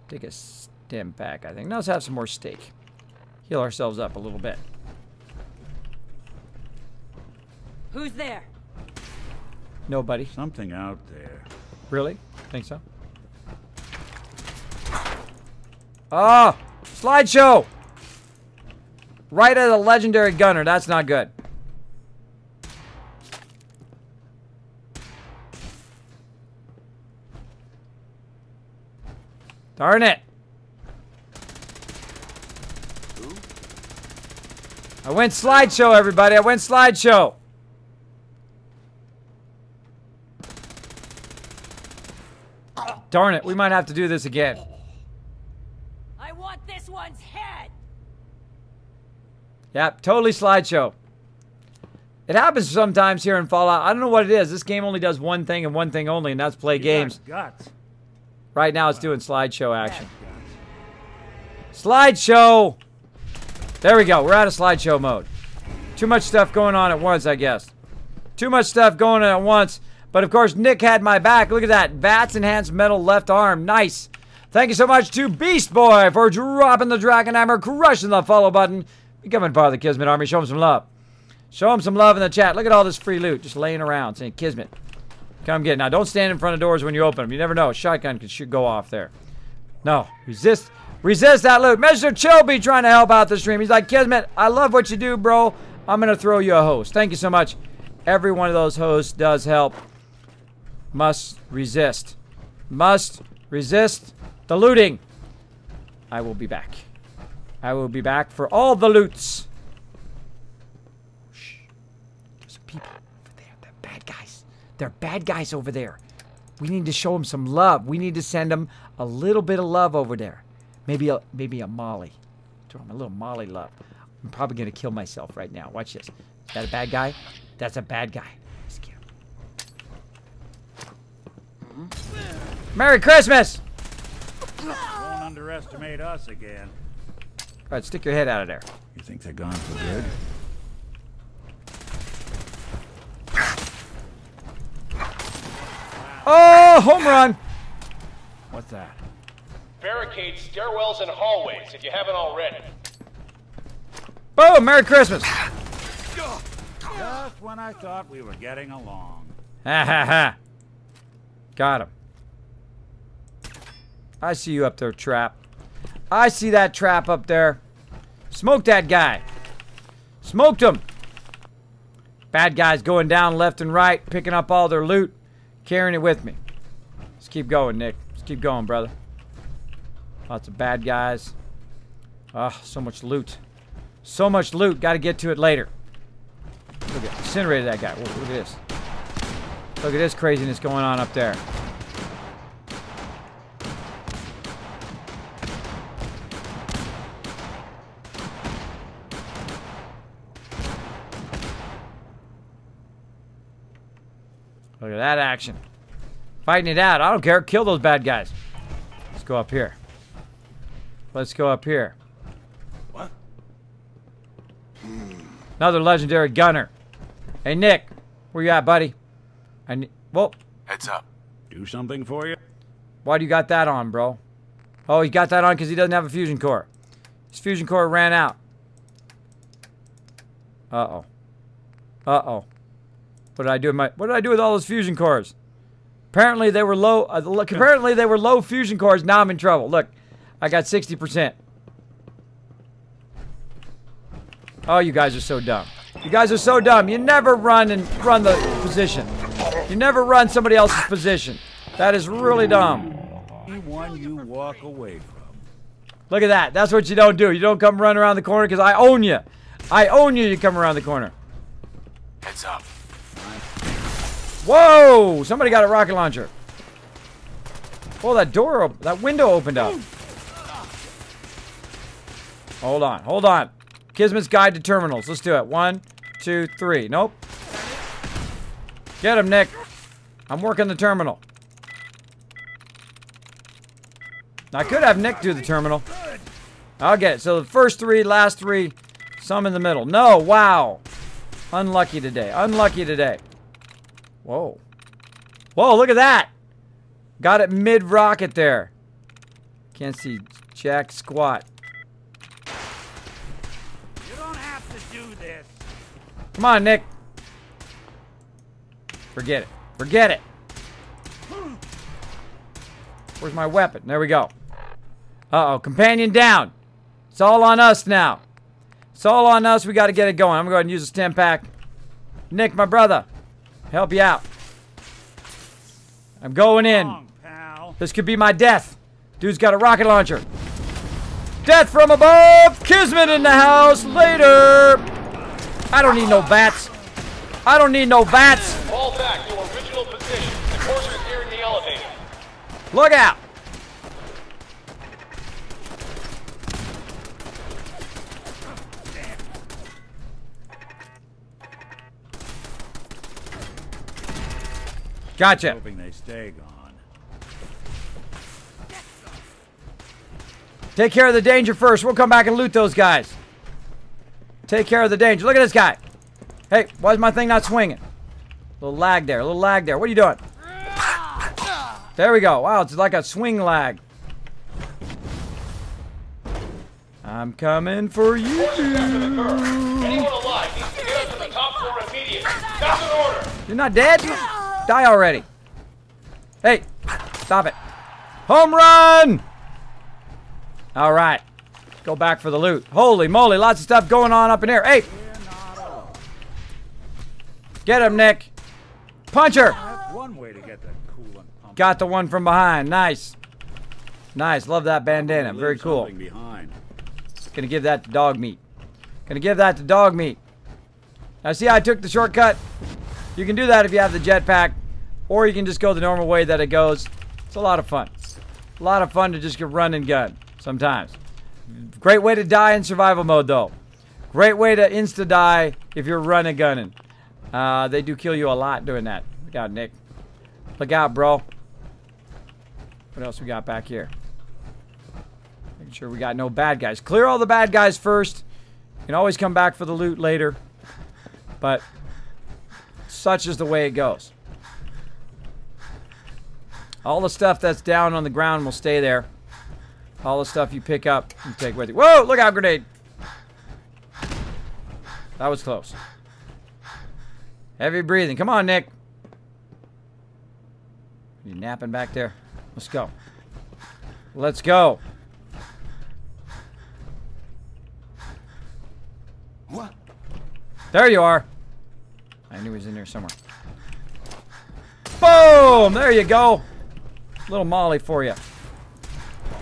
take a stem back, I think. Now let's have some more steak. Heal ourselves up a little bit. Who's there? Nobody. Something out there. Really? Think so? Oh! Slideshow! Right at a legendary gunner. That's not good. Darn it! I went slideshow, everybody. I went slideshow. Darn it. We might have to do this again. I want this one's head. Yep, totally slideshow. It happens sometimes here in Fallout. I don't know what it is. This game only does one thing and one thing only, and that's play games. Guts. Right now it's doing slideshow action. Slideshow! There we go. We're out of slideshow mode. Too much stuff going on at once, I guess. Too much stuff going on at once. But of course, Nick had my back. Look at that. VATS enhanced metal left arm. Nice. Thank you so much to Beast Boy for dropping the Dragon Hammer, crushing the follow button, becoming part of the Kismet Army. Show him some love. Show him some love in the chat. Look at all this free loot just laying around saying Kismet. Come get it. Now, don't stand in front of doors when you open them. You never know. A shotgun could go off there. No. Resist that loot. Mr. Chilby trying to help out the stream. He's like, Kismet, I love what you do, bro. I'm going to throw you a host. Thank you so much. Every one of those hosts does help. Must resist. Must resist the looting. I will be back. I will be back for all the loots. Shh. There's some people over there. They're bad guys. They're bad guys over there. We need to show them some love. We need to send them a little bit of love over there. Maybe a Molly. Throw them a little Molly love. I'm probably going to kill myself right now. Watch this. Is that a bad guy? That's a bad guy. Let's kill him. Merry Christmas! Don't underestimate us again. All right, stick your head out of there. You think they're gone for good? Oh, home run! What's that? Barricade stairwells and hallways if you haven't already. Boom! Merry Christmas! Just when I thought we were getting along. Ha ha ha. Got him. I see you up there, Trap. I see that Trap up there. Smoke that guy. Smoked him. Bad guys going down left and right, picking up all their loot, carrying it with me. Let's keep going, Nick. Let's keep going, brother. Lots of bad guys. Oh, so much loot. So much loot. Got to get to it later. Look at incinerated that guy. Whoa, look at this. Look at this craziness going on up there. Look at that action. Fighting it out. I don't care. Kill those bad guys. Let's go up here. Let's go up here. What? Another legendary gunner. Hey, Nick. Where you at, buddy? Whoa. Heads up. Do something for you? Why do you got that on, bro? Oh, he got that on because he doesn't have a fusion core. His fusion core ran out. Uh-oh. Uh-oh. What did I do with all those fusion cores? Apparently they were low. Apparently they were low fusion cores. Now I'm in trouble. Look, I got 60%. Oh, you guys are so dumb. You guys are so dumb. You never run the position. You never run somebody else's position. That is really dumb. One you walk away from. Look at that. That's what you don't do. You don't come run around the corner because I own you. I own you. You come around the corner. Heads up. Whoa! Somebody got a rocket launcher. Oh, that window opened up. Hold on. Hold on. Kismet's Guide to Terminals. Let's do it. 1, 2, 3. Nope. Get him, Nick. I'm working the terminal. I could have Nick do the terminal. I'll get it. So the first 3, last 3, some in the middle. No, wow. Unlucky today. Unlucky today. Whoa. Whoa, look at that. Got it mid-rocket there. Can't see jack squat. You don't have to do this. Come on, Nick. Forget it. Forget it. Where's my weapon? There we go. Uh-oh, companion down. It's all on us now. It's all on us. We got to get it going. I'm going to go ahead and use a stim pack. Nick, my brother, help you out. I'm going in. This could be my death. Dude's got a rocket launcher. Death from above. Kismet in the house. Later. I don't need no bats. I don't need no bats. Fall back to original position. The courser's here in the elevator. Look out. Gotcha. Hoping they stay gone. Take care of the danger first. We'll come back and loot those guys. Take care of the danger. Look at this guy. Hey, why is my thing not swinging? A little lag there. A little lag there. What are you doing? There we go. Wow, it's like a swing lag. I'm coming for you. Anyone alive needs to get up to the top floor immediately. That's an order. You're not dead? Die already. Hey, stop it. Home run! All right. Go back for the loot. Holy moly, lots of stuff going on up in here. Hey! Get him, Nick. Puncher! That's one way to get the coolant pumped. Got the one from behind. Nice. Nice. Love that bandana. Very cool. Behind. Gonna give that to dog meat. Gonna give that to dog meat. Now see, I took the shortcut. You can do that if you have the jetpack, or you can just go the normal way that it goes. It's a lot of fun. A lot of fun to just get run and gun sometimes. Great way to die in survival mode, though. Great way to insta-die if you're run and gunning. They do kill you a lot doing that. Look out, Nick. Look out, bro. What else we got back here? Making sure we got no bad guys. Clear all the bad guys first. You can always come back for the loot later. But such is the way it goes. All the stuff that's down on the ground will stay there. All the stuff you pick up, you take with you. Whoa, look out, grenade. That was close. Heavy breathing. Come on, Nick. You napping back there? Let's go. Let's go. What? There you are. I knew he was in there somewhere. Boom! There you go. Little Molly for you.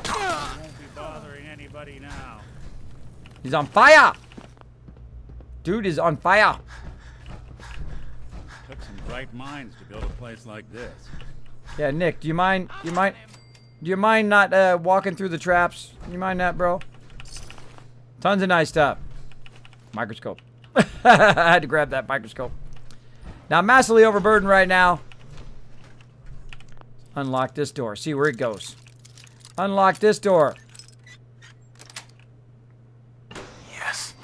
Won't be bothering anybody now. He's on fire. Dude is on fire. Took some bright minds to build a place like this. Yeah, Nick, do you mind not walking through the traps? You mind that, bro? Tons of nice stuff. Microscope. I had to grab that microscope. Now, I'm massively overburdened right now. Unlock this door. See where it goes. Unlock this door. Yes.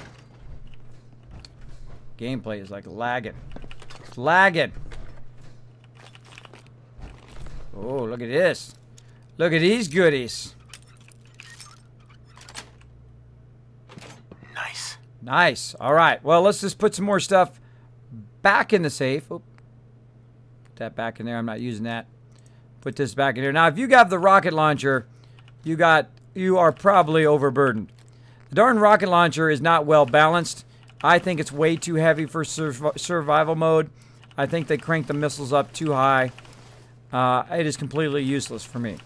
Gameplay is like lagging. It's lagging. Oh, look at this. Look at these goodies. Nice. Nice. All right. Well, let's just put some more stuff back in the safe. Oh, put that back in there. I'm not using that. Put this back in here. Now, if you got the rocket launcher, you are probably overburdened. The darn rocket launcher is not well balanced. I think it's way too heavy for survival mode. I think they crank the missiles up too high. It is completely useless for me.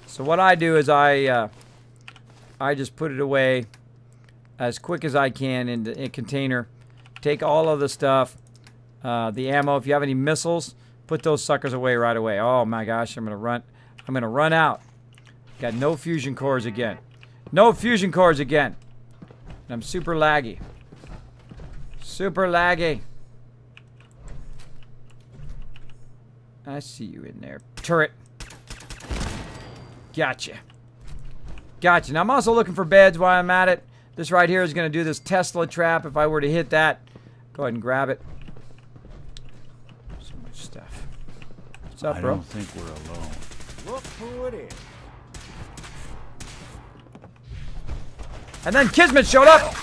So what I do is I just put it away as quick as I can in a container. Take all of the stuff, the ammo. If you have any missiles, put those suckers away right away. Oh my gosh, I'm gonna run out. Got no fusion cores again. No fusion cores again. And I'm super laggy. Super laggy. I see you in there, turret. Gotcha. Gotcha. Now I'm also looking for beds while I'm at it. This right here is going to do this Tesla trap. If I were to hit that, go ahead and grab it. So much stuff. What's up, bro? I don't think we're alone. Look who it is. And then Kismet showed up.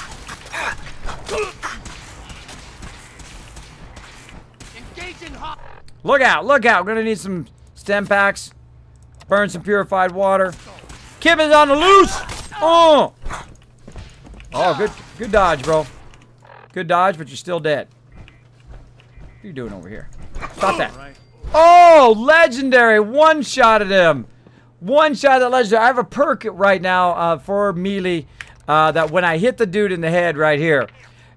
Look out, look out. We're going to need some stem packs. Burn some purified water. Kismet's on the loose. Oh. Oh, good dodge, bro. Good dodge, but you're still dead. What are you doing over here? Stop that. Oh, legendary. One shot at him. One shot at legendary. I have a perk right now for melee that when I hit the dude in the head right here,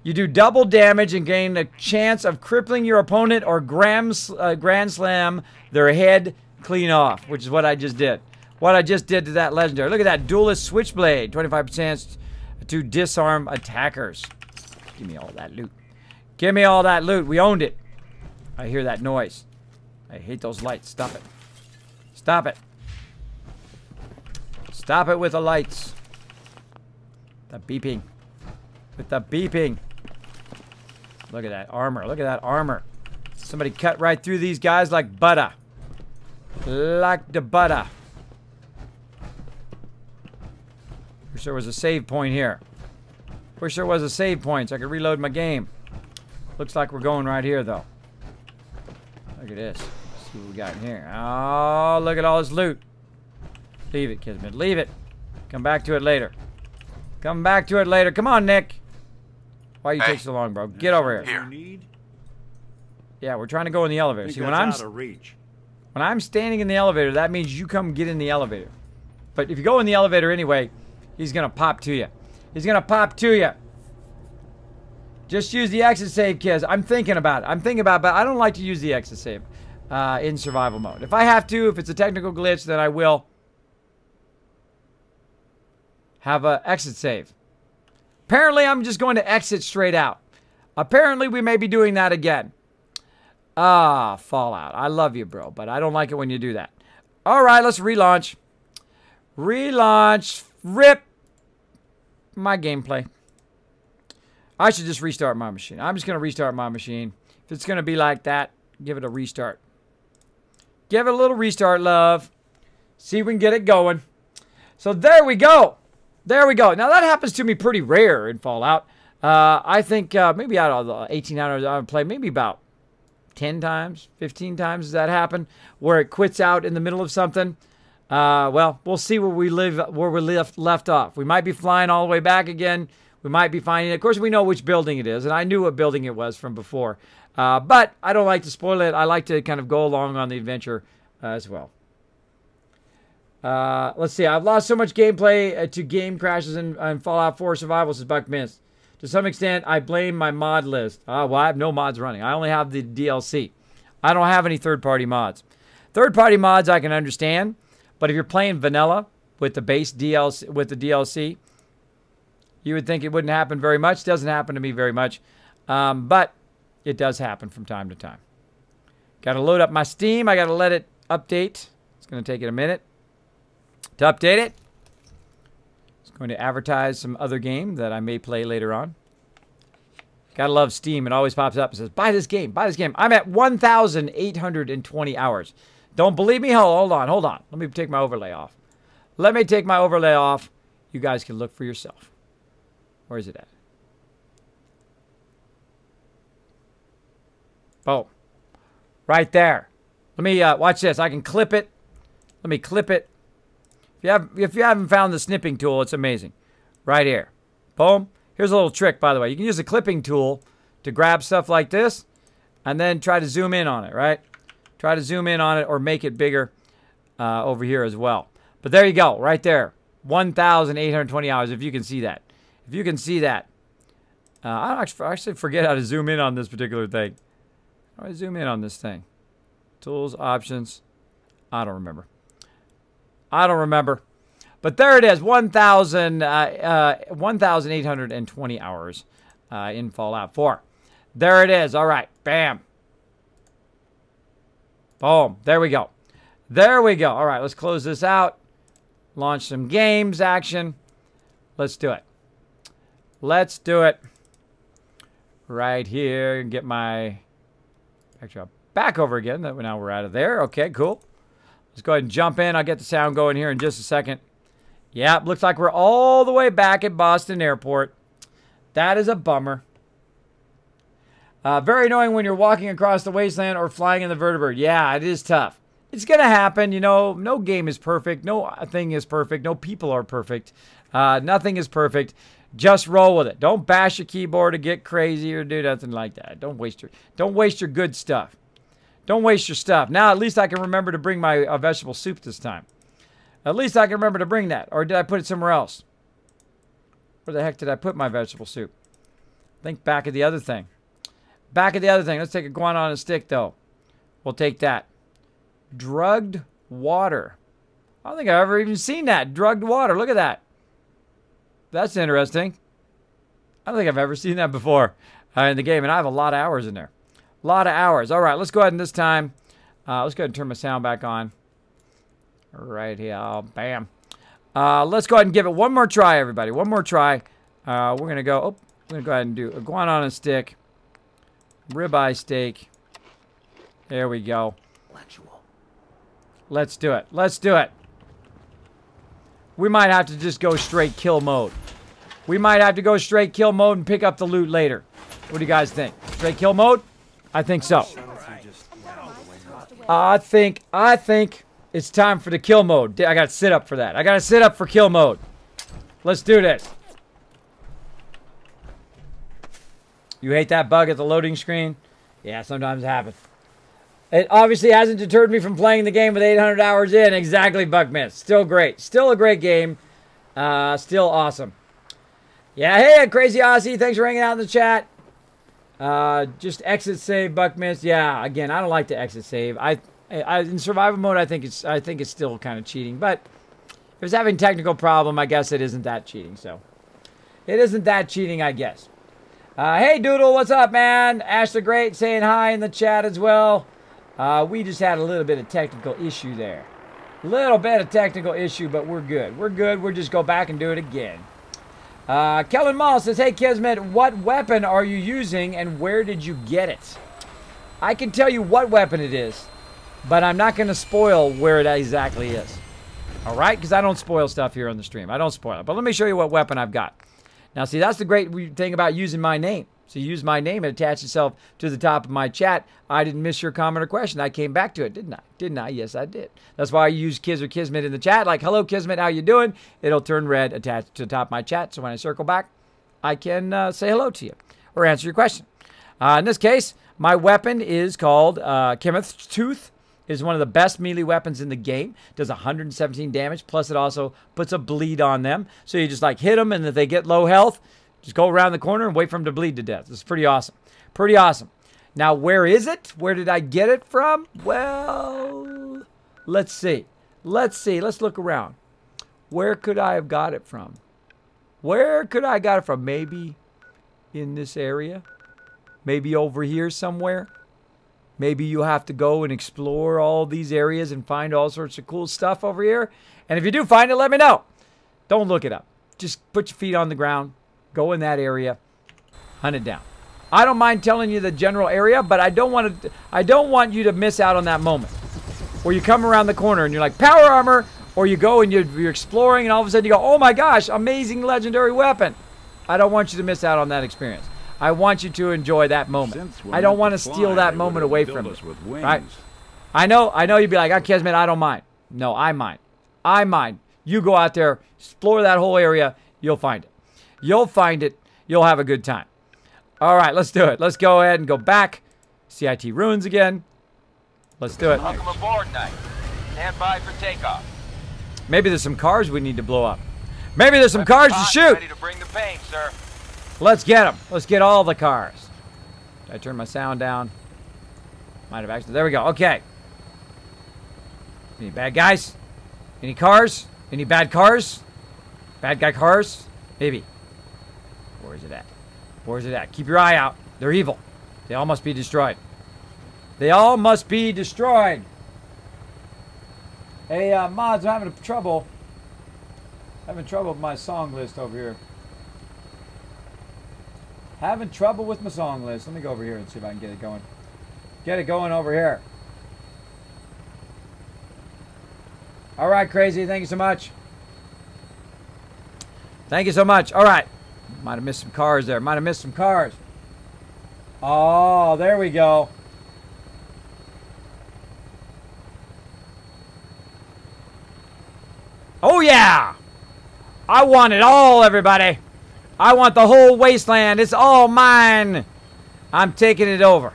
you do double damage and gain a chance of crippling your opponent or grand slam their head clean off, which is what I just did. What I just did to that legendary. Look at that duelist switchblade. 25% to disarm attackers. Give me all that loot. Give me all that loot. We owned it. I hear that noise. I hate those lights. Stop it. Stop it. Stop it with the lights. The beeping. With the beeping. Look at that armor. Look at that armor. Somebody cut right through these guys like butter. Like the butter. Wish there was a save point here. Wish there was a save point so I could reload my game. Looks like we're going right here, though. Look at this. Let's see what we got in here. Oh, look at all this loot. Leave it, Kismet. Leave it. Come back to it later. Come back to it later. Come on, Nick. Why you take so long, bro? Get over here. Yeah, we're trying to go in the elevator. See, when I'm standing in the elevator, that means you come get in the elevator. But if you go in the elevator anyway, he's gonna pop to you. He's gonna pop to you. Just use the exit save, kids. I'm thinking about it. I'm thinking about it, but I don't like to use the exit save in survival mode. If I have to, if it's a technical glitch, then I will have an exit save. Apparently, I'm just going to exit straight out. Apparently, we may be doing that again. Ah, Fallout. I love you, bro, but I don't like it when you do that. All right, let's relaunch. Relaunch. Rip my gameplay. I should just restart my machine. I'm just going to restart my machine. If it's going to be like that, give it a restart. Give it a little restart, love. See if we can get it going. So there we go. There we go. Now, that happens to me pretty rare in Fallout. I think maybe out of the 18 hours I've played, maybe about 10 times, 15 times does that happen, where it quits out in the middle of something. Well, we'll see where we left off. We might be flying all the way back again. We might be finding it. Of course, we know which building it is, and I knew what building it was from before. But I don't like to spoil it. I like to kind of go along on the adventure as well. Let's see. I've lost so much gameplay to game crashes in Fallout 4 Survival since Buck missed. To some extent, I blame my mod list. Well, I have no mods running. I only have the DLC. I don't have any third-party mods. Third-party mods I can understand, but if you're playing vanilla with the base DLC, with the DLC, you would think it wouldn't happen very much. It doesn't happen to me very much, but it does happen from time to time. Got to load up my Steam. I got to let it update. It's going to take it a minute to update it. It's going to advertise some other game that I may play later on. Gotta love Steam. It always pops up and says, buy this game, buy this game. I'm at 1,820 hours. Don't believe me? Hold on. Let me take my overlay off. Let me take my overlay off. You guys can look for yourself. Where is it at? Oh, right there. Let me watch this. I can clip it. Let me clip it. If you haven't found the snipping tool, it's amazing. Right here. Boom. Here's a little trick, by the way. You can use a clipping tool to grab stuff like this and then try to zoom in on it, right? Try to zoom in on it or make it bigger over here as well. But there you go, right there. 1,820 hours, if you can see that. If you can see that. I actually forget how to zoom in on this particular thing. How do I zoom in on this thing? Tools, options. I don't remember. I don't remember. But there it is, 1,820 hours in Fallout 4. There it is. All right. Bam. Boom. There we go. There we go. All right, let's close this out. Launch some games action. Let's do it. Let's do it. Right here. Get my backdrop back over again. Now we're out of there. Okay, cool. Let's go ahead and jump in. I'll get the sound going here in just a second. Yeah, looks like we're all the way back at Boston Airport. That is a bummer. Very annoying when you're walking across the wasteland or flying in the vertibird. Yeah, it is tough. It's going to happen. You know, no game is perfect. No thing is perfect. No people are perfect. Nothing is perfect. Just roll with it. Don't bash your keyboard or get crazy or do nothing like that. Don't waste your good stuff. Don't waste your stuff. Now, at least I can remember to bring my vegetable soup this time. At least I can remember to bring that. Or did I put it somewhere else? Where the heck did I put my vegetable soup? I think back at the other thing. Back at the other thing. Let's take a guano on a stick, though. We'll take that. Drugged water. I don't think I've ever even seen that. Drugged water. Look at that. That's interesting. I don't think I've ever seen that before in the game. And I have a lot of hours in there. A lot of hours. All right, let's go ahead and this time, let's go ahead and turn my sound back on. Right here. Oh, bam. Let's go ahead and give it one more try, everybody. One more try. We're going to go, we're going to go ahead and do a guano on a stick. Ribeye steak. There we go. Let's do it. Let's do it. We might have to just go straight kill mode. We might have to go straight kill mode and pick up the loot later. What do you guys think? Straight kill mode? I think so. I think it's time for the kill mode. I got to sit up for that. I got to sit up for kill mode. Let's do this. You hate that bug at the loading screen? Yeah, sometimes it happens. It obviously hasn't deterred me from playing the game with 800 hours in. Exactly, Buckmith. Still great. Still a great game. Still awesome. Yeah, hey, Crazy Aussie. Thanks for hanging out in the chat. Just exit save, Buckmist. Yeah, again, I don't like to exit save. In survival mode, I think it's still kind of cheating. But if it's having technical problem, I guess it isn't that cheating. So it isn't that cheating, I guess. Hey, Doodle, what's up, man? Ash the Great saying hi in the chat as well. We just had a little bit of technical issue there. Little bit of technical issue, but we're good. We're good. We'll just go back and do it again. Kellen Mall says, hey, Kismet, what weapon are you using and where did you get it? I can tell you what weapon it is, but I'm not going to spoil where it exactly is. All right? Because I don't spoil stuff here on the stream. I don't spoil it. But let me show you what weapon I've got. Now, see, that's the great thing about using my name. So you use my name and attach itself to the top of my chat. I didn't miss your comment or question. I came back to it, didn't I? Didn't I? Yes, I did. That's why I use Kiz or Kismet in the chat. Like, hello, Kismet, how you doing? It'll turn red attached to the top of my chat. So when I circle back, I can say hello to you or answer your question. In this case, my weapon is called Kimeth's Tooth. It is one of the best melee weapons in the game. Does 117 damage, plus it also puts a bleed on them. So you just like hit them, and if they get low health, just go around the corner and wait for them to bleed to death. It's pretty awesome. Pretty awesome. Now, where is it? Where did I get it from? Well, let's see. Let's see. Let's look around. Where could I have got it from? Where could I got it from? Maybe in this area? Maybe over here somewhere? Maybe you have to go and explore all these areas and find all sorts of cool stuff over here. And if you do find it, let me know. Don't look it up. Just put your feet on the ground. Go in that area. Hunt it down. I don't mind telling you the general area, but I don't want you to miss out on that moment. Where you come around the corner and you're like, power armor. Or you go and you're exploring and all of a sudden you go, oh my gosh, amazing legendary weapon. I don't want you to miss out on that experience. I want you to enjoy that moment. I don't want to steal that moment away from you. Right? I know you'd be like, oh, Kismet, I don't mind. No, I mind. I mind. You go out there, explore that whole area, you'll find it. You'll find it. You'll have a good time. All right, let's do it. Let's go ahead and go back. CIT ruins again. Let's do it. Welcome aboard, Knight. Stand by for takeoff. Maybe there's some cars we need to blow up. Maybe there's some cars to shoot. Ready to bring the pain, sir. Let's get them. Let's get all the cars. Did I turn my sound down? Might have actually. There we go. Okay. Any bad guys? Any cars? Any bad cars? Bad guy cars? Maybe. Where is it at? Where is it at? Keep your eye out. They're evil. They all must be destroyed. They all must be destroyed. Hey, mods, I'm having trouble. Having trouble with my song list over here. Having trouble with my song list. Let me go over here and see if I can get it going. Get it going over here. All right, Crazy. Thank you so much. Thank you so much. All right. Might have missed some cars there. Might have missed some cars. Oh, there we go. Oh, yeah. I want it all, everybody. I want the whole wasteland. It's all mine. I'm taking it over.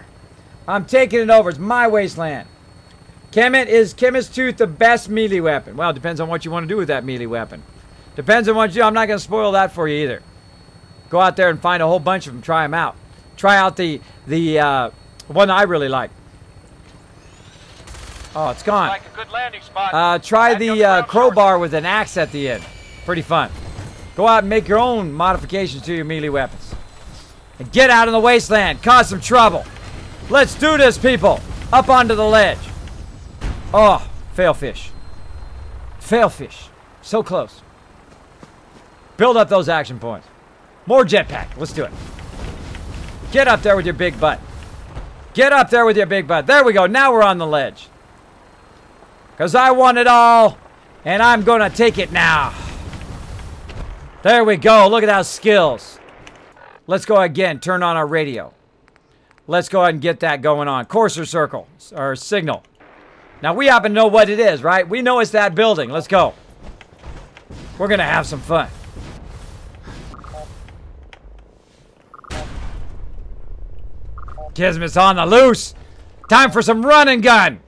I'm taking it over. It's my wasteland. Kemet, is Kemet's Tooth the best melee weapon? Well, it depends on what you want to do with that melee weapon. Depends on what you do. I'm not going to spoil that for you either. Go out there and find a whole bunch of them. Try them out. Try out the one I really like. Oh, it's gone. Like a good landing spot. Try the crowbar with an axe at the end. Pretty fun. Go out and make your own modifications to your melee weapons. And get out in the wasteland. Cause some trouble. Let's do this, people. Up onto the ledge. Oh, fail fish. Fail fish. So close. Build up those action points. More jetpack. Let's do it. Get up there with your big butt. Get up there with your big butt. There we go. Now we're on the ledge. Because I want it all. And I'm going to take it now. There we go. Look at those skills. Let's go again. Turn on our radio. Let's go ahead and get that going on. Courser circle. Or signal. Now we happen to know what it is, right? We know it's that building. Let's go. We're going to have some fun. Kismet's on the loose. Time for some run and gun.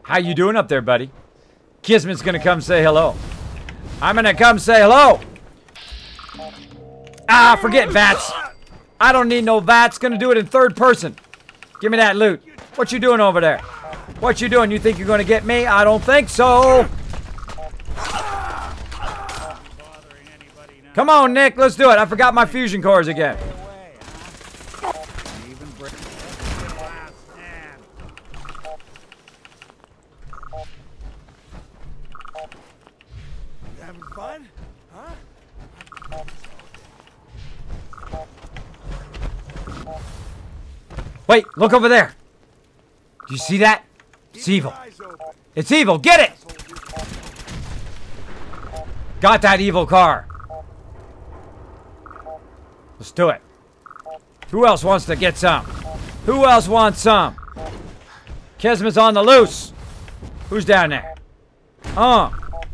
How you doing up there, buddy? Kismet's going to come say hello. I'm going to come say hello. Ah, forget VATS. I don't need no VATS. Going to do it in third person. Give me that loot. What you doing over there? What you doing? You think you're going to get me? I don't think so. Come on, Nick. Let's do it. I forgot my fusion cores again. Having fun? Huh? Wait, look over there. Do you see that? It's evil. It's evil. Get it! Got that evil car. Let's do it. Who else wants to get some? Who else wants some? Kismet's on the loose. Who's down there?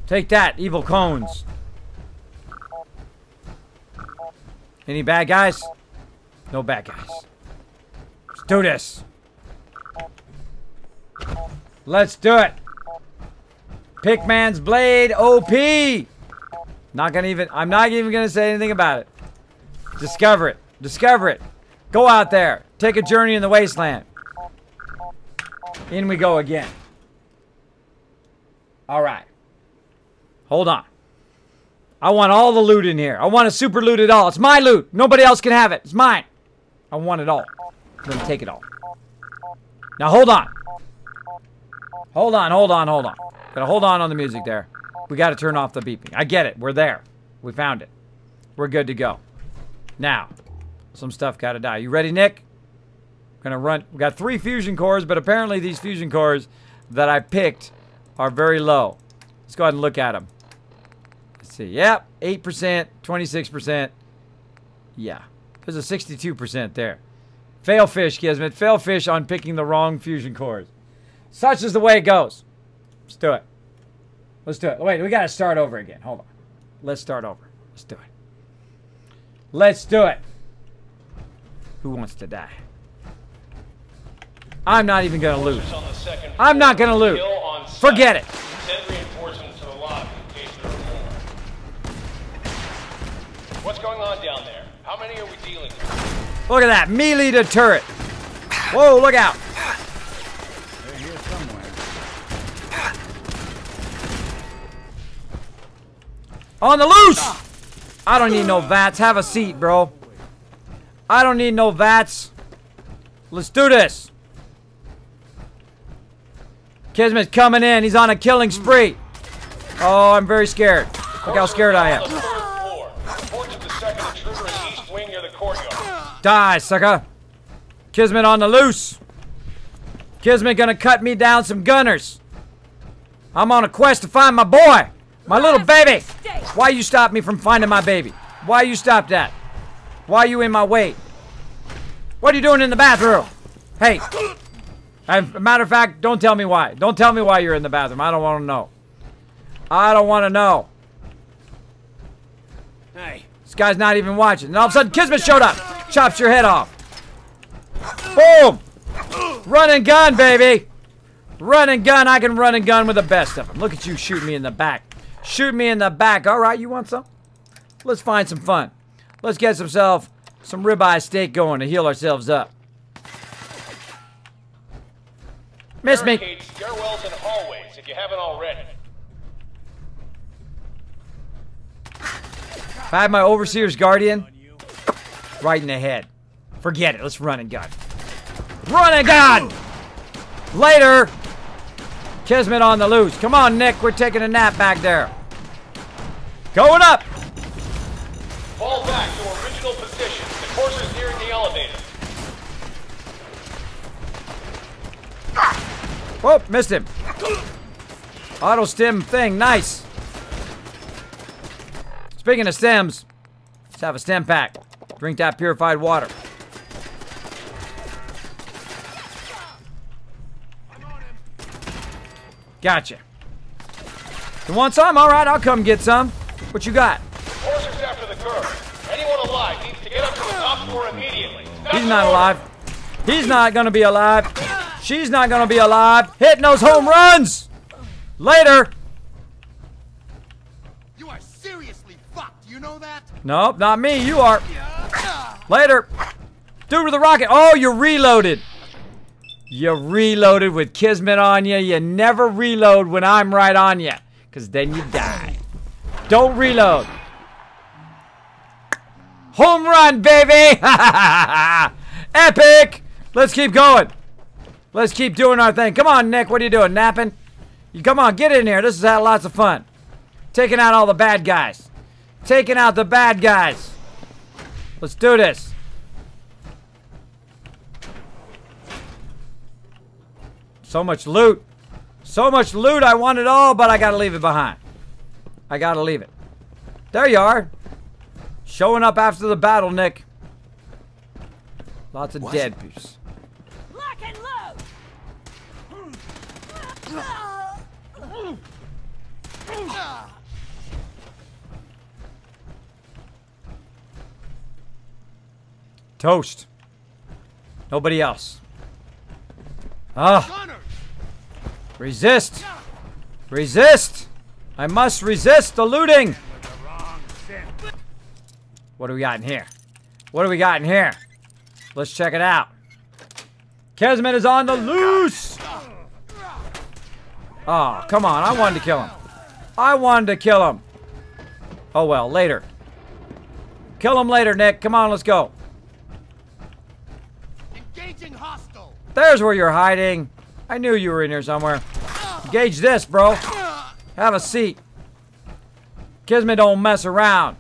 Take that, evil cones. Any bad guys? No bad guys. Let's do this. Let's do it. Pickman's Blade OP. I'm not even gonna say anything about it. Discover it. Discover it. Go out there. Take a journey in the wasteland. In we go again. Alright. Hold on. I want all the loot in here. I want to super loot it all. It's my loot. Nobody else can have it. It's mine. I want it all. I'm gonna take it all. Now hold on. Hold on. Gotta hold on the music there. We gotta turn off the beeping. I get it. We're there. We found it. We're good to go. Now, some stuff gotta die. You ready, Nick? Gonna run. We got 3 fusion cores, but apparently these fusion cores that I picked are very low. Let's go ahead and look at them. Let's see. Yep, 8%, 26%. Yeah, there's a 62% there. Fail fish, Kismet. Fail fish on picking the wrong fusion cores. Such is the way it goes. Let's do it. Let's do it. Wait, we gotta start over again. Hold on. Let's start over. Let's do it. Let's do it. Who wants to die? I'm not even gonna loot. I'm not gonna loot. Forget it. Send reinforcements to the lobby in case there are more. What's going on down there? How many are we dealing with? Look at that. Melee to turret. Whoa, look out. They're here somewhere. On the loose! I don't need no VATS. Have a seat, bro. I don't need no VATS. Let's do this. Kismet's coming in. He's on a killing spree. Oh, I'm very scared. Look how scared I am. Die, sucker. Kismet on the loose. Kismet gonna cut me down some gunners. I'm on a quest to find my boy. My little baby. Why you stop me from finding my baby? Why you stop that? Why you in my way? What are you doing in the bathroom? Hey. As a matter of fact, don't tell me why. Don't tell me why you're in the bathroom. I don't want to know. I don't want to know. Hey. This guy's not even watching. And all of a sudden, Kismet showed up. Chops your head off. Boom. Run and gun, baby. Run and gun. I can run and gun with the best of them. Look at you shooting me in the back. Shoot me in the back. All right, you want some? Let's find some fun. Let's get some ribeye steak going to heal ourselves up. Miss me. Stairwells and hallways if you haven't already. If I had my Overseer's Guardian, right in the head. Forget it. Let's run and gun. Run and gun! Later! Kismet on the loose. Come on, Nick. We're taking a nap back there. Going up! Fall back to original position. The course is nearing the elevator. Whoop, missed him. Auto stim thing, nice. Speaking of stems, let's have a stem pack. Drink that purified water. Gotcha. You want some? All right, I'll come get some. What you got? Horses after the curve. Anyone alive needs to get up to the top floor immediately. He's not alive. He's not gonna be alive. She's not gonna be alive. Hitting those home runs. Later. You are seriously fucked. You know that? Nope, not me. You are. Later. Dude with the rocket. Oh, you're reloaded. You reloaded with Kismet on you. You never reload when I'm right on you, because then you die. Don't reload. Home run, baby! Epic! Let's keep going. Let's keep doing our thing. Come on, Nick. What are you doing? Napping? You come on, get in here. This is lots of fun. Taking out all the bad guys. Taking out the bad guys. Let's do this. So much loot. So much loot. I want it all, but I gotta leave it behind. I gotta leave it. There you are. Showing up after the battle, Nick. Lots of dead peeps. Lock and load. Toast. Nobody else. Ah. Resist. Resist. I must resist the looting. What do we got in here? What do we got in here? Let's check it out. Kismet is on the loose. Oh, come on. I wanted to kill him. I wanted to kill him. Oh, well. Later. Kill him later, Nick. Come on, let's go. Engaging hostile. There's where you're hiding. I knew you were in here somewhere. Engage this, bro. Have a seat. Kismet don't mess around.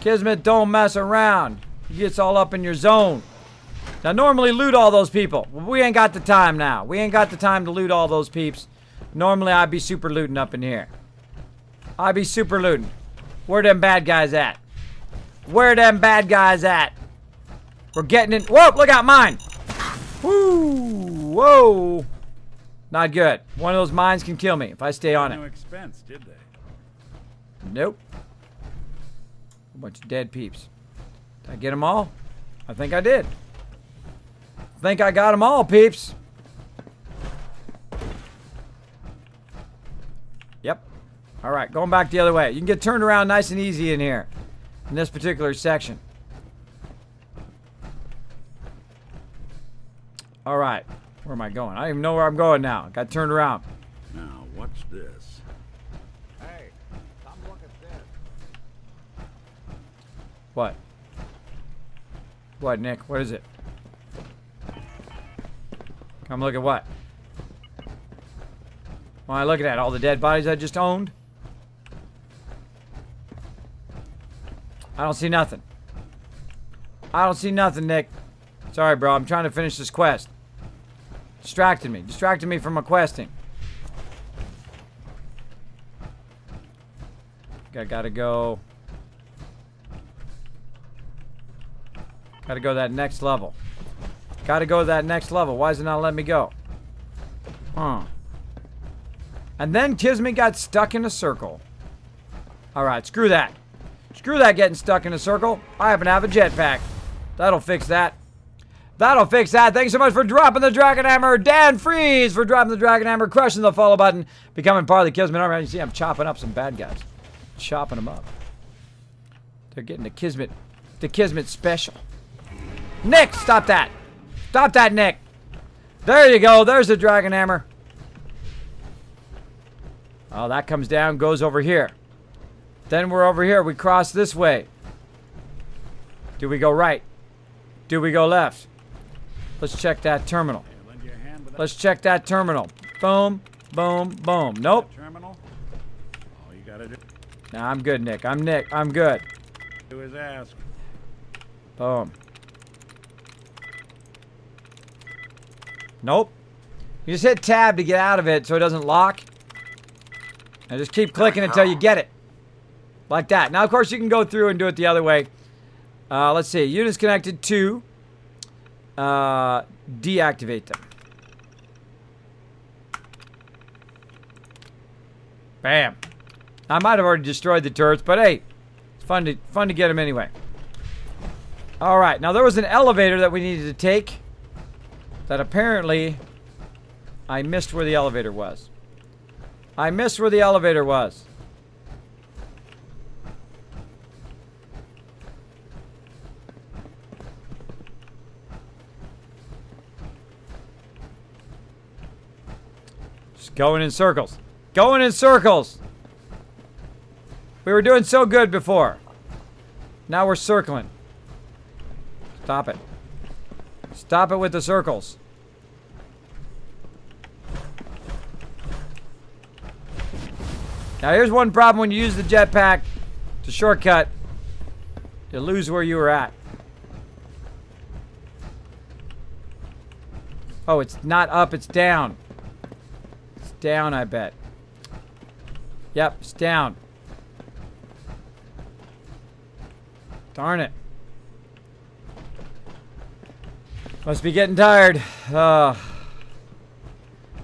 Kismet don't mess around. He gets all up in your zone. Now, normally loot all those people. We ain't got the time now. We ain't got the time to loot all those peeps. Normally, I'd be super looting up in here. I'd be super looting. Where them bad guys at? Where them bad guys at? We're getting in. Whoa, look out, mine. Woo, whoa. Not good. One of those mines can kill me if I stay on it. No expense, did they? Nope. A bunch of dead peeps. Did I get them all? I think I did. I think I got them all, peeps. Yep. All right, going back the other way. You can get turned around nice and easy in here, in this particular section. All right, where am I going? I don't even know where I'm going now. Got turned around. Now, what's this? Hey, come look at this. What? What, Nick? What is it? Come look at what? Why look at that? All the dead bodies I just owned? I don't see nothing. I don't see nothing, Nick. Sorry, bro. I'm trying to finish this quest. Distracted me. Distracted me from my questing. I gotta go. Gotta go to that next level. Gotta go to that next level. Why is it not letting me go? Huh. And then Kismet got stuck in a circle. Alright, screw that. Screw that getting stuck in a circle. I happen to have a jetpack. That'll fix that. That'll fix that. Thanks so much for dropping the Dragon Hammer. Dan Freeze for dropping the Dragon Hammer. Crushing the follow button. Becoming part of the Kismet army. You see, I'm chopping up some bad guys. Chopping them up. They're getting the Kismet special. Nick, stop that. Stop that, Nick. There you go. There's the Dragon Hammer. Oh, that comes down, goes over here. Then we're over here. We cross this way. Do we go right? Do we go left? Let's check that terminal. Let's check that terminal. Boom, boom, boom. Nope. Terminal? All you gotta do. Nah, I'm good, Nick. I'm Nick. I'm good. Do is ask. Boom. Nope. You just hit tab to get out of it so it doesn't lock. And just keep clicking until you get it. Like that. Now, of course, you can go through and do it the other way. Let's see. Units connected to. Deactivate them. Bam. I might have already destroyed the turrets, but hey, it's fun to get them anyway. All right. Now, there was an elevator that we needed to take that apparently I missed where the elevator was. I missed where the elevator was. Just going in circles. Going in circles. We were doing so good before. Now we're circling. Stop it. Stop it with the circles. Now here's one problem when you use the jetpack to shortcut. You lose where you were at. Oh, it's not up, it's down. It's down, I bet. Yep, it's down. Darn it. Must be getting tired. Now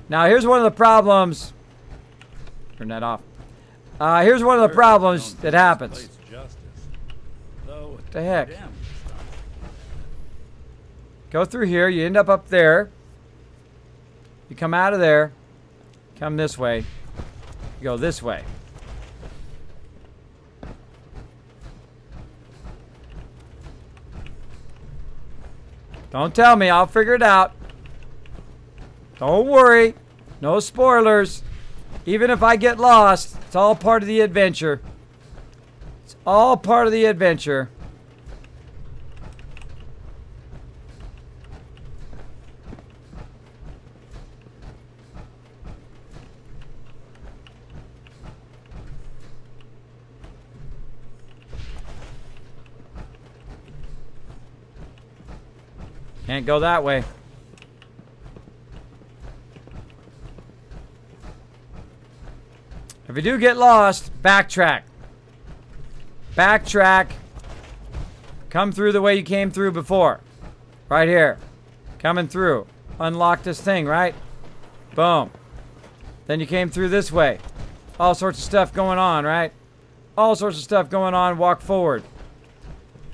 here's one of the problems. Turn that off. Here's one of the problems that happens. What the heck? Go through here. You end up there. You come out of there. Come this way. You go this way. Don't tell me. I'll figure it out. Don't worry. No spoilers. Even if I get lost, it's all part of the adventure. It's all part of the adventure. Can't go that way. If you do get lost, backtrack. Backtrack. Come through the way you came through before. Right here. Coming through. Unlock this thing, right? Boom. Then you came through this way. All sorts of stuff going on, right? All sorts of stuff going on. Walk forward.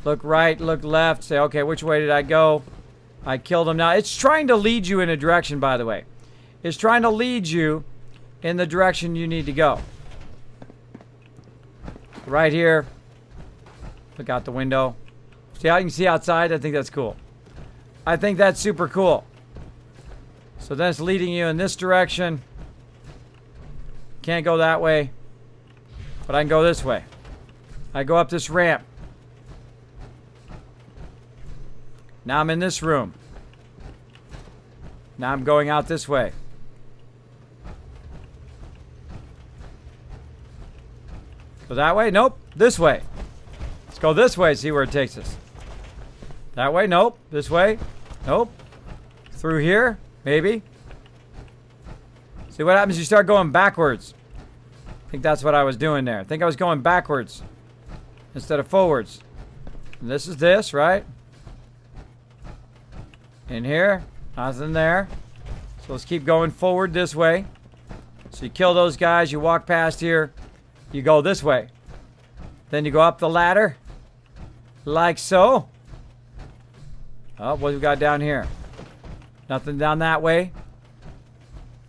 Look right, look left. Say, okay, which way did I go? I killed him. Now, it's trying to lead you in a direction, by the way. It's trying to lead you in the direction you need to go. Right here. Look out the window. See how you can see outside? I think that's cool. I think that's super cool. So that's leading you in this direction. Can't go that way. But I can go this way. I go up this ramp. Now I'm in this room. Now I'm going out this way. Go that way? Nope. This way. Let's go this way, see where it takes us. That way? Nope. This way? Nope. Through here? Maybe. See what happens? You start going backwards. I think that's what I was doing there. I think I was going backwards instead of forwards. And this is this, right? In here. Nothing there. So let's keep going forward this way. So you kill those guys. You walk past here. You go this way. Then you go up the ladder. Like so. Oh, what do we got down here? Nothing down that way.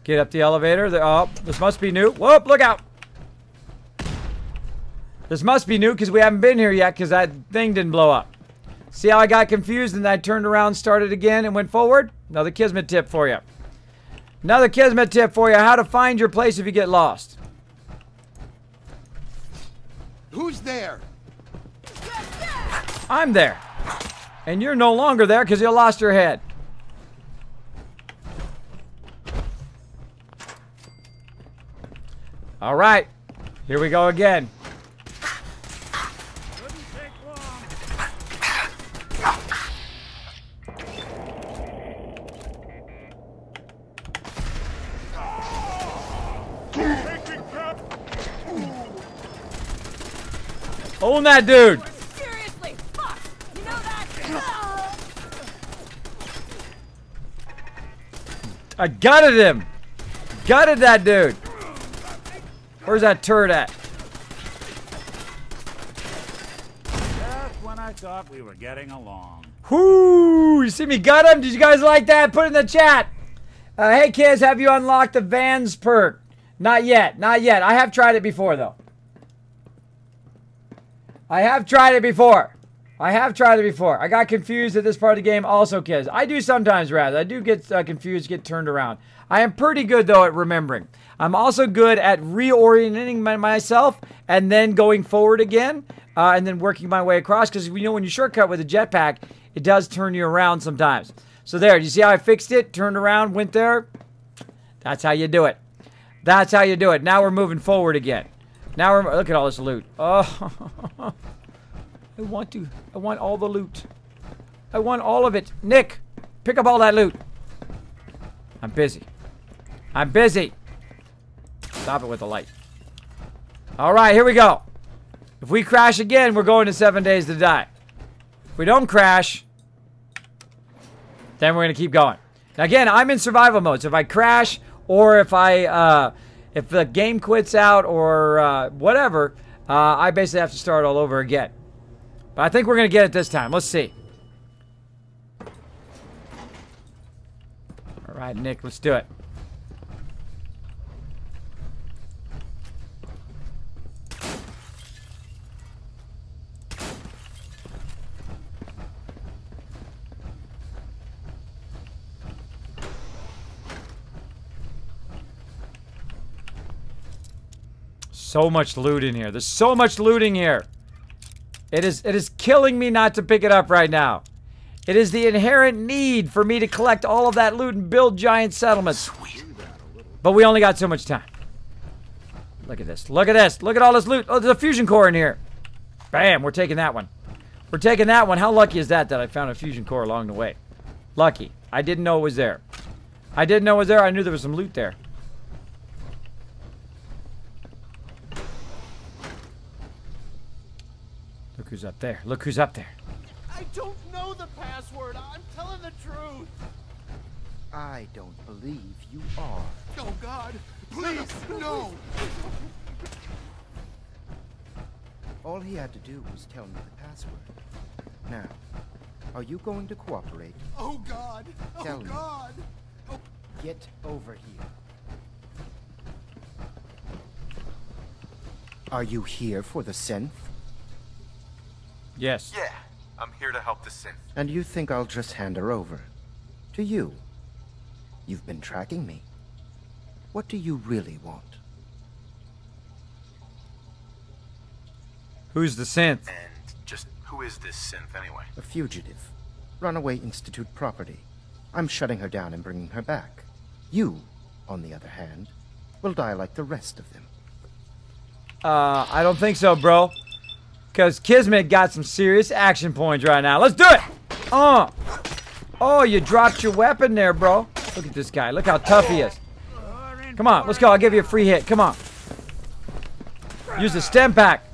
Get up the elevator. Oh, this must be new. Whoop, look out. This must be new because we haven't been here yet because that thing didn't blow up. See how I got confused and I turned around, started again, and went forward? Another Kismet tip for you. Another Kismet tip for you. How to find your place if you get lost. Who's there? I'm there. And you're no longer there because you lost your head. All right. Here we go again. Own that dude. Seriously, fuck. You know that? I gutted him. Gutted that dude. Where's that turd at? Just when I thought we were getting along. Whoo! You see me gut him? Did you guys like that? Put it in the chat. Hey kids, have you unlocked the Vans perk? Not yet. Not yet. I have tried it before though. I have tried it before. I got confused at this part of the game also, kids. I do sometimes, Raz. I do get confused, get turned around. I am pretty good, though, at remembering. I'm also good at reorienting myself and then going forward again and then working my way across. Because, you know, when you shortcut with a jetpack, it does turn you around sometimes. So there, do you see how I fixed it? Turned around, went there. That's how you do it. That's how you do it. Now we're moving forward again. Now we're, look at all this loot. Oh, I want all the loot. I want all of it. Nick, pick up all that loot. I'm busy. I'm busy. Stop it with the light. All right, here we go. If we crash again, we're going to 7 days to die. If we don't crash, then we're going to keep going. Now, again, I'm in survival mode. So if I crash or if if the game quits out or whatever, I basically have to start all over again. But I think we're going to get it this time. Let's see. All right, Nick, let's do it. So much loot in here. There's so much looting here. It is killing me not to pick it up right now. It is the inherent need for me to collect all of that loot and build giant settlements. Sweet. But we only got so much time. Look at this. Look at this. Look at all this loot. Oh, there's a fusion core in here. Bam, we're taking that one. We're taking that one. How lucky is that I found a fusion core along the way? Lucky. I didn't know it was there. I didn't know it was there. I knew there was some loot there. Look who's up there. Look who's up there. I don't know the password. I'm telling the truth. I don't believe you are. Oh, God. Please, no. All he had to do was tell me the password. Now, are you going to cooperate? Oh God! Oh Tell me. God! Oh. Get over here. Are you here for the synth? Yes. Yeah, I'm here to help the synth. And you think I'll just hand her over? To you? You've been tracking me. What do you really want? Who's the synth? And just who is this synth anyway? A fugitive. Runaway Institute property. I'm shutting her down and bringing her back. You, on the other hand, will die like the rest of them. I don't think so, bro. Because Kismet got some serious action points right now. Let's do it! Oh, you dropped your weapon there, bro. Look at this guy. Look how tough he is. Come on, let's go. I'll give you a free hit. Come on. Use a stem pack.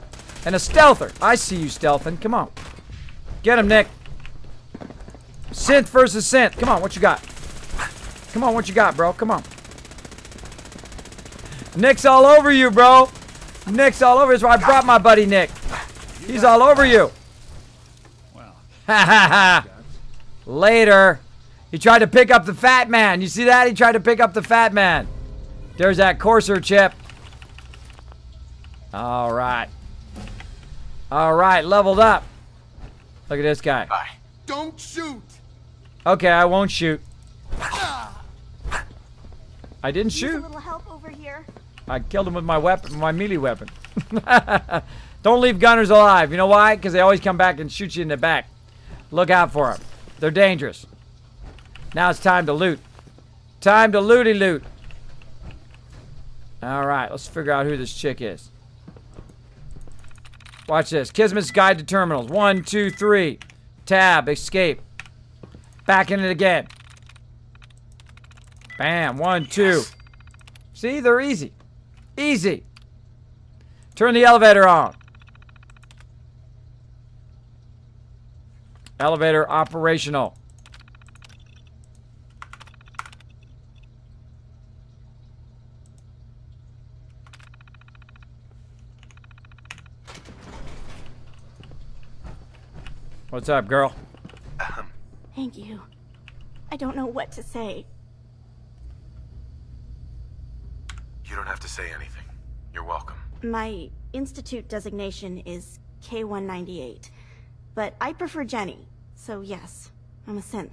And a stealther. I see you stealthing. Come on. Get him, Nick. Synth versus synth. Come on, what you got? Come on, what you got, bro? Come on. Nick's all over you, bro. Nick's all over. That's why I brought my buddy Nick. He's all over you. Well. Ha ha ha. Later. He tried to pick up the fat man. You see that? He tried to pick up the fat man. There's that courser chip. All right. All right, leveled up. Look at this guy. Bye. Don't shoot. Okay, I won't shoot. I didn't shoot. Need a little help over here. I killed him with my weapon, my melee weapon. Don't leave gunners alive. You know why? Because they always come back and shoot you in the back. Look out for them. They're dangerous. Now it's time to loot. Time to looty loot. All right, let's figure out who this chick is. Watch this. Kismet's Guide to Terminals. 1, 2, 3. Tab. Escape. Back in it again. Bam. 1, 2. See? They're easy. Easy. Turn the elevator on. Elevator operational. What's up, girl? Thank you. I don't know what to say. You don't have to say anything. You're welcome. My institute designation is K198, but I prefer Jenny, so yes, I'm a synth,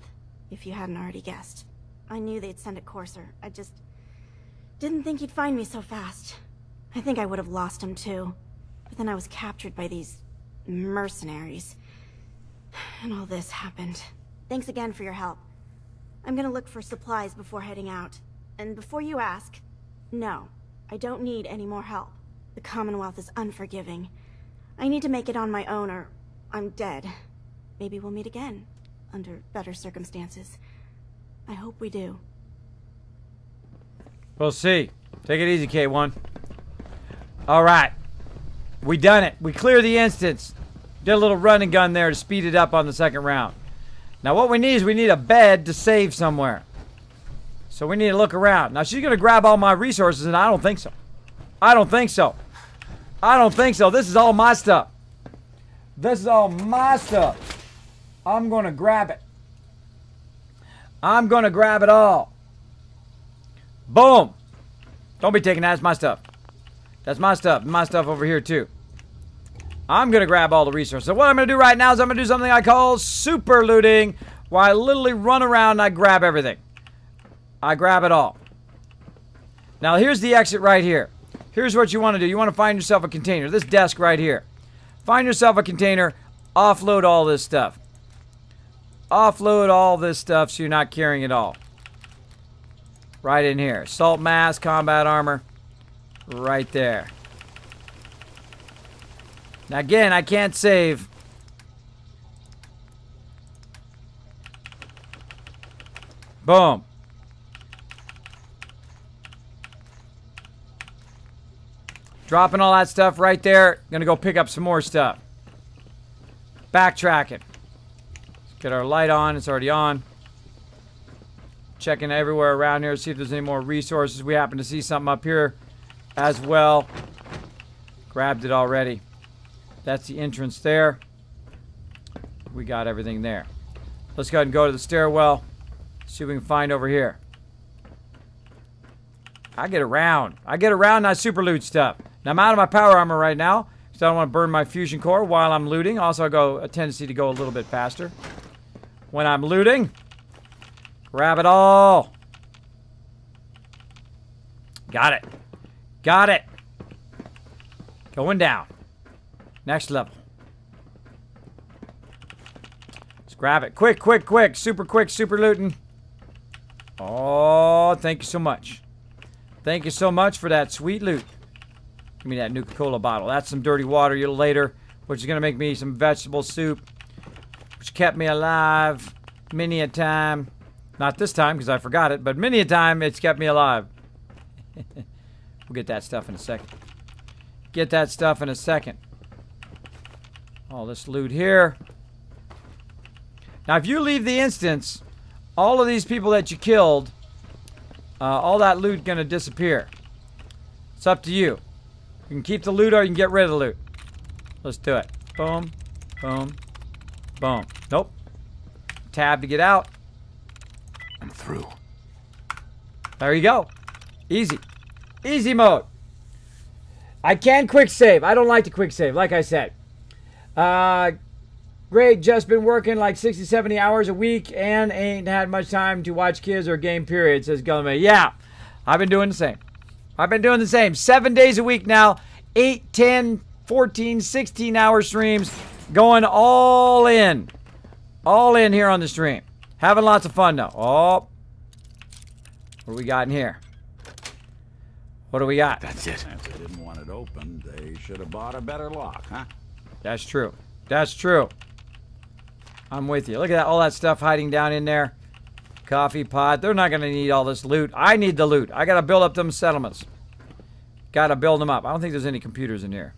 if you hadn't already guessed. I knew they'd send a courser. I just didn't think he'd find me so fast. I think I would have lost him too, but then I was captured by these mercenaries. And all this happened. Thanks again for your help. I'm gonna look for supplies before heading out. And before you ask, no, I don't need any more help. The Commonwealth is unforgiving. I need to make it on my own or I'm dead. Maybe we'll meet again, under better circumstances. I hope we do. We'll see. Take it easy, K1. Alright. We done it. We cleared the instance. Did a little run and gun there to speed it up on the second round. Now what we need is we need a bed to save somewhere. So we need to look around. Now she's going to grab all my resources and I don't think so. I don't think so. I don't think so. This is all my stuff. This is all my stuff. I'm going to grab it. I'm going to grab it all. Boom. Don't be taking that. That's my stuff. That's my stuff. My stuff over here too. I'm going to grab all the resources. So what I'm going to do right now is I'm going to do something I call super looting, where I literally run around and I grab everything. I grab it all. Now here's the exit right here. Here's what you want to do. You want to find yourself a container. This desk right here. Find yourself a container. Offload all this stuff. Offload all this stuff so you're not carrying it all. Right in here. Assault mask, combat armor. Right there. Now again, I can't save. Boom. Dropping all that stuff right there. Gonna go pick up some more stuff. Backtracking. Let's get our light on. It's already on. Checking everywhere around here. See if there's any more resources. We happen to see something up here as well. Grabbed it already. That's the entrance there. we got everything there. Let's go ahead and go to the stairwell. See what we can find over here. I get around. And I super loot stuff. Now, I'm out of my power armor right now, because I don't want to burn my fusion core while I'm looting. Also, I go a tendency to go a little bit faster when I'm looting. Grab it all. Got it. Got it. Going down. Next level. Let's grab it. Quick, quick, quick. Super looting. Oh, thank you so much. Thank you so much for that sweet loot. Give me that Nuka-Cola bottle. That's some dirty water later, which is going to make me some vegetable soup, which kept me alive many a time. Not this time, because I forgot it, but many a time it's kept me alive. We'll get that stuff in a second. Get that stuff in a second. All this loot here. Now, if you leave the instance, all of these people that you killed, all that loot gonna disappear. It's up to you. You can keep the loot or you can get rid of the loot. Let's do it. Boom, boom, boom. Nope. Tab to get out. I'm through. There you go. Easy. Easy mode. I can quick save. I don't like to quick save, like I said. Great, just been working like 60, 70 hours a week and ain't had much time to watch kids or game period, says Gullime. Yeah, I've been doing the same. I've been doing the same. 7 days a week now. 8, 10, 14, 16-hour streams. Going all in. All in here on the stream. Having lots of fun though. Oh. What do we got in here? What do we got? That's it. Since they didn't want it open, they should have bought a better lock, huh? That's true. That's true. I'm with you. Look at that, all that stuff hiding down in there. Coffee pot. They're not going to need all this loot. I need the loot. I got to build up them settlements. Got to build them up. I don't think there's any computers in here.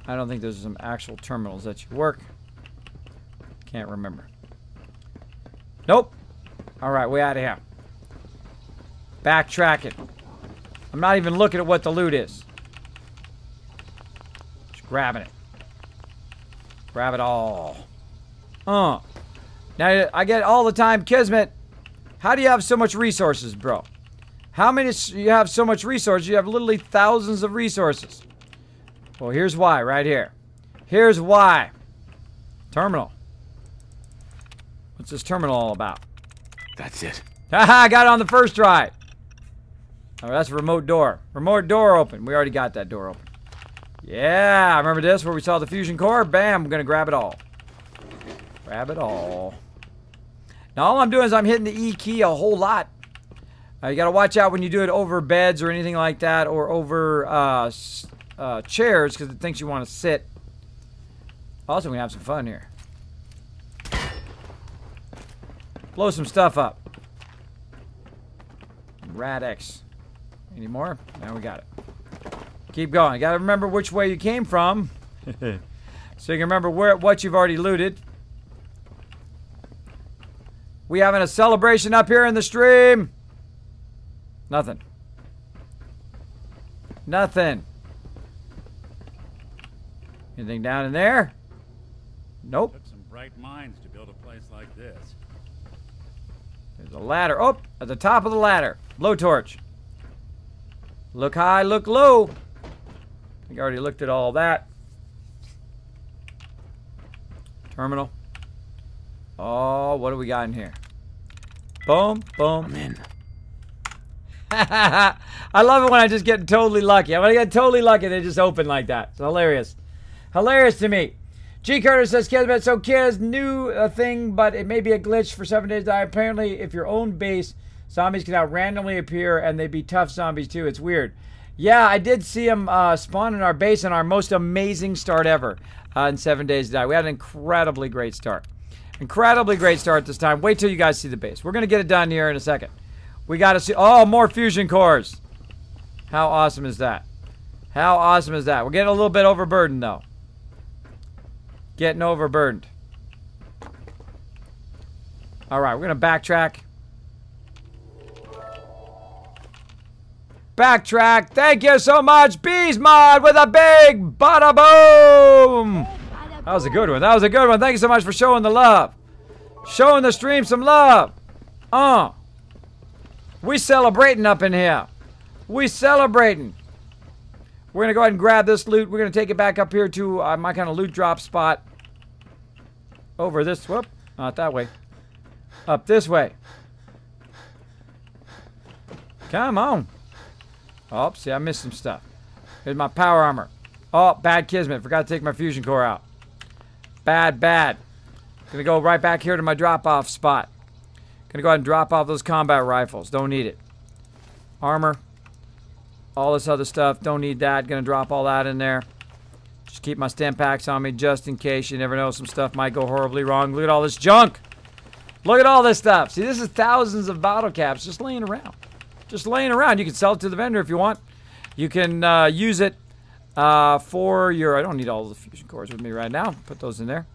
I don't think there's some actual terminals that should work. Can't remember. Nope. All right, we out of here. Backtracking. I'm not even looking at what the loot is. Just grabbing it. Grab it all. Now, I get all the time, Kismet, how do you have so much resources, bro? How many, you have so much resources? You have literally thousands of resources. Well, here's why, right here. Here's why. Terminal. What's this terminal all about? That's it. Haha, I got it on the first try. Oh, that's a remote door. Remote door open. We already got that door open. Yeah, remember this where we saw the fusion core? Bam, I'm gonna grab it all. Grab it all. Now all I'm doing is I'm hitting the E key a whole lot. You gotta watch out when you do it over beds or anything like that, or over chairs, because it thinks you want to sit. Also, we have some fun here. Blow some stuff up. Radix. Any more? Now we got it. Keep going. You gotta remember which way you came from. So you can remember what you've already looted. We having a celebration up here in the stream. Nothing. Nothing. Anything down in there? Nope. Took some bright minds to build a place like this. There's a ladder. Oh, at the top of the ladder. Blowtorch. Look high, look low. I think I already looked at all that. Terminal. Oh, what do we got in here? Boom, boom. I'm in. I love it when I just get totally lucky. When I get totally lucky, they just open like that. It's hilarious. Hilarious to me. G. Carter says, Kismet, so kids, new thing, but it may be a glitch for 7 days. Apparently, if your own base, zombies can now randomly appear, and they be tough zombies too. It's weird. Yeah, I did see them spawn in our base on our most amazing start ever in 7 days to die. We had an incredibly great start. Incredibly great start this time. Wait till you guys see the base. We're going to get it done here in a second. We got to see... Oh, more fusion cores. How awesome is that? How awesome is that? We're getting a little bit overburdened, though. Getting overburdened. All right, we're going to backtrack. Backtrack. Thank you so much, Bees Mod, with a big bada boom. That was a good one. That was a good one. Thank you so much for showing the love. Showing the stream some love. We celebrating up in here. We celebrating. We're going to go ahead and grab this loot. We're going to take it back up here to my kind of loot drop spot. Over this, whoop, not that way. Up this way. Come on. Oh, see, I missed some stuff. Here's my power armor. Oh, bad Kismet. Forgot to take my fusion core out. Bad, bad. Gonna go right back here to my drop-off spot. Gonna go ahead and drop off those combat rifles. Don't need it. Armor. All this other stuff. Don't need that. Gonna drop all that in there. Just keep my stim packs on me just in case. You never know. Some stuff might go horribly wrong. Look at all this junk. Look at all this stuff. See, this is thousands of bottle caps just laying around. Just laying around. You can sell it to the vendor if you want. You can use it for your... I don't need all the fusion cores with me right now. Put those in there.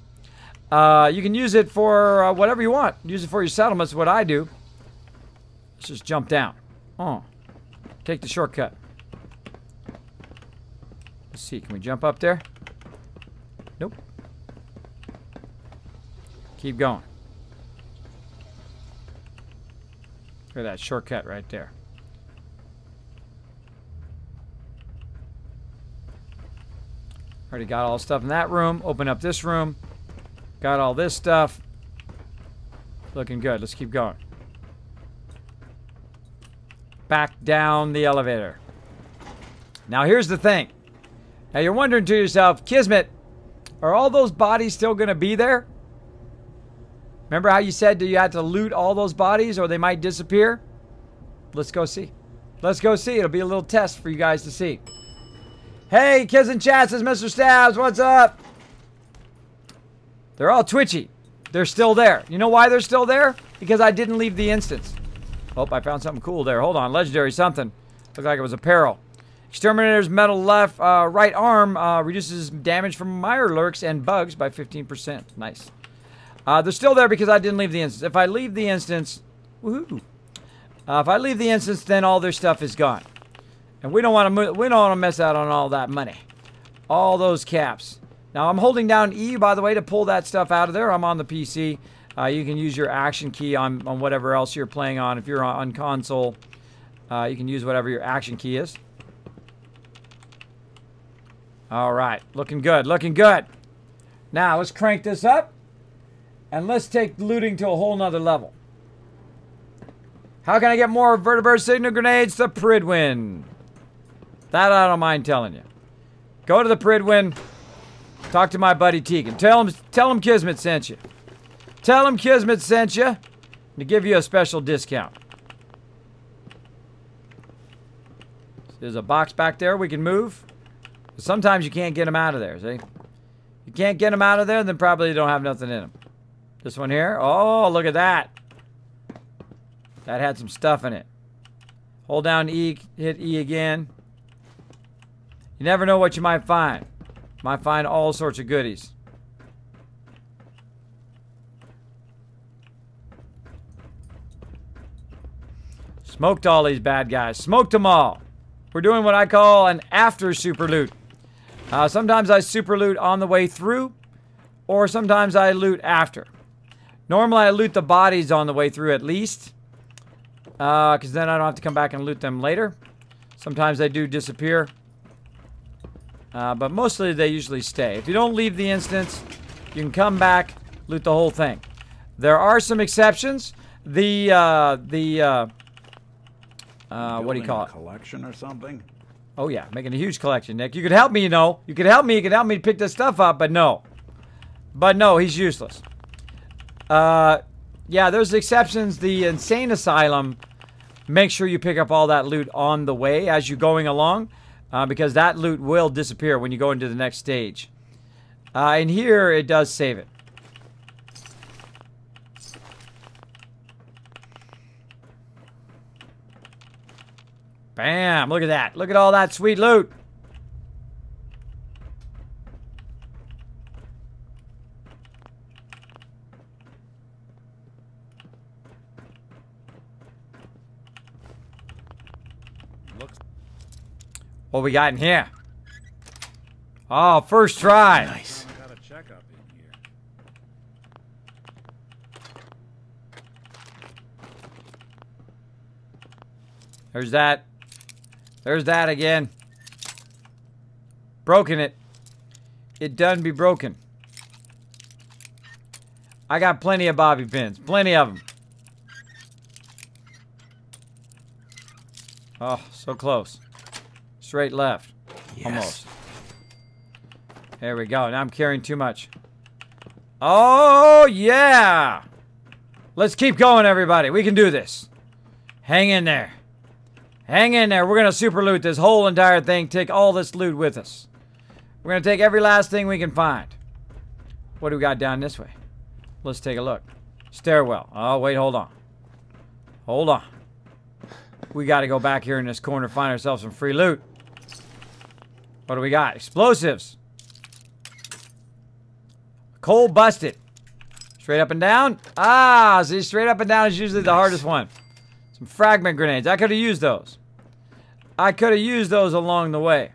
You can use it for whatever you want. Use it for your settlements, what I do. Let's just jump down. Take the shortcut. Let's see, can we jump up there? Nope. Keep going. Look at that shortcut right there. Already got all the stuff in that room. Open up this room. Got all this stuff. Looking good. Let's keep going. Back down the elevator. Now here's the thing. Now you're wondering to yourself, Kismet, are all those bodies still going to be there? Remember how you said you had to loot all those bodies or they might disappear? Let's go see. Let's go see. It'll be a little test for you guys to see. Hey, Kids in Chat says Mr. Stabs, what's up? They're all twitchy. They're still there. You know why they're still there? Because I didn't leave the instance. Oh, I found something cool there. Hold on. Legendary something. Looked like it was apparel. Exterminator's metal left, right arm reduces damage from mirelurks and bugs by 15%. Nice. They're still there because I didn't leave the instance. If I leave the instance, woohoo! If I leave the instance, then all their stuff is gone, and we don't want to mess out on all that money, all those caps. Now I'm holding down E, by the way, to pull that stuff out of there. I'm on the PC. You can use your action key on whatever else you're playing on. If you're on console, you can use whatever your action key is. All right, looking good, looking good. Now let's crank this up, and let's take looting to a whole nother level. How can I get more vertebrate signal grenades? The Pridwin. That I don't mind telling you. Go to the Pridwin. Talk to my buddy Tegan. Tell him Kismet sent you. Tell him Kismet sent you to give you a special discount. There's a box back there we can move. Sometimes you can't get them out of there, see? You can't get them out of there, then probably you don't have nothing in them. This one here. Oh, look at that. That had some stuff in it. Hold down E, hit E again. You never know what you might find. Might find all sorts of goodies. Smoked all these bad guys. Smoked them all. We're doing what I call an after super loot. Sometimes I super loot on the way through, or sometimes I loot after. Normally I loot the bodies on the way through at least, because then I don't have to come back and loot them later. Sometimes they do disappear, but mostly they usually stay. If you don't leave the instance, you can come back, loot the whole thing. There are some exceptions. What do you call it? Collection or something? Oh yeah, making a huge collection, Nick. You could help me, you know. You could help me. You could help me to pick this stuff up, but no. But no, he's useless. Yeah, there's exceptions. The Insane Asylum, make sure you pick up all that loot on the way as you're going along, because that loot will disappear when you go into the next stage. And here, it does save it. Bam! Look at that. Look at all that sweet loot. What we got in here? Oh, first try. Nice. Got a checkup. here. There's that. There's that again. Broken it. It done be broken. I got plenty of bobby pins. Plenty of them. Oh, so close. Straight left. Yes. Almost. There we go. Now I'm carrying too much. Oh, yeah. Let's keep going, everybody. We can do this. Hang in there. Hang in there. We're going to super loot this whole entire thing. Take all this loot with us. We're going to take every last thing we can find. What do we got down this way? Let's take a look. Stairwell. Oh, wait, hold on. Hold on. We got to go back here in this corner, find ourselves some free loot. What do we got? Explosives. Coal busted. Straight up and down. Ah, see, straight up and down is usually the hardest one. Some fragment grenades. I could have used those. I could have used those along the way.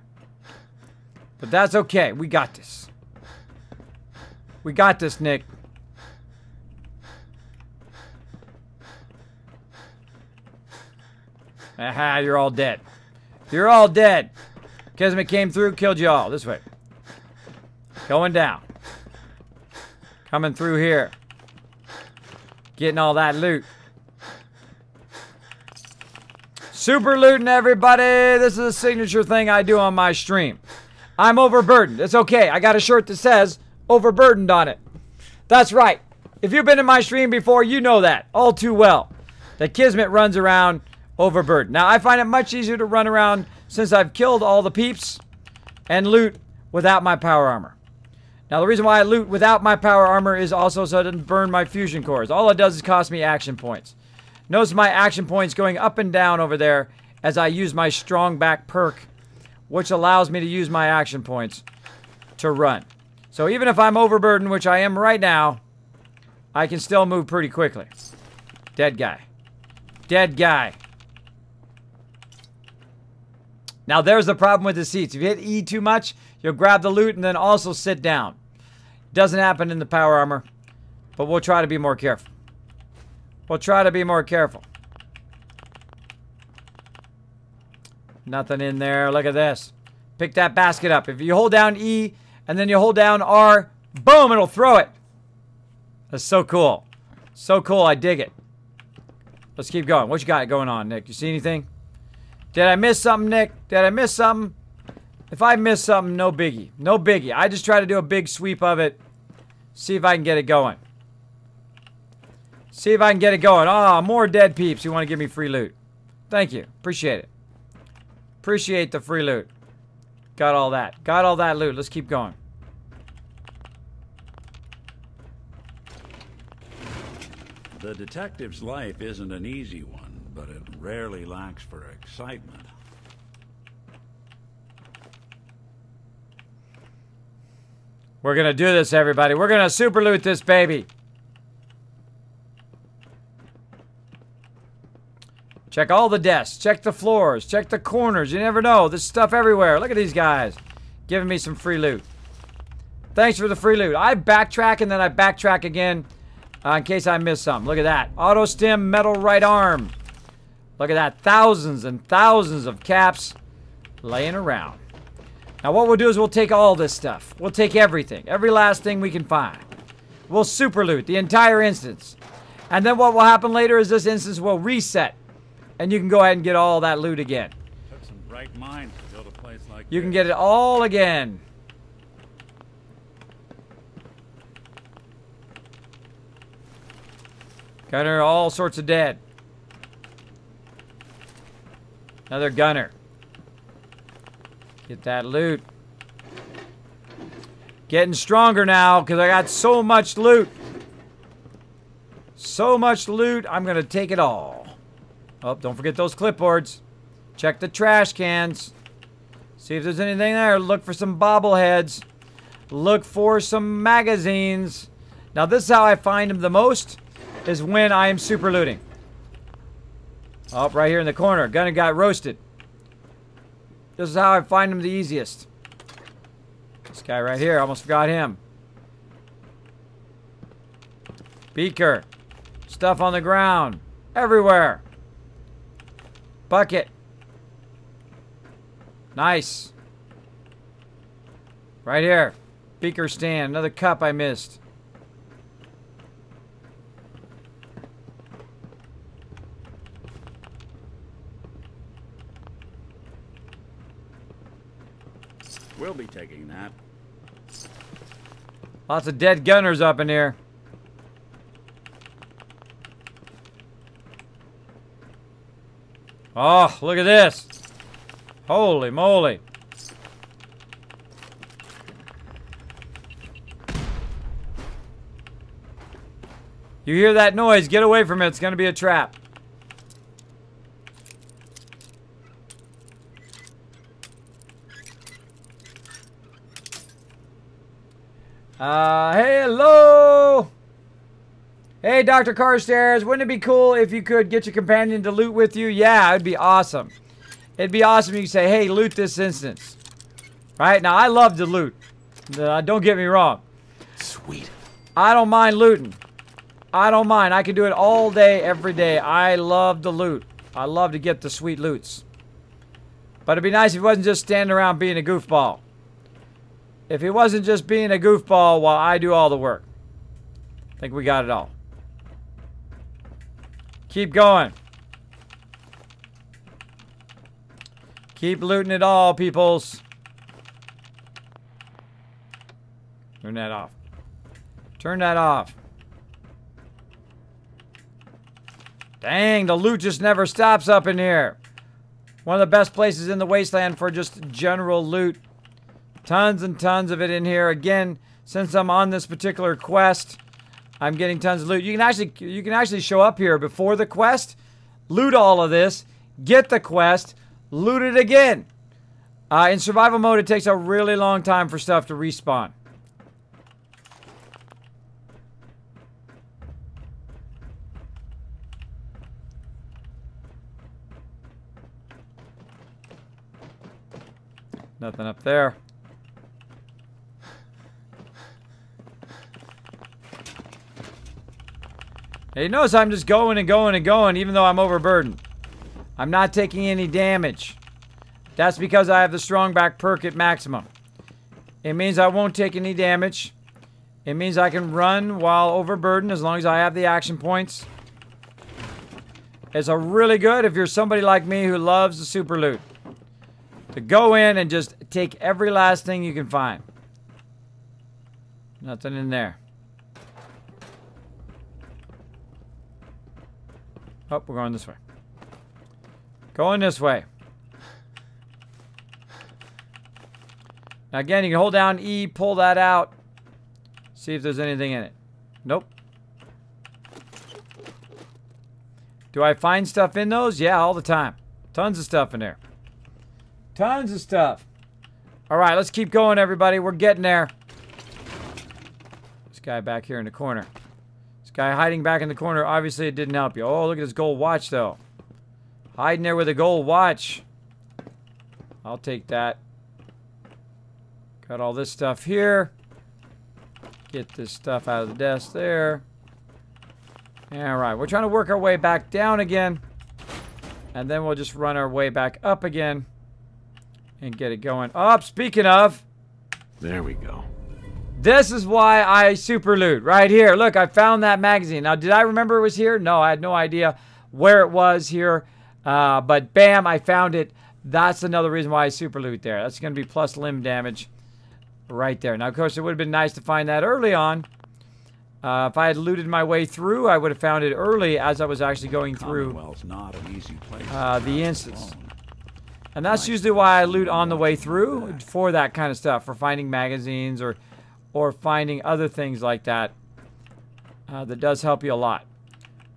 But that's okay. We got this. We got this, Nick. Aha, you're all dead. You're all dead. Kismet came through, killed you all. This way. Going down. Coming through here. Getting all that loot. Super looting, everybody. This is a signature thing I do on my stream. I'm overburdened. It's okay. I got a shirt that says overburdened on it. That's right. If you've been in my stream before, you know that all too well. That Kismet runs around overburdened. Now, I find it much easier to run around since I've killed all the peeps and loot without my power armor. Now, the reason why I loot without my power armor is also so it doesn't burn my fusion cores. All it does is cost me action points. Notice my action points going up and down over there as I use my strong back perk, which allows me to use my action points to run. So even if I'm overburdened, which I am right now, I can still move pretty quickly. Dead guy. Dead guy. Now there's the problem with the seats. If you hit E too much, you'll grab the loot and then also sit down. Doesn't happen in the power armor, but we'll try to be more careful. We'll try to be more careful. Nothing in there. Look at this. Pick that basket up. If you hold down E and then you hold down R, boom, it'll throw it. That's so cool. So cool. I dig it. Let's keep going. What you got going on, Nick? You see anything? Did I miss something, Nick? Did I miss something? If I miss something, no biggie. No biggie. I just try to do a big sweep of it. See if I can get it going. See if I can get it going. Ah, more dead peeps who want to give me free loot. Thank you. Appreciate it. Appreciate the free loot. Got all that. Got all that loot. Let's keep going. The detective's life isn't an easy one, but it rarely lacks for excitement. We're going to do this, everybody. We're going to super loot this baby. Check all the desks. Check the floors. Check the corners. You never know. There's stuff everywhere. Look at these guys giving me some free loot. Thanks for the free loot. I backtrack and then I backtrack again in case I miss something. Look at that. Auto stim metal right arm. Look at that. Thousands and thousands of caps laying around. Now what we'll do is we'll take all this stuff. We'll take everything. Every last thing we can find. We'll super loot the entire instance. And then what will happen later is this instance will reset. And you can go ahead and get all that loot again. Took some bright minds to build a place like You can get it all again. Gunner, all sorts of dead. Another gunner. Get that loot. Getting stronger now because I got so much loot. So much loot, I'm going to take it all. Oh, don't forget those clipboards. Check the trash cans. See if there's anything there. Look for some bobbleheads. Look for some magazines. Now, this is how I find them the most, is when I am super looting. Oh, right here in the corner. Gunner got roasted. This is how I find them the easiest. This guy right here, almost forgot him. Beaker. Stuff on the ground. Everywhere. Bucket. Nice. Right here. Beaker stand. Another cup I missed. We'll be taking that. Lots of dead gunners up in here. Oh, look at this. Holy moly. You hear that noise, get away from it. It's going to be a trap. Hello! Hey, Dr. Carstairs, wouldn't it be cool if you could get your companion to loot with you? Yeah, it'd be awesome. It'd be awesome if you say, hey, loot this instance. Right? Now, I love to loot. Don't get me wrong. Sweet. I don't mind looting. I don't mind. I can do it all day, every day. I love to loot. I love to get the sweet loots. But it'd be nice if he wasn't just standing around being a goofball. If he wasn't just being a goofball while I do all the work. I think we got it all. Keep going. Keep looting it all, peoples. Turn that off. Turn that off. Dang, the loot just never stops up in here. One of the best places in the wasteland for just general loot. Tons and tons of it in here. Again, since I'm on this particular quest, I'm getting tons of loot. You can actually show up here before the quest, loot all of this, get the quest, loot it again. In survival mode, it takes a really long time for stuff to respawn. Nothing up there. Hey, notice I'm just going and going and going even though I'm overburdened. I'm not taking any damage. That's because I have the strong back perk at maximum. It means I won't take any damage. It means I can run while overburdened as long as I have the action points. It's a really good if you're somebody like me who loves the super loot. To go in and just take every last thing you can find. Nothing in there. Oh, we're going this way. Going this way. Now again, you can hold down E, pull that out. See if there's anything in it. Nope. Do I find stuff in those? Yeah, all the time. Tons of stuff in there. Tons of stuff. Alright, let's keep going, everybody. We're getting there. This guy back here in the corner. This guy hiding back in the corner, obviously it didn't help you. Oh, look at this gold watch, though. Hiding there with a gold watch. I'll take that. Got all this stuff here. Get this stuff out of the desk there. Alright, we're trying to work our way back down again. And then we'll just run our way back up again. And get it going. Up, speaking of. There we go. This is why I super loot. Right here. Look, I found that magazine. Now, did I remember it was here? No, I had no idea where it was here. But bam, I found it. That's another reason why I super loot there. That's going to be plus limb damage right there. Now, of course, it would have been nice to find that early on. If I had looted my way through, I would have found it early as I was actually going through not an easy place the instance. And that's usually why I loot on the way through for that kind of stuff, for finding magazines or finding other things like that. That does help you a lot.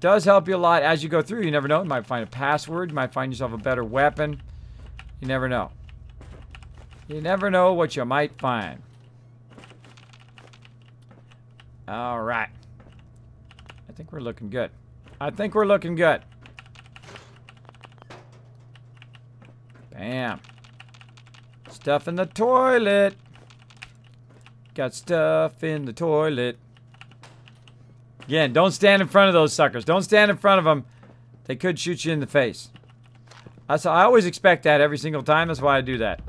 Does help you a lot as you go through. You never know. You might find a password. You might find yourself a better weapon. You never know. You never know what you might find. All right. I think we're looking good. I think we're looking good. Bam. Stuff in the toilet. Got stuff in the toilet. Again, don't stand in front of those suckers. Don't stand in front of them. They could shoot you in the face. I always expect that every single time. That's why I do that.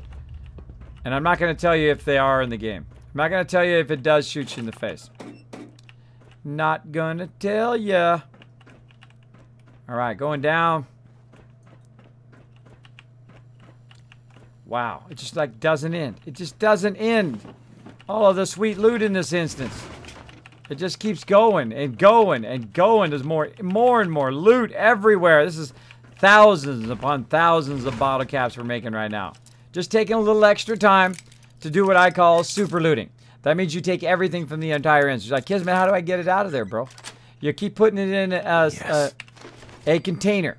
And I'm not going to tell you if they are in the game. I'm not going to tell you if it does shoot you in the face. Not going to tell you. All right, going down. Wow, it just like doesn't end. It just doesn't end. All of the sweet loot in this instance. It just keeps going and going and going. There's more and more loot everywhere. This is thousands upon thousands of bottle caps we're making right now. Just taking a little extra time to do what I call super looting. That means you take everything from the entire instance. Like, Kismet, how do I get it out of there, bro? You keep putting it in a container.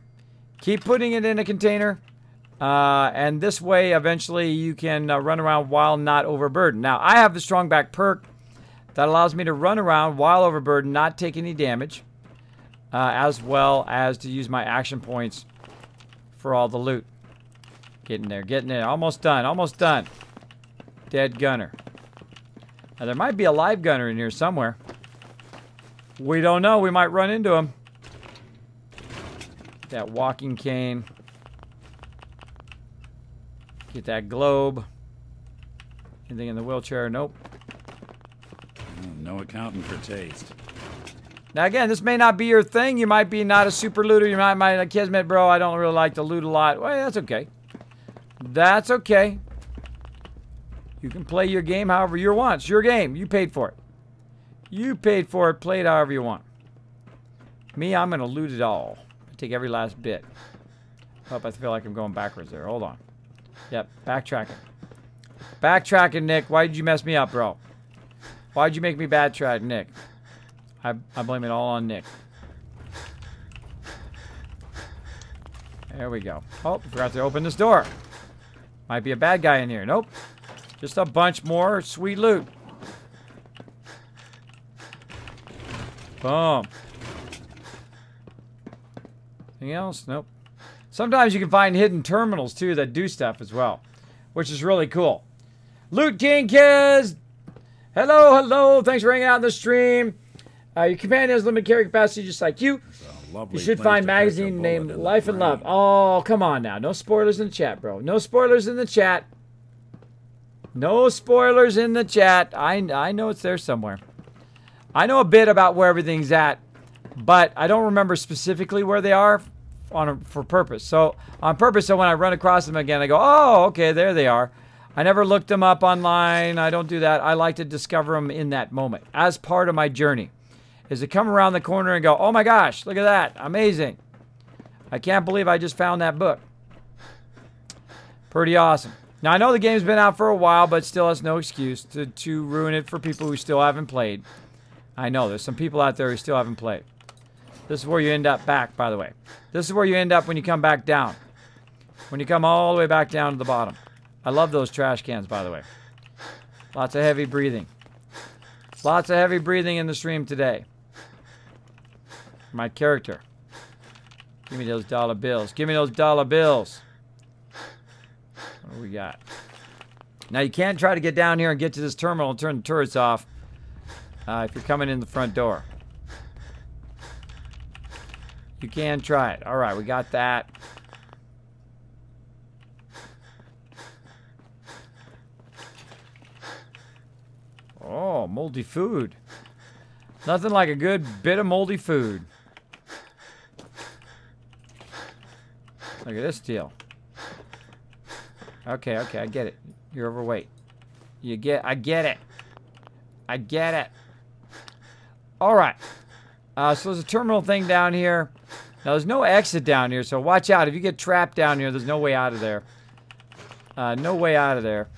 Keep putting it in a container. And this way, eventually, you can run around while not overburdened. Now, I have the strong back perk that allows me to run around while overburdened, not take any damage, as well as to use my action points for all the loot. Getting there. Almost done, almost done. Dead gunner. Now, there might be a live gunner in here somewhere. We don't know. We might run into him. That walking cane. Get that globe. Anything in the wheelchair? Nope. No accounting for taste. Now again, this may not be your thing. You might be not a super looter. You might like, Kismet, bro, I don't really like to loot a lot. Well, that's okay. That's okay. You can play your game however you want. It's your game. You paid for it. You paid for it. Play it however you want. Me, I'm going to loot it all. Take every last bit. Oh, I feel like I'm going backwards there. Hold on. Yep, backtracking. Backtracking, Nick. Why did you mess me up, bro? Why'd you make me backtrack, Nick? I blame it all on Nick. There we go. Oh, forgot to open this door. Might be a bad guy in here. Nope. Just a bunch more sweet loot. Boom. Anything else? Nope. Sometimes you can find hidden terminals, too, that do stuff as well, which is really cool. Loot King Kids! Hello, hello. Thanks for hanging out in the stream. Your companion has limited carry capacity just like you. You should find a magazine named Life and Love. Oh, come on now. No spoilers in the chat, bro. No spoilers in the chat. No spoilers in the chat. I know it's there somewhere. I know a bit about where everything's at, but I don't remember specifically where they are for purpose. So, on purpose, so when I run across them again, I go, oh, okay, there they are. I never looked them up online. I don't do that. I like to discover them in that moment as part of my journey. Is to come around the corner and go, oh my gosh, look at that. Amazing. I can't believe I just found that book. Pretty awesome. Now, I know the game's been out for a while, but still that's no excuse to ruin it for people who still haven't played. I know there's some people out there who still haven't played. This is where you end up back, by the way. This is where you end up when you come back down. When you come all the way back down to the bottom. I love those trash cans, by the way. Lots of heavy breathing. Lots of heavy breathing in the stream today. My character. Give me those dollar bills. Give me those dollar bills. What do we got? Now, you can't try to get down here and get to this terminal and turn the turrets off if you're coming in the front door. You can try it. All right, we got that. Oh, moldy food. Nothing like a good bit of moldy food. Look at this deal. Okay, I get it. You're overweight. I get it. I get it. All right. So there's a terminal thing down here. Now, there's no exit down here, so watch out. If you get trapped down here, there's no way out of there. No way out of there.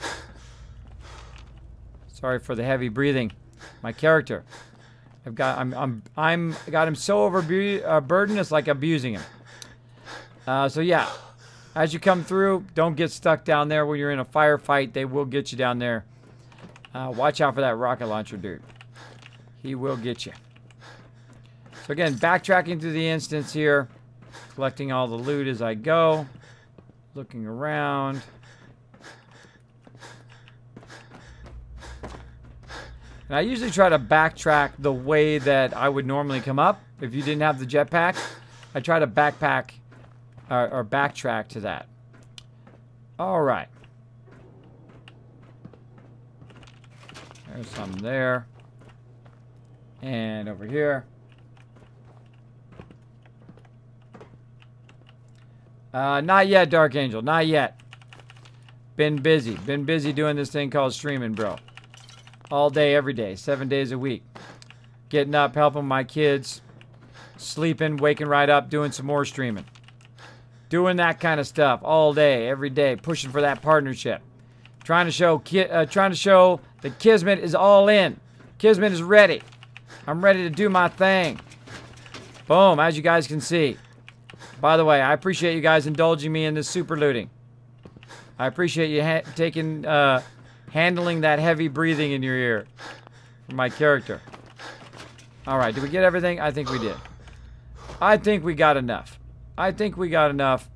Sorry for the heavy breathing. My character. I got him so overburdened, it's like abusing him. So yeah, as you come through, don't get stuck down there when you're in a firefight. They will get you down there. Watch out for that rocket launcher dude. He will get you. So again, backtracking through the instance here, collecting all the loot as I go, looking around. And I usually try to backtrack the way that I would normally come up. If you didn't have the jetpack, I try to backpack or backtrack to that. All right. There's some there. And over here. Not yet, Dark Angel. Not yet. Been busy. Been busy doing this thing called streaming, bro. All day, every day. 7 days a week. Getting up, helping my kids. Sleeping, waking right up, doing some more streaming. Doing that kind of stuff all day, every day. Pushing for that partnership. Trying to show that Kismet is all in. Kismet is ready. I'm ready to do my thing. Boom, as you guys can see. By the way, I appreciate you guys indulging me in this super looting. I appreciate you handling that heavy breathing in your ear for my character. All right, did we get everything? I think we did. I think we got enough. I think we got enough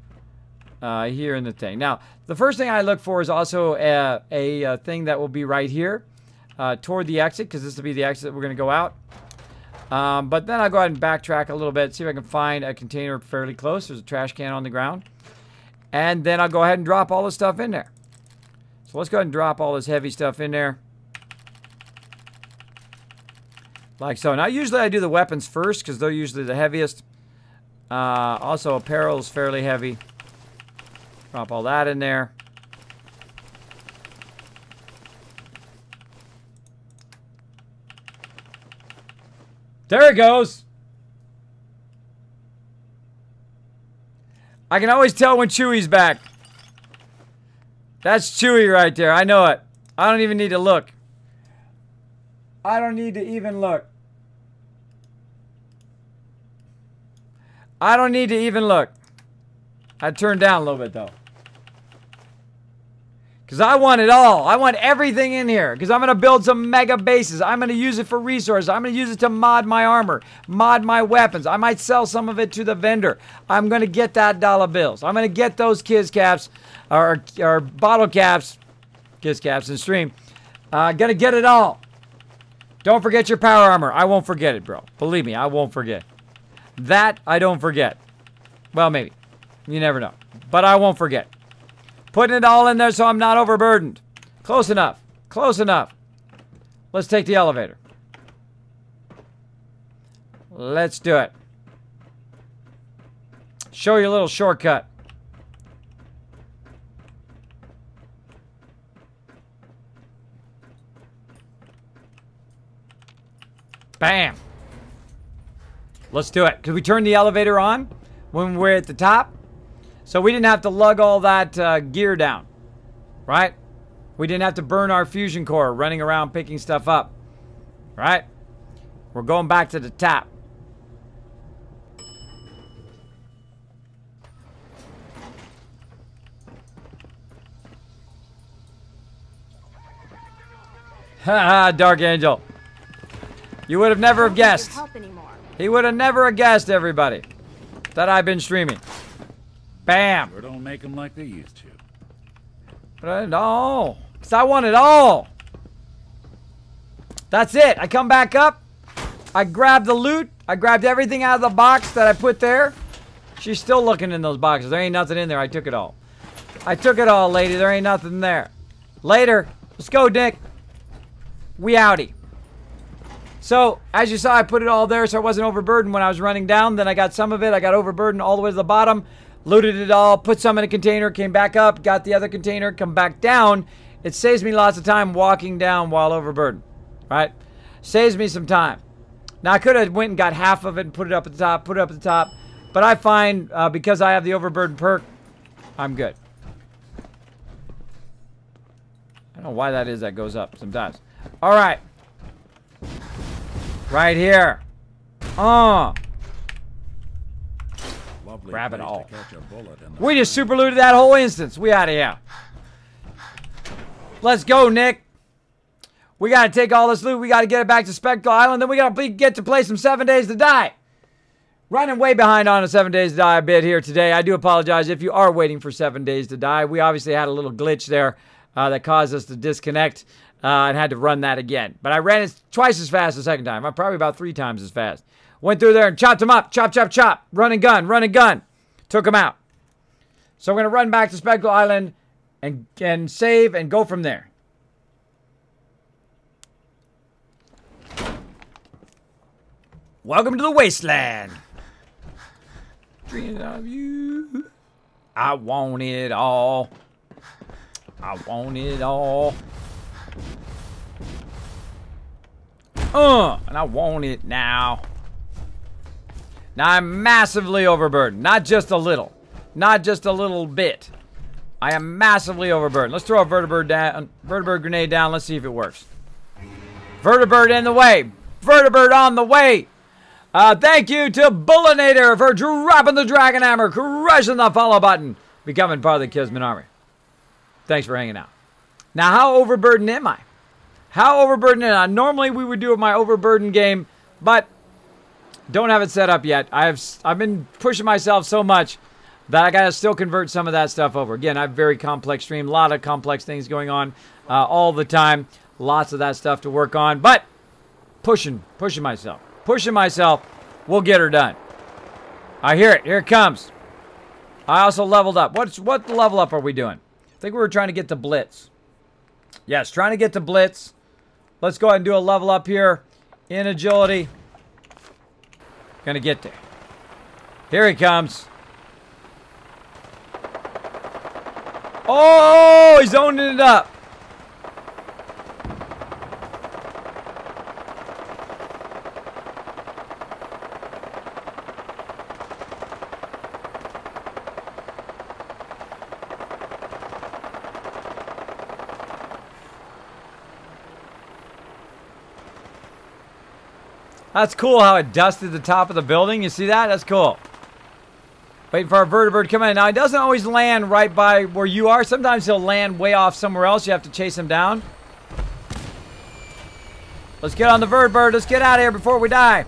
here in the thing. Now, the first thing I look for is also a thing that will be right here toward the exit, because this will be the exit that we're going to go out. But then I'll go ahead and backtrack a little bit, see if I can find a container fairly close. There's a trash can on the ground. And then I'll go ahead and drop all the stuff in there. So let's go ahead and drop all this heavy stuff in there. Like so. Now, usually I do the weapons first, because they're usually the heaviest. Also, apparel is fairly heavy. Drop all that in there. There it goes. I can always tell when Chewie's back. That's Chewie right there. I know it. I don't even need to look. I don't need to even look. I don't need to even look. I turned down a little bit though. Because I want it all. I want everything in here. Because I'm going to build some mega bases. I'm going to use it for resources. I'm going to use it to mod my armor. Mod my weapons. I might sell some of it to the vendor. I'm going to get that dollar bills. I'm going to get those kiss caps. Or bottle caps. Kiss caps in stream. Going to get it all. Don't forget your power armor. I won't forget it, bro. Believe me, I won't forget. That I don't forget. Well, maybe. You never know. But I won't forget. Putting it all in there so I'm not overburdened. Close enough. Close enough. Let's take the elevator. Let's do it. Show you a little shortcut. Bam. Let's do it. Could we turn the elevator on when we're at the top? So we didn't have to lug all that gear down, right? We didn't have to burn our fusion core running around picking stuff up, right? We're going back to the top. Haha, Dark Angel. You would have never have guessed. He would have never have guessed, everybody, that I've been streaming. Bam! Sure don't make them like they used to. But no, because I want it all. That's it. I come back up. I grab the loot. I grabbed everything out of the box that I put there. She's still looking in those boxes. There ain't nothing in there. I took it all. I took it all, lady. There ain't nothing there. Later. Let's go, Dick. We outie. So, as you saw, I put it all there so I wasn't overburdened when I was running down. Then I got some of it. I got overburdened all the way to the bottom. Looted it all, put some in a container, came back up, got the other container, come back down. It saves me lots of time walking down while overburdened, right? Saves me some time. Now, I could have went and got half of it and put it up at the top, put it up at the top. But I find, because I have the overburden perk, I'm good. I don't know why that is that goes up sometimes. All right. Right here. Grab it all. We just super looted that whole instance. We out of here. Let's go, Nick. We got to take all this loot. We got to get it back to Spectral Island. Then we got to get to play some 7 Days to Die. Running way behind on a 7 Days to Die a bit here today. I do apologize if you are waiting for 7 Days to Die. We obviously had a little glitch there that caused us to disconnect. and had to run that again. But I ran it twice as fast the second time. Probably about 3 times as fast. Went through there and chopped him up. Chop, chop, chop. Run and gun, run and gun. Took him out. So I'm going to run back to Spectral Island and save and go from there. Welcome to the wasteland. Dreaming of you. I want it all. I want it all. And I want it now. Now I'm massively overburdened. Not just a little. Not just a little bit. I am massively overburdened. Let's throw a vertibird down, vertibird grenade down. Let's see if it works. Vertibird in the way. Vertibird on the way. Thank you to Bullinator for dropping the Dragon Hammer, crushing the follow button, becoming part of the Kismet Army. Thanks for hanging out. Now, how overburdened am I? How overburdened am I? Normally, we would do my overburdened game, but don't have it set up yet. I've been pushing myself so much that I got to still convert some of that stuff over. Again, I have a very complex stream, a lot of complex things going on all the time. Lots of that stuff to work on, but pushing myself. Pushing myself, we'll get her done. I hear it. Here it comes. I also leveled up. What level up are we doing? I think we were trying to get to Blitz. Yes, trying to get to Blitz. Let's go ahead and do a level up here in agility. Gonna get there. Here he comes. Oh, he's owning it up. That's cool how it dusted the top of the building. You see that? That's cool. Waiting for our vertibird to come in. Now, he doesn't always land right by where you are. Sometimes he'll land way off somewhere else. You have to chase him down. Let's get on the vertibird. Let's get out of here before we die.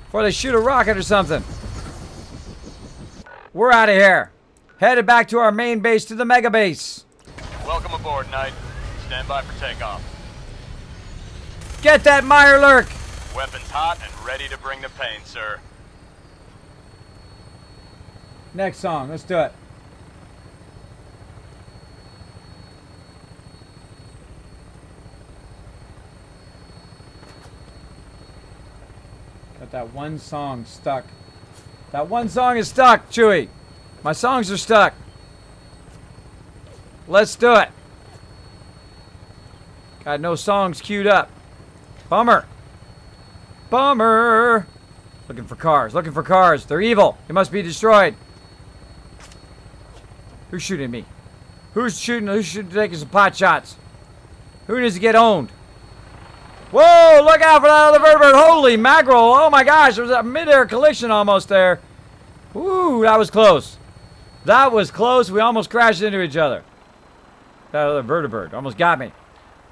Before they shoot a rocket or something. We're out of here. Headed back to our main base, to the mega base. Welcome aboard, Knight. Stand by for takeoff. Get that Mirelurk. Weapons hot and ready to bring the pain, sir. Next song. Let's do it. Got that one song stuck. That one song is stuck, Chewie. My songs are stuck. Let's do it. Got no songs queued up. Bummer. Bummer. Looking for cars. Looking for cars. They're evil. They must be destroyed. Who's shooting me? Who's shooting? Who's taking some pot shots? Who needs to get owned? Whoa! Look out for that other vertibird. Holy mackerel. Oh my gosh. There was a mid-air collision almost there. Ooh, that was close. That was close. We almost crashed into each other. That other vertibird almost got me.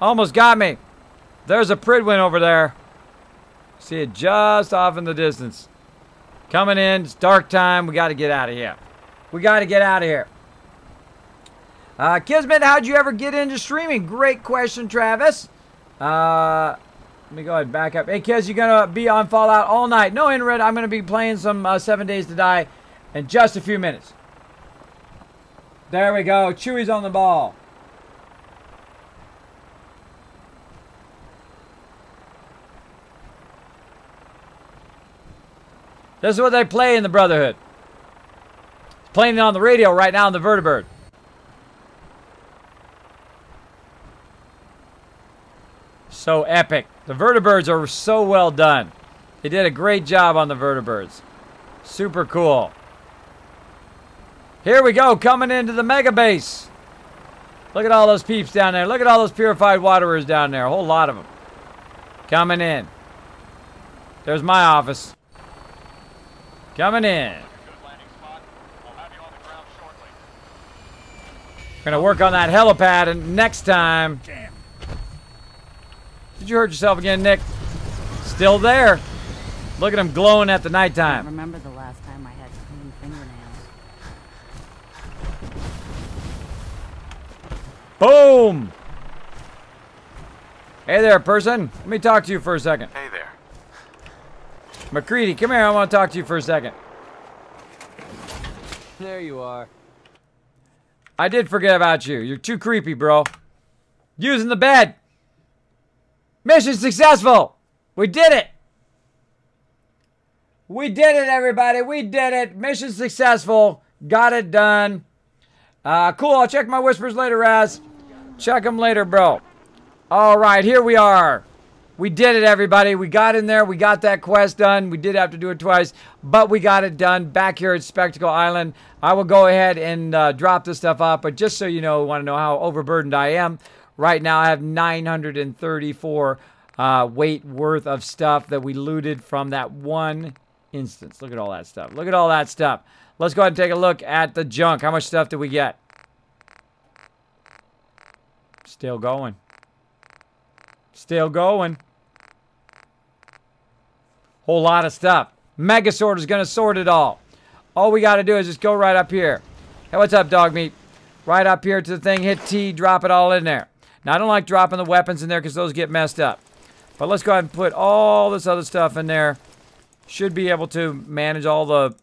Almost got me. There's a Pridwin over there. See it just off in the distance. Coming in. It's dark time. We got to get out of here. We got to get out of here. Kismet, how'd you ever get into streaming? Great question, Travis. Let me go ahead and back up. Hey, Kiz, you going to be on Fallout all night? No, Inred. I'm going to be playing some 7 Days to Die in just a few minutes. There we go. Chewie's on the ball. This is what they play in the Brotherhood. It's playing it on the radio right now in the Vertibird. So epic. The Vertibirds are so well done. They did a great job on the Vertibirds. Super cool. Here we go, coming into the mega base. Look at all those peeps down there. Look at all those purified waterers down there. A whole lot of them. Coming in. There's my office. Coming in. Gonna work on that helipad and next time. Did you hurt yourself again, Nick? Still there. Look at him glowing at the nighttime. I remember the last time I had clean fingernails. Boom! Hey there, person. Let me talk to you for a second. Hey there. McCready, come here. I want to talk to you for a second. There you are. I did forget about you. You're too creepy, bro. Using the bed. Mission successful. We did it. We did it, everybody. We did it. Mission successful. Got it done. Cool. I'll check my whispers later, Raz. Check them later, bro. All right, here we are. We did it, everybody. We got in there. We got that quest done. We did have to do it twice, but we got it done back here at Spectacle Island. I will go ahead and drop this stuff off, but just so you know, want to know how overburdened I am. Right now, I have 934 weight worth of stuff that we looted from that one instance. Look at all that stuff. Look at all that stuff. Let's go ahead and take a look at the junk. How much stuff did we get? Still going. Still going. Whole lot of stuff. Mega Sorter's going to sort it all. All we got to do is just go right up here. Hey, what's up, dog meat? Right up here to the thing, hit T, drop it all in there. Now, I don't like dropping the weapons in there because those get messed up. But let's go ahead and put all this other stuff in there. Should be able to manage all of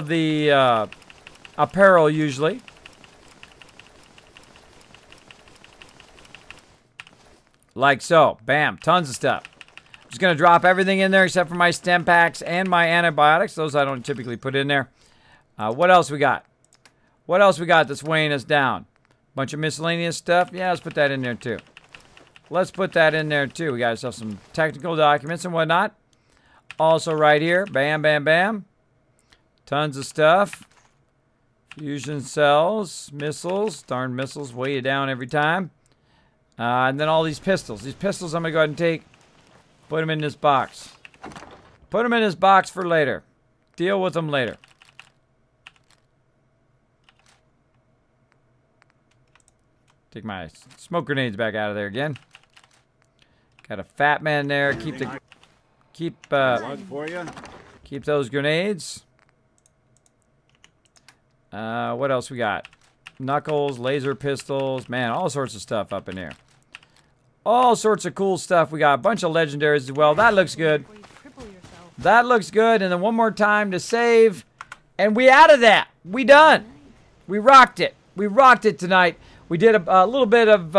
the apparel usually. Like so. Bam. Tons of stuff. Just going to drop everything in there except for my stem packs and my antibiotics. Those I don't typically put in there. What else we got? What else we got that's weighing us down? Bunch of miscellaneous stuff. Yeah, let's put that in there too. Let's put that in there too. We got ourselves some technical documents and whatnot. Also right here. Bam, bam, bam. Tons of stuff. Fusion cells. Missiles. Darn missiles weigh you down every time. And then all these pistols. These pistols I'm going to go ahead and take. Put them in this box. Put them in this box for later. Deal with them later. Take my smoke grenades back out of there again. Got a fat man there. Keep those grenades. What else we got? Knuckles, laser pistols, man, all sorts of stuff up in here. All sorts of cool stuff. We got a bunch of legendaries as well. That looks good. That looks good. And then one more time to save. And we out of that. We done. We rocked it. We rocked it tonight. We did a little bit of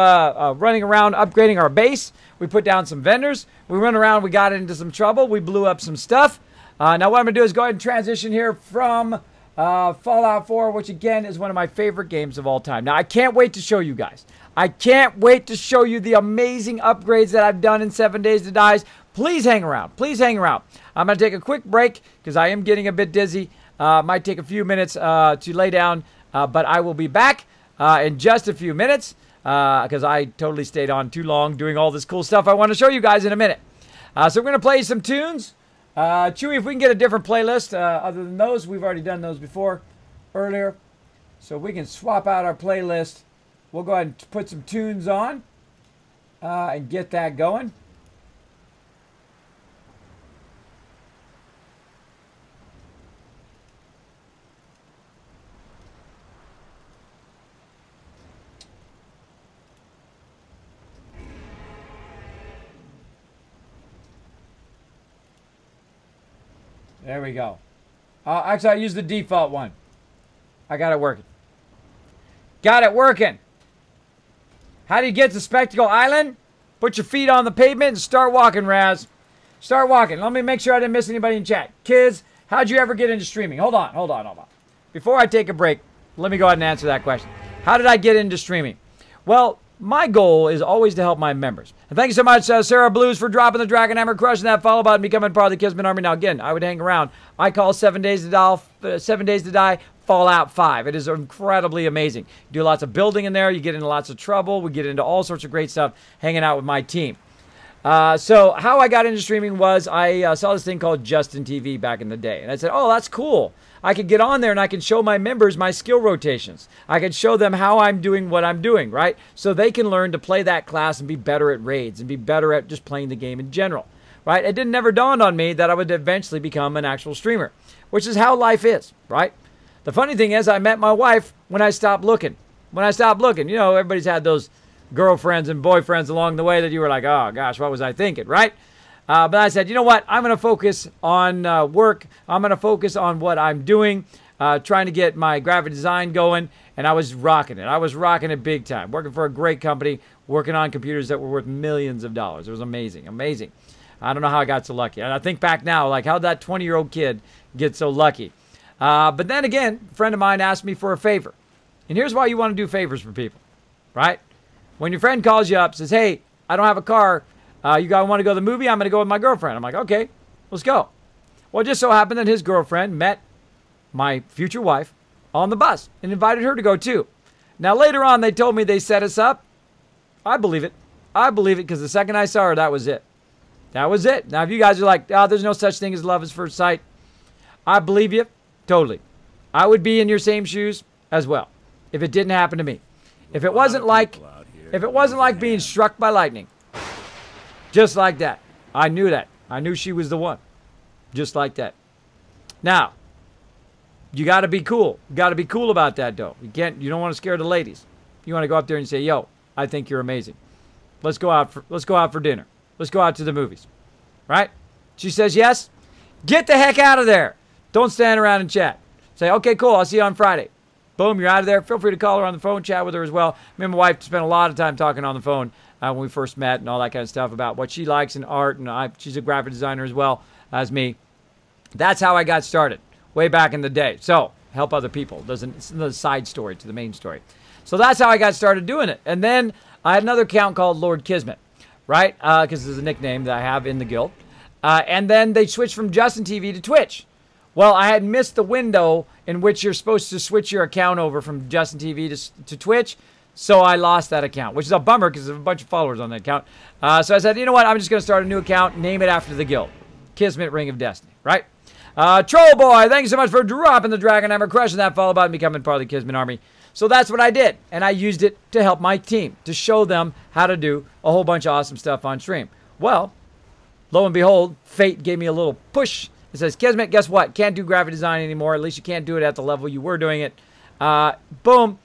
running around, upgrading our base. We put down some vendors. We went around. We got into some trouble. We blew up some stuff. Now what I'm going to do is go ahead and transition here from Fallout 4, which again is one of my favorite games of all time. Now I can't wait to show you guys. I can't wait to show you the amazing upgrades that I've done in 7 Days to Die. Please hang around. Please hang around. I'm going to take a quick break because I am getting a bit dizzy. Might take a few minutes to lay down, but I will be back in just a few minutes because I totally stayed on too long doing all this cool stuff I want to show you guys in a minute. So we're going to play some tunes. Chewy, if we can get a different playlist other than those, we've already done those before earlier. So we can swap out our playlist. We'll go ahead and put some tunes on and get that going. There we go. Actually, I used the default one. I got it working. Got it working. How do you get to Spectacle Island? Put your feet on the pavement and start walking, Raz. Start walking. Let me make sure I didn't miss anybody in chat. Kids, how'd you ever get into streaming? Hold on. Before I take a break, let me go ahead and answer that question. How did I get into streaming? Well, my goal is always to help my members. And thank you so much, Sarah Blues, for dropping the Dragon Hammer, crushing that follow button, becoming part of the Kismet Army. Now, again, I would hang around. I call 7 Days to Die Fallout 5. It is incredibly amazing. You do lots of building in there. You get into lots of trouble. We get into all sorts of great stuff hanging out with my team. So how I got into streaming was I saw this thing called Justin TV back in the day. And I said, oh, that's cool. I could get on there and I can show my members my skill rotations. I can show them how I'm doing what I'm doing, right? So they can learn to play that class and be better at raids and be better at just playing the game in general, right? It didn't never dawn on me that I would eventually become an actual streamer, which is how life is, right? The funny thing is I met my wife when I stopped looking. When I stopped looking, you know, everybody's had those girlfriends and boyfriends along the way that you were like, oh gosh, what was I thinking, right? But I said, you know what? I'm going to focus on work. I'm going to focus on what I'm doing, trying to get my graphic design going, and I was rocking it. I was rocking it big time, working for a great company, working on computers that were worth millions of dollars. It was amazing, amazing. I don't know how I got so lucky. And I think back now, like, how'd that 20-year-old kid get so lucky? But then again, a friend of mine asked me for a favor. And here's why you want to do favors for people, right? When your friend calls you up, says, hey, I don't have a car. You guys want to go to the movie? I'm going to go with my girlfriend. I'm like, okay, let's go. Well, it just so happened that his girlfriend met my future wife on the bus and invited her to go too. Now, later on, they told me they set us up. I believe it. I believe it because the second I saw her, that was it. That was it. Now, if you guys are like, oh, there's no such thing as love at first sight, I believe you totally. I would be in your same shoes as well if it didn't happen to me. If it wasn't like being struck by lightning, just like that. I knew that. I knew she was the one. Just like that. Now, you got to be cool. You got to be cool about that, though. You don't want to scare the ladies. You want to go up there and say, yo, I think you're amazing. Let's go out for dinner. Let's go out to the movies. Right? She says yes. Get the heck out of there. Don't stand around and chat. Say, okay, cool. I'll see you on Friday. Boom, you're out of there. Feel free to call her on the phone, chat with her as well. Me and my wife spent a lot of time talking on the phone when we first met and all that kind of stuff about what she likes in art. And she's a graphic designer as well as me. That's how I got started way back in the day. So, help other people. It's another side story to the main story. So that's how I got started doing it. And then I had another account called Lord Kismet, right? Because it's a nickname that I have in the guild. And then they switched from Justin TV to Twitch. Well, I had missed the window in which you're supposed to switch your account over from Justin TV to Twitch. So I lost that account, which is a bummer because there's a bunch of followers on that account. So I said, you know what? I'm just going to start a new account, name it after the guild. Kismet Ring of Destiny, right? Troll Boy, thank you so much for dropping the Dragon Hammer, crushing that follow button, becoming part of the Kismet Army. So that's what I did. And I used it to help my team, to show them how to do a whole bunch of awesome stuff on stream. Well, lo and behold, fate gave me a little push. It says, Kismet, guess what? Can't do graphic design anymore. At least you can't do it at the level you were doing it. Boom.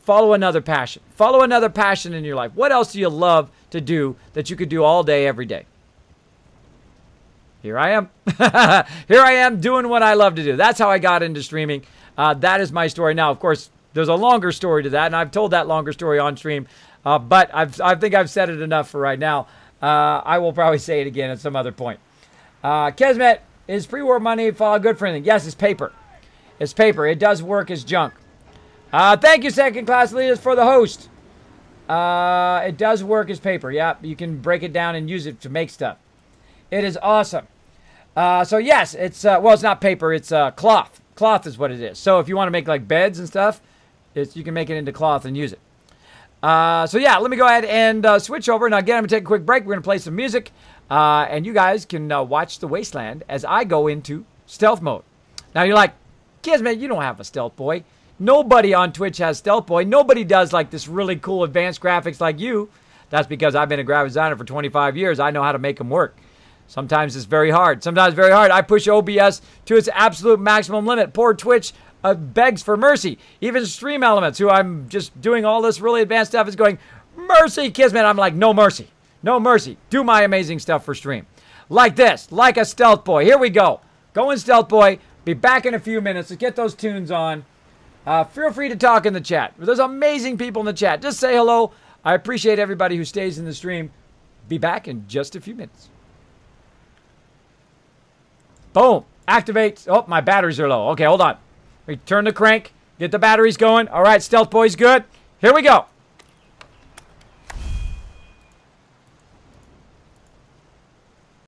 Follow another passion. Follow another passion in your life. What else do you love to do that you could do all day, every day? Here I am. Here I am doing what I love to do. That's how I got into streaming. That is my story. Now, of course, there's a longer story to that, and I've told that longer story on stream. But I think I've said it enough for right now. I will probably say it again at some other point. Kismet, is pre-war money fall good for anything? Yes, it's paper. It's paper. It does work as junk. Thank you, second class leaders, for the host. It does work as paper. Yeah, you can break it down and use it to make stuff. It is awesome. So yes, it's well, it's not paper. It's cloth. Cloth is what it is. So if you want to make like beds and stuff, you can make it into cloth and use it. So yeah, let me go ahead and switch over. Now again, I'm gonna take a quick break. We're gonna play some music, and you guys can watch the wasteland as I go into stealth mode. Now you're like, Kismet, you don't have a stealth boy. Nobody on Twitch has stealth boy. Nobody does like this really cool advanced graphics like you. That's because I've been a graphic designer for 25 years. I know how to make them work. Sometimes it's very hard. Sometimes very hard. I push OBS to its absolute maximum limit. Poor Twitch begs for mercy. Even Stream Elements, who I'm just doing all this really advanced stuff, is going, mercy, Kismet. I'm like, no mercy. No mercy. Do my amazing stuff for stream. Like this. Like a stealth boy. Here we go. Go in stealth boy. Be back in a few minutes. Let's get those tunes on. Feel free to talk in the chat. There's amazing people in the chat. Just say hello. I appreciate everybody who stays in the stream. Be back in just a few minutes. Boom. Activate. Oh, my batteries are low. Okay, hold on. We turn the crank. Get the batteries going. All right, stealth boy's good. Here we go.